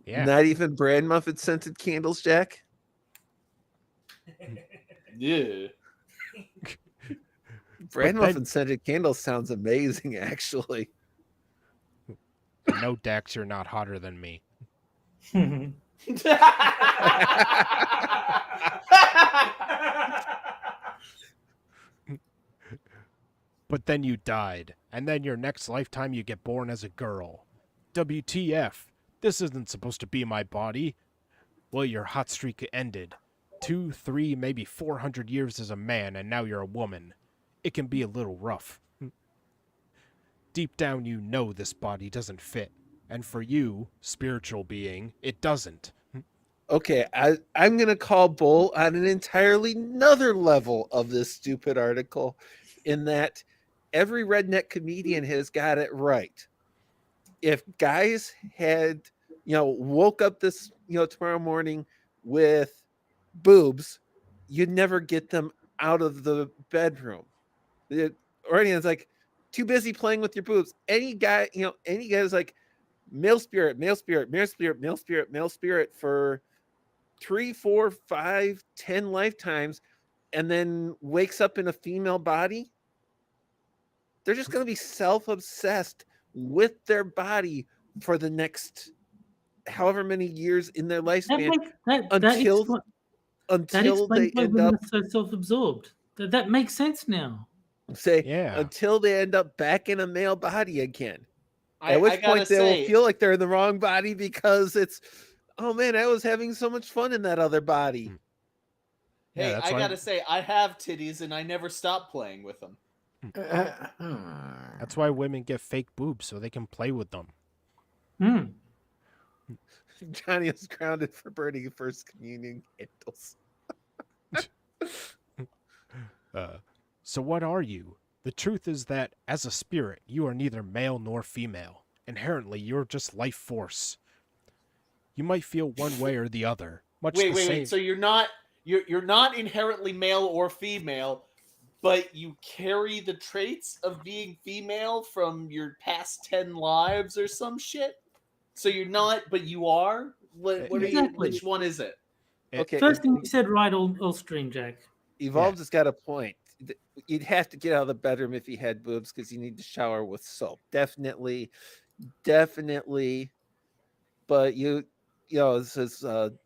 Yeah. not even bran muffin scented candles, Jack. Yeah. Bran then- muffin scented candles sounds amazing, actually. No, Dax, you're not hotter than me. But then you died, and then your next lifetime you get born as a girl. WTF? This isn't supposed to be my body. Well, your hot streak ended. 2, 3, maybe 400 years as a man, and now you're a woman. It can be a little rough. Deep down you know this body doesn't fit. And for you, spiritual being, it doesn't. Okay, I'm gonna call bull on an entirely another level of this stupid article, in that every redneck comedian has got it right. If guys had, woke up this, tomorrow morning with boobs, you'd never get them out of the bedroom. Or anyone's like too busy playing with your boobs. Any guy is like male spirit, male spirit, male spirit, male spirit, male spirit for 3, 4, 5, 10 lifetimes, and then wakes up in a female body. They're just going to be self-obsessed with their body for the next however many years in their lifespan, until they why end women up are so self-absorbed. That makes sense now. until they end up back in a male body again. I At which gotta point they will say, feel like they're in the wrong body, because it's, oh man, I was having so much fun in that other body. Yeah, hey, that's I why- gotta say, I have titties and I never stop playing with them. That's why women get fake boobs, so they can play with them. Hmm. Johnny is grounded for burning first communion candles. So what are you? The truth is that, as a spirit, you are neither male nor female. Inherently, you're just life force. You might feel one way or the other. Wait. So you're not inherently male or female, but you carry the traits of being female from your past 10 lives or some shit? So you're not, but you are? What are you, Exactly. which one is it? Okay, First thing you said right all stream, Jack. Evolved has got a point. You'd have to get out of the bedroom if you had boobs, because you need to shower with soap. Definitely. But this is the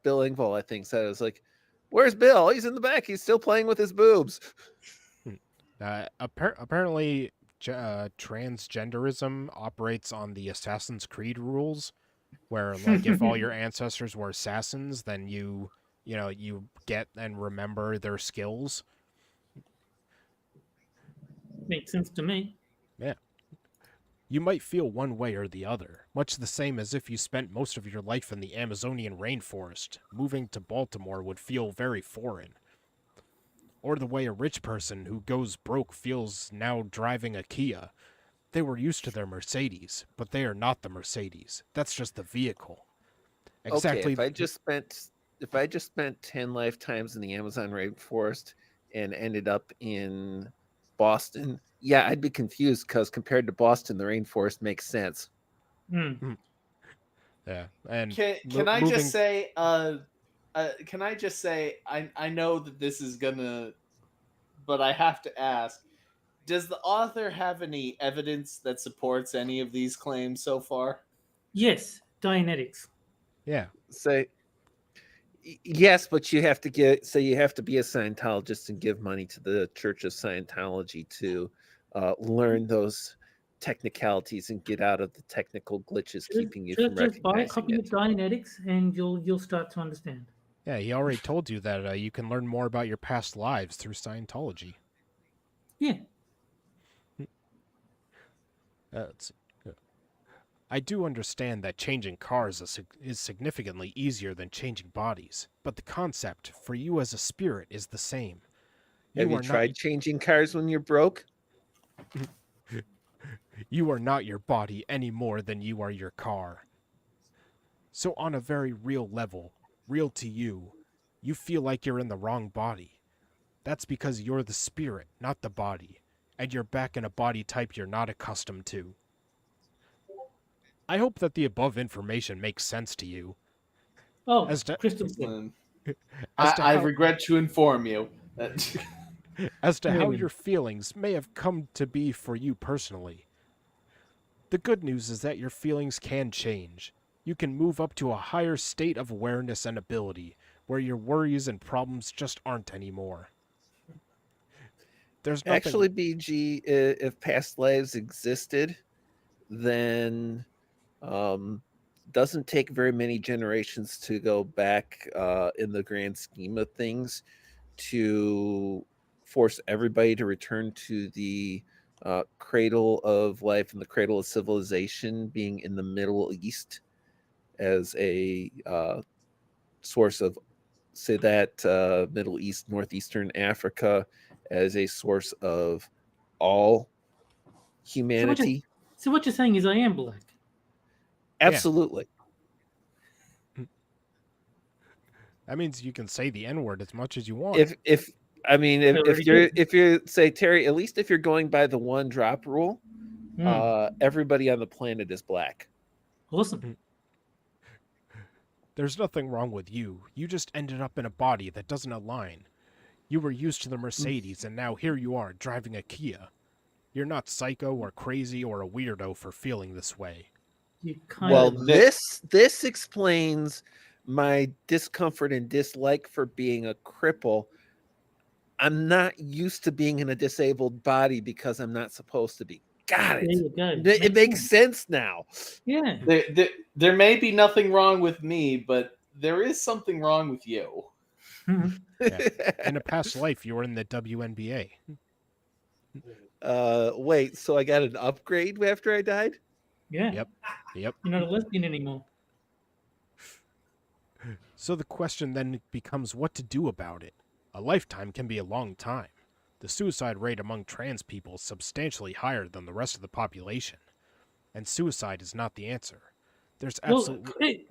Bill Engvall, I think, said, it was like, where's Bill? He's in the back. He's still playing with his boobs. Apparently, transgenderism operates on the Assassin's Creed rules, where, like, if all your ancestors were assassins, then you get and remember their skills. Makes sense to me. Yeah. You might feel one way or the other, much the same as if you spent most of your life in the Amazonian rainforest. Moving to Baltimore would feel very foreign. Or the way a rich person who goes broke feels now driving a Kia. They were used to their Mercedes, but they are not the Mercedes. That's just the vehicle. Exactly. Okay, if I just spent 10 lifetimes in the Amazon rainforest and ended up in Boston, yeah, I'd be confused, because compared to Boston, the rainforest makes sense. Hmm. Yeah. And Can I just say, I know that this is gonna, but I have to ask, does the author have any evidence that supports any of these claims so far? Yes, Dianetics. Yeah. Say yes, but you have to be a Scientologist and give money to the Church of Scientology to learn those technicalities and get out of the technical glitches keeping you from Just buy a recognizing copy of it. Dianetics and you'll start to understand. Yeah, he already told you that you can learn more about your past lives through Scientology. Yeah. Let's see. I do understand that changing cars is significantly easier than changing bodies, but the concept for you as a spirit is the same. Have you tried changing cars when you're broke? You are not your body any more than you are your car. So on a very real level, real to you, you feel like you're in the wrong body. That's because you're the spirit, not the body, and you're back in a body type you're not accustomed to. I hope that the above information makes sense to you. Oh, As to- crystal clear. I regret to inform you that as to how Really? your feelings may have come to be for you personally. The good news is that your feelings can change. You can move up to a higher state of awareness and ability, where your worries and problems just aren't anymore. There's nothing. Actually, BG, if past lives existed, then doesn't take very many generations to go back in the grand scheme of things to force everybody to return to the cradle of life and the cradle of civilization being in the Middle East as a source of, say that Middle East, Northeastern Africa as a source of all humanity. So what you're saying is I am black. Absolutely. That means you can say the N-word as much as you want. If you're say, Terry, at least if you're going by the one drop rule, everybody on the planet is black. Awesome. There's nothing wrong with you. You just ended up in a body that doesn't align. You were used to the Mercedes, and now here you are driving a Kia. You're not psycho or crazy or a weirdo for feeling this way. This explains my discomfort and dislike for being a cripple. I'm not used to being in a disabled body because I'm not supposed to be. Got it. It makes sense now. Yeah. There may be nothing wrong with me, but there is something wrong with you. Yeah. In a past life, you were in the WNBA. Wait, so I got an upgrade after I died? Yeah. Yep. You're not a lesbian anymore. So the question then becomes what to do about it. A lifetime can be a long time. The suicide rate among trans people is substantially higher than the rest of the population. And suicide is not the answer. There's absolutely...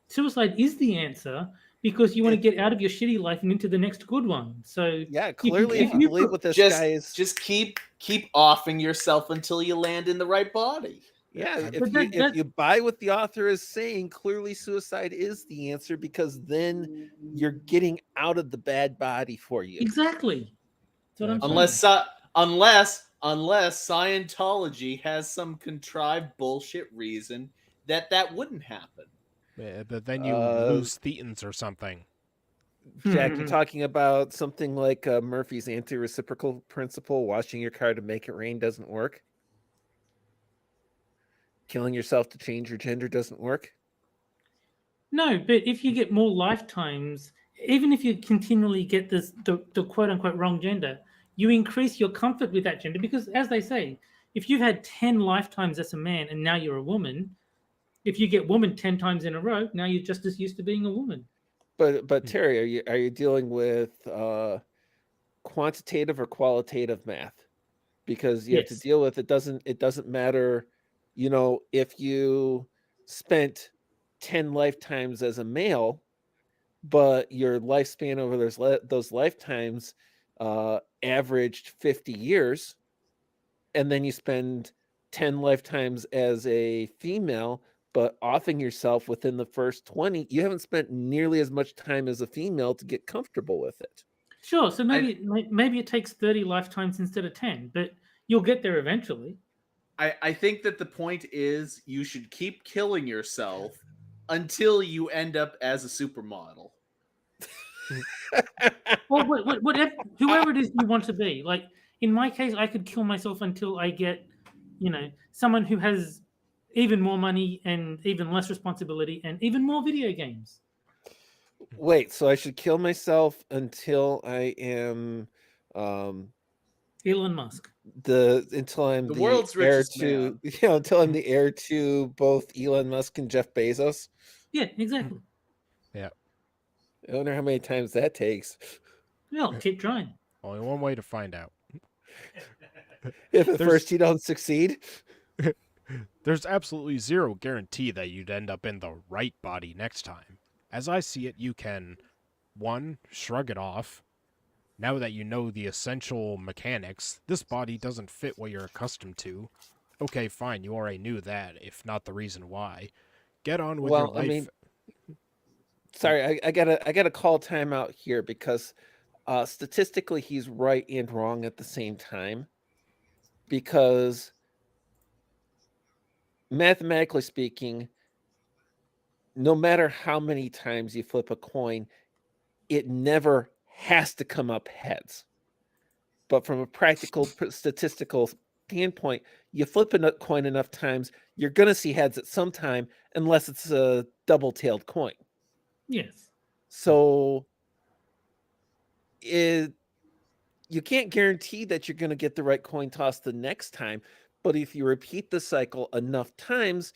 suicide is the answer because you want to get out of your shitty life and into the next good one. So yeah, clearly if you believe what this guy is... Just keep offing yourself until you land in the right body. Yeah, if you buy what the author is saying, clearly suicide is the answer because then you're getting out of the bad body for you. Exactly. That's what I'm saying. Unless Scientology has some contrived bullshit reason that wouldn't happen. Yeah, but then you lose thetans or something. Jack, you're talking about something like Murphy's anti-reciprocal principle, washing your car to make it rain doesn't work? Killing yourself to change your gender doesn't work? No, but if you get more lifetimes, even if you continually get the quote-unquote wrong gender, you increase your comfort with that gender because, as they say, if you've had 10 lifetimes as a man and now you're a woman, if you get woman 10 times in a row, now you're just as used to being a woman. But Terry, are you dealing with quantitative or qualitative math? Because you have to deal with it doesn't matter, if you spent 10 lifetimes as a male, but your lifespan over those lifetimes averaged 50 years, and then you spend 10 lifetimes as a female, but offing yourself within the first 20, you haven't spent nearly as much time as a female to get comfortable with it. Sure, so maybe it takes 30 lifetimes instead of 10, but you'll get there eventually. I think that the point is you should keep killing yourself until you end up as a supermodel. Well, whatever, whoever it is you want to be. Like, in my case, I could kill myself until I get, someone who has even more money and even less responsibility and even more video games. Wait, so I should kill myself until I am Elon Musk. Until I'm the world's heir richest to man. Until I'm the heir to both Elon Musk and Jeff Bezos. Yeah, exactly. Yeah. I wonder how many times that takes. Well, keep trying. Only one way to find out. If at first you don't succeed. There's absolutely zero guarantee that you'd end up in the right body next time. As I see it, you can, 1, shrug it off. Now that you know the essential mechanics, this body doesn't fit what you're accustomed to. Okay, fine, you already knew that, if not the reason why. Get on with your life. Sorry, I gotta call timeout here because statistically he's right and wrong at the same time. Because mathematically speaking, no matter how many times you flip a coin, it never has to come up heads. But from a practical statistical standpoint, you flip a coin enough times, you're going to see heads at some time, unless it's a double-tailed coin. Yes. So you can't guarantee that you're going to get the right coin toss the next time, but if you repeat the cycle enough times,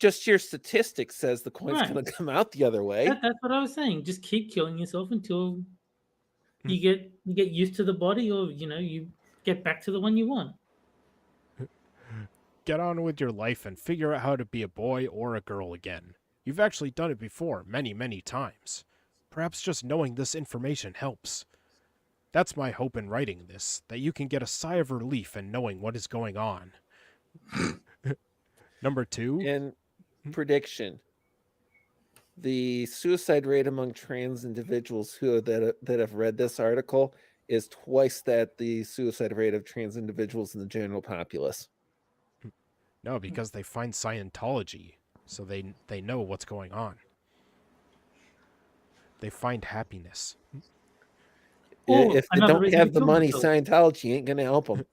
just your statistics says the coin's Right. going to come out the other way. That's what I was saying. Just keep killing yourself until you get used to the body, or you get back to the one you want. Get on with your life and figure out how to be a boy or a girl again. You've actually done it before, many, many times. Perhaps just knowing this information helps. That's my hope in writing this, that you can get a sigh of relief in knowing what is going on. Number 2. And prediction: the suicide rate among trans individuals that have read this article is twice that the suicide rate of trans individuals in the general populace. No, because they find Scientology, so they know what's going on. They find happiness. Or If they another don't reason have to the kill money, themselves. Scientology ain't going to help them.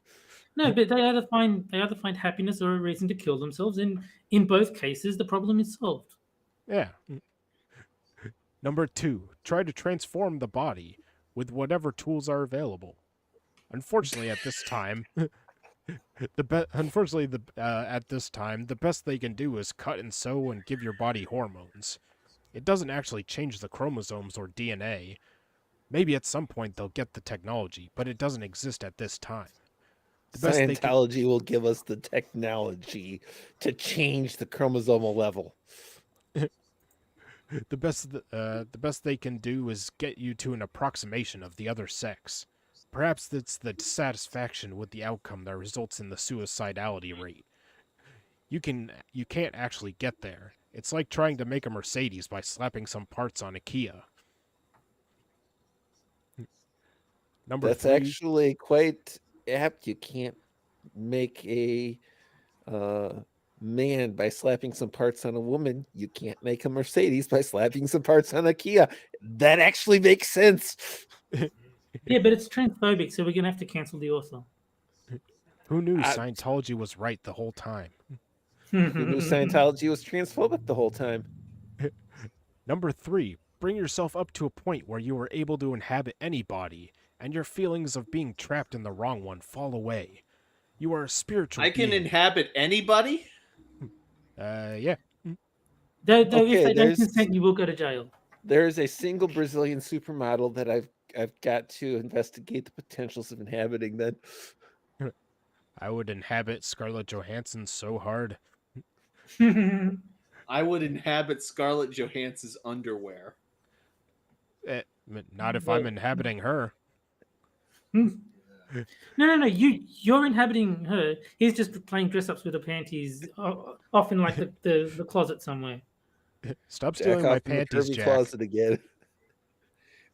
No, but they either find happiness or a reason to kill themselves. And in both cases, the problem is solved. Yeah. Number 2, try to transform the body with whatever tools are available. Unfortunately, at this time, the best they can do is cut and sew and give your body hormones. It doesn't actually change the chromosomes or DNA. Maybe at some point they'll get the technology, but it doesn't exist at this time. The best they can, Scientology will give us the technology to change the chromosomal level. the best they can do is get you to an approximation of the other sex. Perhaps it's the dissatisfaction with the outcome that results in the suicidality rate. You can't actually get there. It's like trying to make a Mercedes by slapping some parts on a Kia. Number That's 3. actually quite apt. You can't make a man by slapping some parts on a woman. You can't make a Mercedes by slapping some parts on a Kia. That actually makes sense. Yeah, but it's transphobic, so we're gonna have to cancel the author. Who knew Scientology was right the whole time? Who knew Scientology was transphobic the whole time? Number 3, bring yourself up to a point where you are able to inhabit any body, and your feelings of being trapped in the wrong one fall away. You are a spiritual I can being. inhabit anybody? Yeah. Though Okay, if they don't there's- consent, you will go to jail. There is a single Brazilian supermodel that I've got to investigate the potentials of inhabiting. Then I would inhabit Scarlett Johansson so hard. I would inhabit Scarlett Johansson's underwear. Not if I'm inhabiting her. No. You're inhabiting her. He's just playing dress ups with her panties, off in like the closet somewhere. Stop jack stealing my off in the panties, curvy Jack. closet again.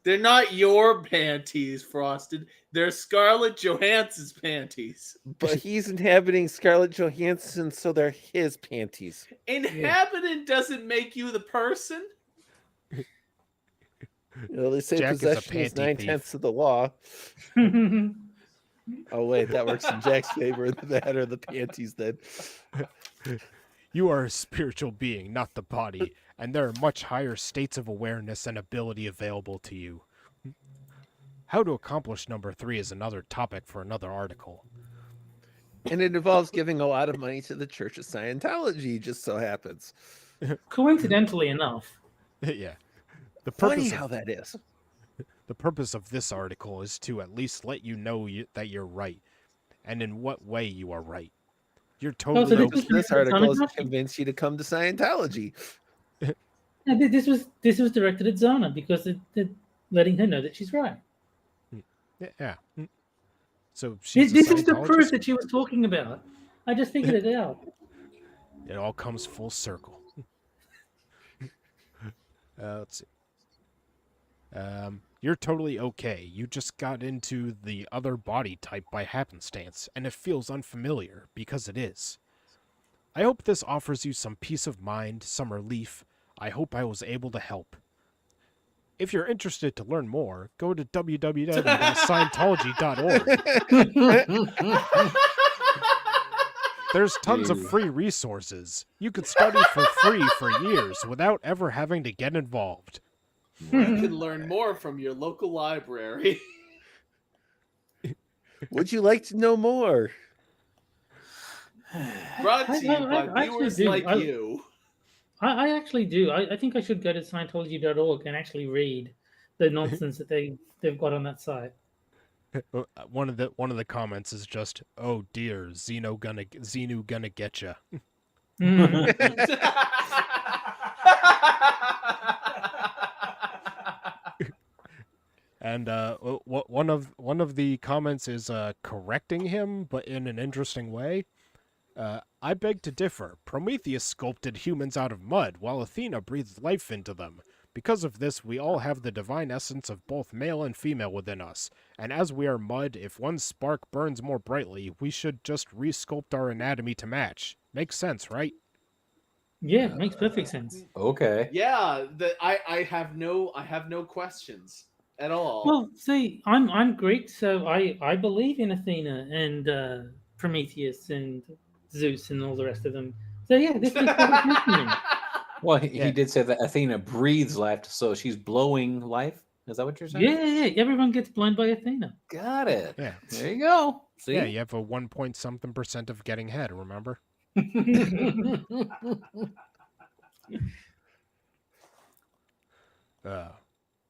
They're not your panties, Frosted. They're Scarlett Johansson's panties. But he's inhabiting Scarlett Johansson, so they're his panties. Inhabitant doesn't make you the person. They say Jack is a possession is panty 9/10 of the law. Oh wait, that works in Jack's favor. That or the panties then. You are a spiritual being, not the body, and there are much higher states of awareness and ability available to you. How to accomplish number 3 is another topic for another article. And it involves giving a lot of money to the Church of Scientology, just so happens. Coincidentally enough. Yeah. Funny how that is. The purpose of this article is to at least let you know that you're right, and in what way you are right. You're totally so The purpose of this article is to convince you to come to Scientology. No, this was directed at Zana because they're letting her know that she's right. Yeah. So she's This a is the proof Scientologist? that she was talking about. I just figured it out. It all comes full circle. Let's see. You're totally okay. You just got into the other body type by happenstance, and it feels unfamiliar, because it is. I hope this offers you some peace of mind, some relief, I hope I was able to help. If you're interested to learn more, go to www.scientology.org. There's tons of Jeez. free resources. You could study for free for years without ever having to get involved. You can learn more from your local library. Would you like to know more? Brought to you by I actually viewers do. like you. I actually do. I think I should go to Scientology.org and actually read the nonsense that they've got on that site. One of the comments is just, "Oh dear, Xenu gonna get ya." And one of the comments is correcting him, but in an interesting way. I beg to differ. Prometheus sculpted humans out of mud, while Athena breathed life into them. Because of this, we all have the divine essence of both male and female within us. And as we are mud, if one spark burns more brightly, we should just resculpt our anatomy to match. Makes sense, right? Yeah, it makes perfect sense. Okay. Yeah, I have no questions at all. Well, see, I'm Greek, so I believe in Athena and Prometheus and Zeus and all the rest of them. So yeah, this makes perfect sense to me. Well, he Yeah. did say that Athena breathes life, so she's blowing life. Is that what you're saying? Yeah, everyone gets blown by Athena. Got it. Yeah. There you go. See? Yeah, you have a 1-point-something% of getting head, remember?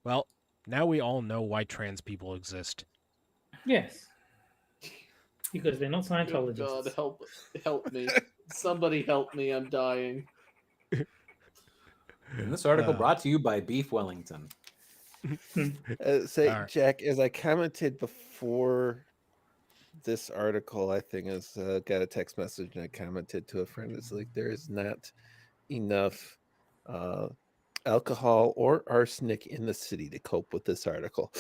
Well, now we all know why trans people exist. Yes, because they're not Oh, Scientologists. God, help me! Somebody help me! I'm dying. And this article brought to you by Beef Wellington. Say, All right. Jack, as I commented before this article, I think is got a text message and I commented to a friend. It's like there is not enough alcohol or arsenic in the city to cope with this article.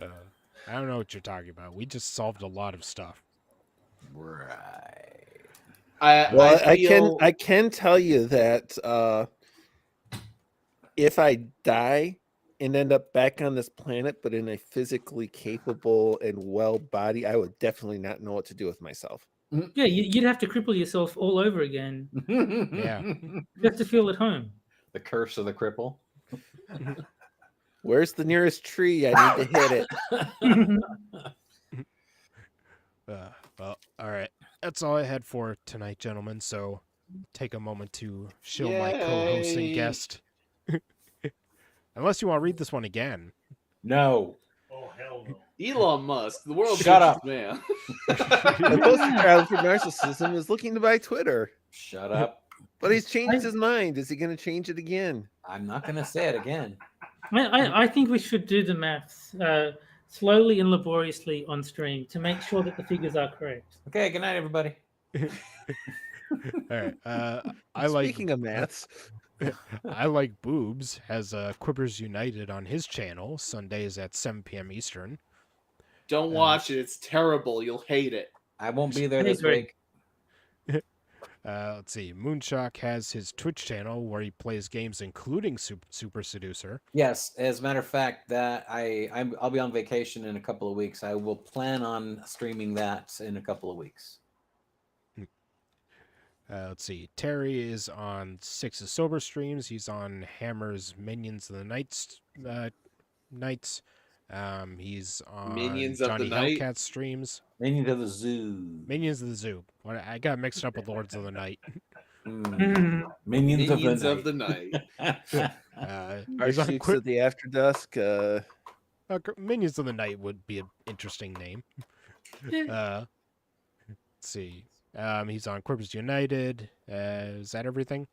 I don't know what you're talking about. We just solved a lot of stuff. Right. I can tell you that if I die and end up back on this planet, but in a physically capable and well body, I would definitely not know what to do with myself. Yeah, you'd have to cripple yourself all over again. Yeah. You have to feel at home. The curse of the cripple. Where's the nearest tree? I need to hit it. Well, all right. That's all I had for tonight, gentlemen. So take a moment to show my co-host and Yay. guest. Unless you want to read this one again. No. Oh hell no. Elon Musk, the world's Shut richest up. man. The poster child for narcissism is looking to buy Twitter, Shut up. but he's changed his mind. Is he going to change it again? I'm not going to say it again. I think we should do the maths slowly and laboriously on stream to make sure that the figures are correct. Okay, good night, everybody. All right. Speaking of maths, I Like Boobs has Quibbers United on his channel, Sundays at 7 p.m. Eastern. Don't watch it. It's terrible. You'll hate it. I won't be there I this agree. week. Let's see. Moonshock has his Twitch channel where he plays games including Super Seducer. Yes, as a matter of fact, that I'll be on vacation in a couple of weeks. I will plan on streaming that in a couple of weeks. Let's see. Terry is on Six of Sober streams. He's on Hammer's Minions of the Nights. He's on Minions of the Johnny Night? Hellcat streams. Minions of the Zoo. Minions of the Zoo. I got mixed up with Lords of the Night. Minions, Minions of the night. our He's on shoots of the After Dusk. Minions of the Night would be an interesting name. Let's see. He's on Quibbers United. Is that everything?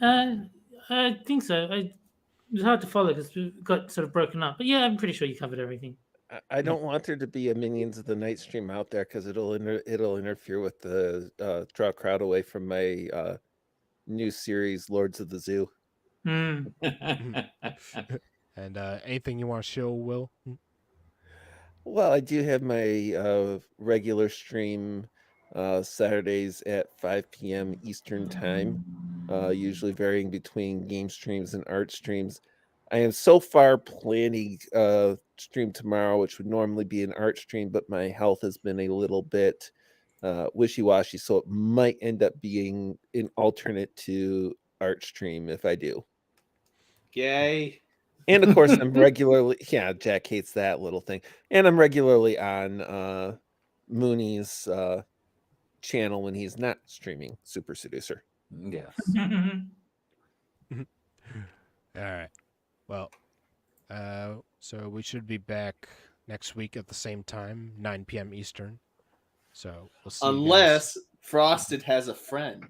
I think so. It was hard to follow because we got sort of broken up. But yeah, I'm pretty sure you covered everything. I don't want there to be a Minions of the Night stream out there because it'll interfere with the draw crowd away from my new series, Lords of the Zoo. Mm. And anything you want to show, Will? Well, I do have my regular stream Saturdays at 5 p.m. Eastern Time, usually varying between game streams and art streams. I am so far planning stream tomorrow, which would normally be an art stream, but my health has been a little bit wishy-washy, so it might end up being an alternate to art stream if I do. Yay. And of course, I'm regularly, yeah, Jack hates that little thing. And I'm regularly on Mooney's channel when he's not streaming Super Seducer. Yes. All right. Well, so we should be back next week at the same time, 9 p.m. Eastern. So we'll see. Unless Frosted has a friend.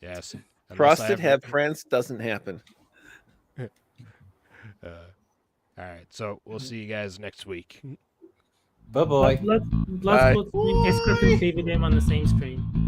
Yes. Frosted have friends doesn't happen. All right. So we'll see you guys next week. Bye bye. Let's put Escrow and David M on the same stream.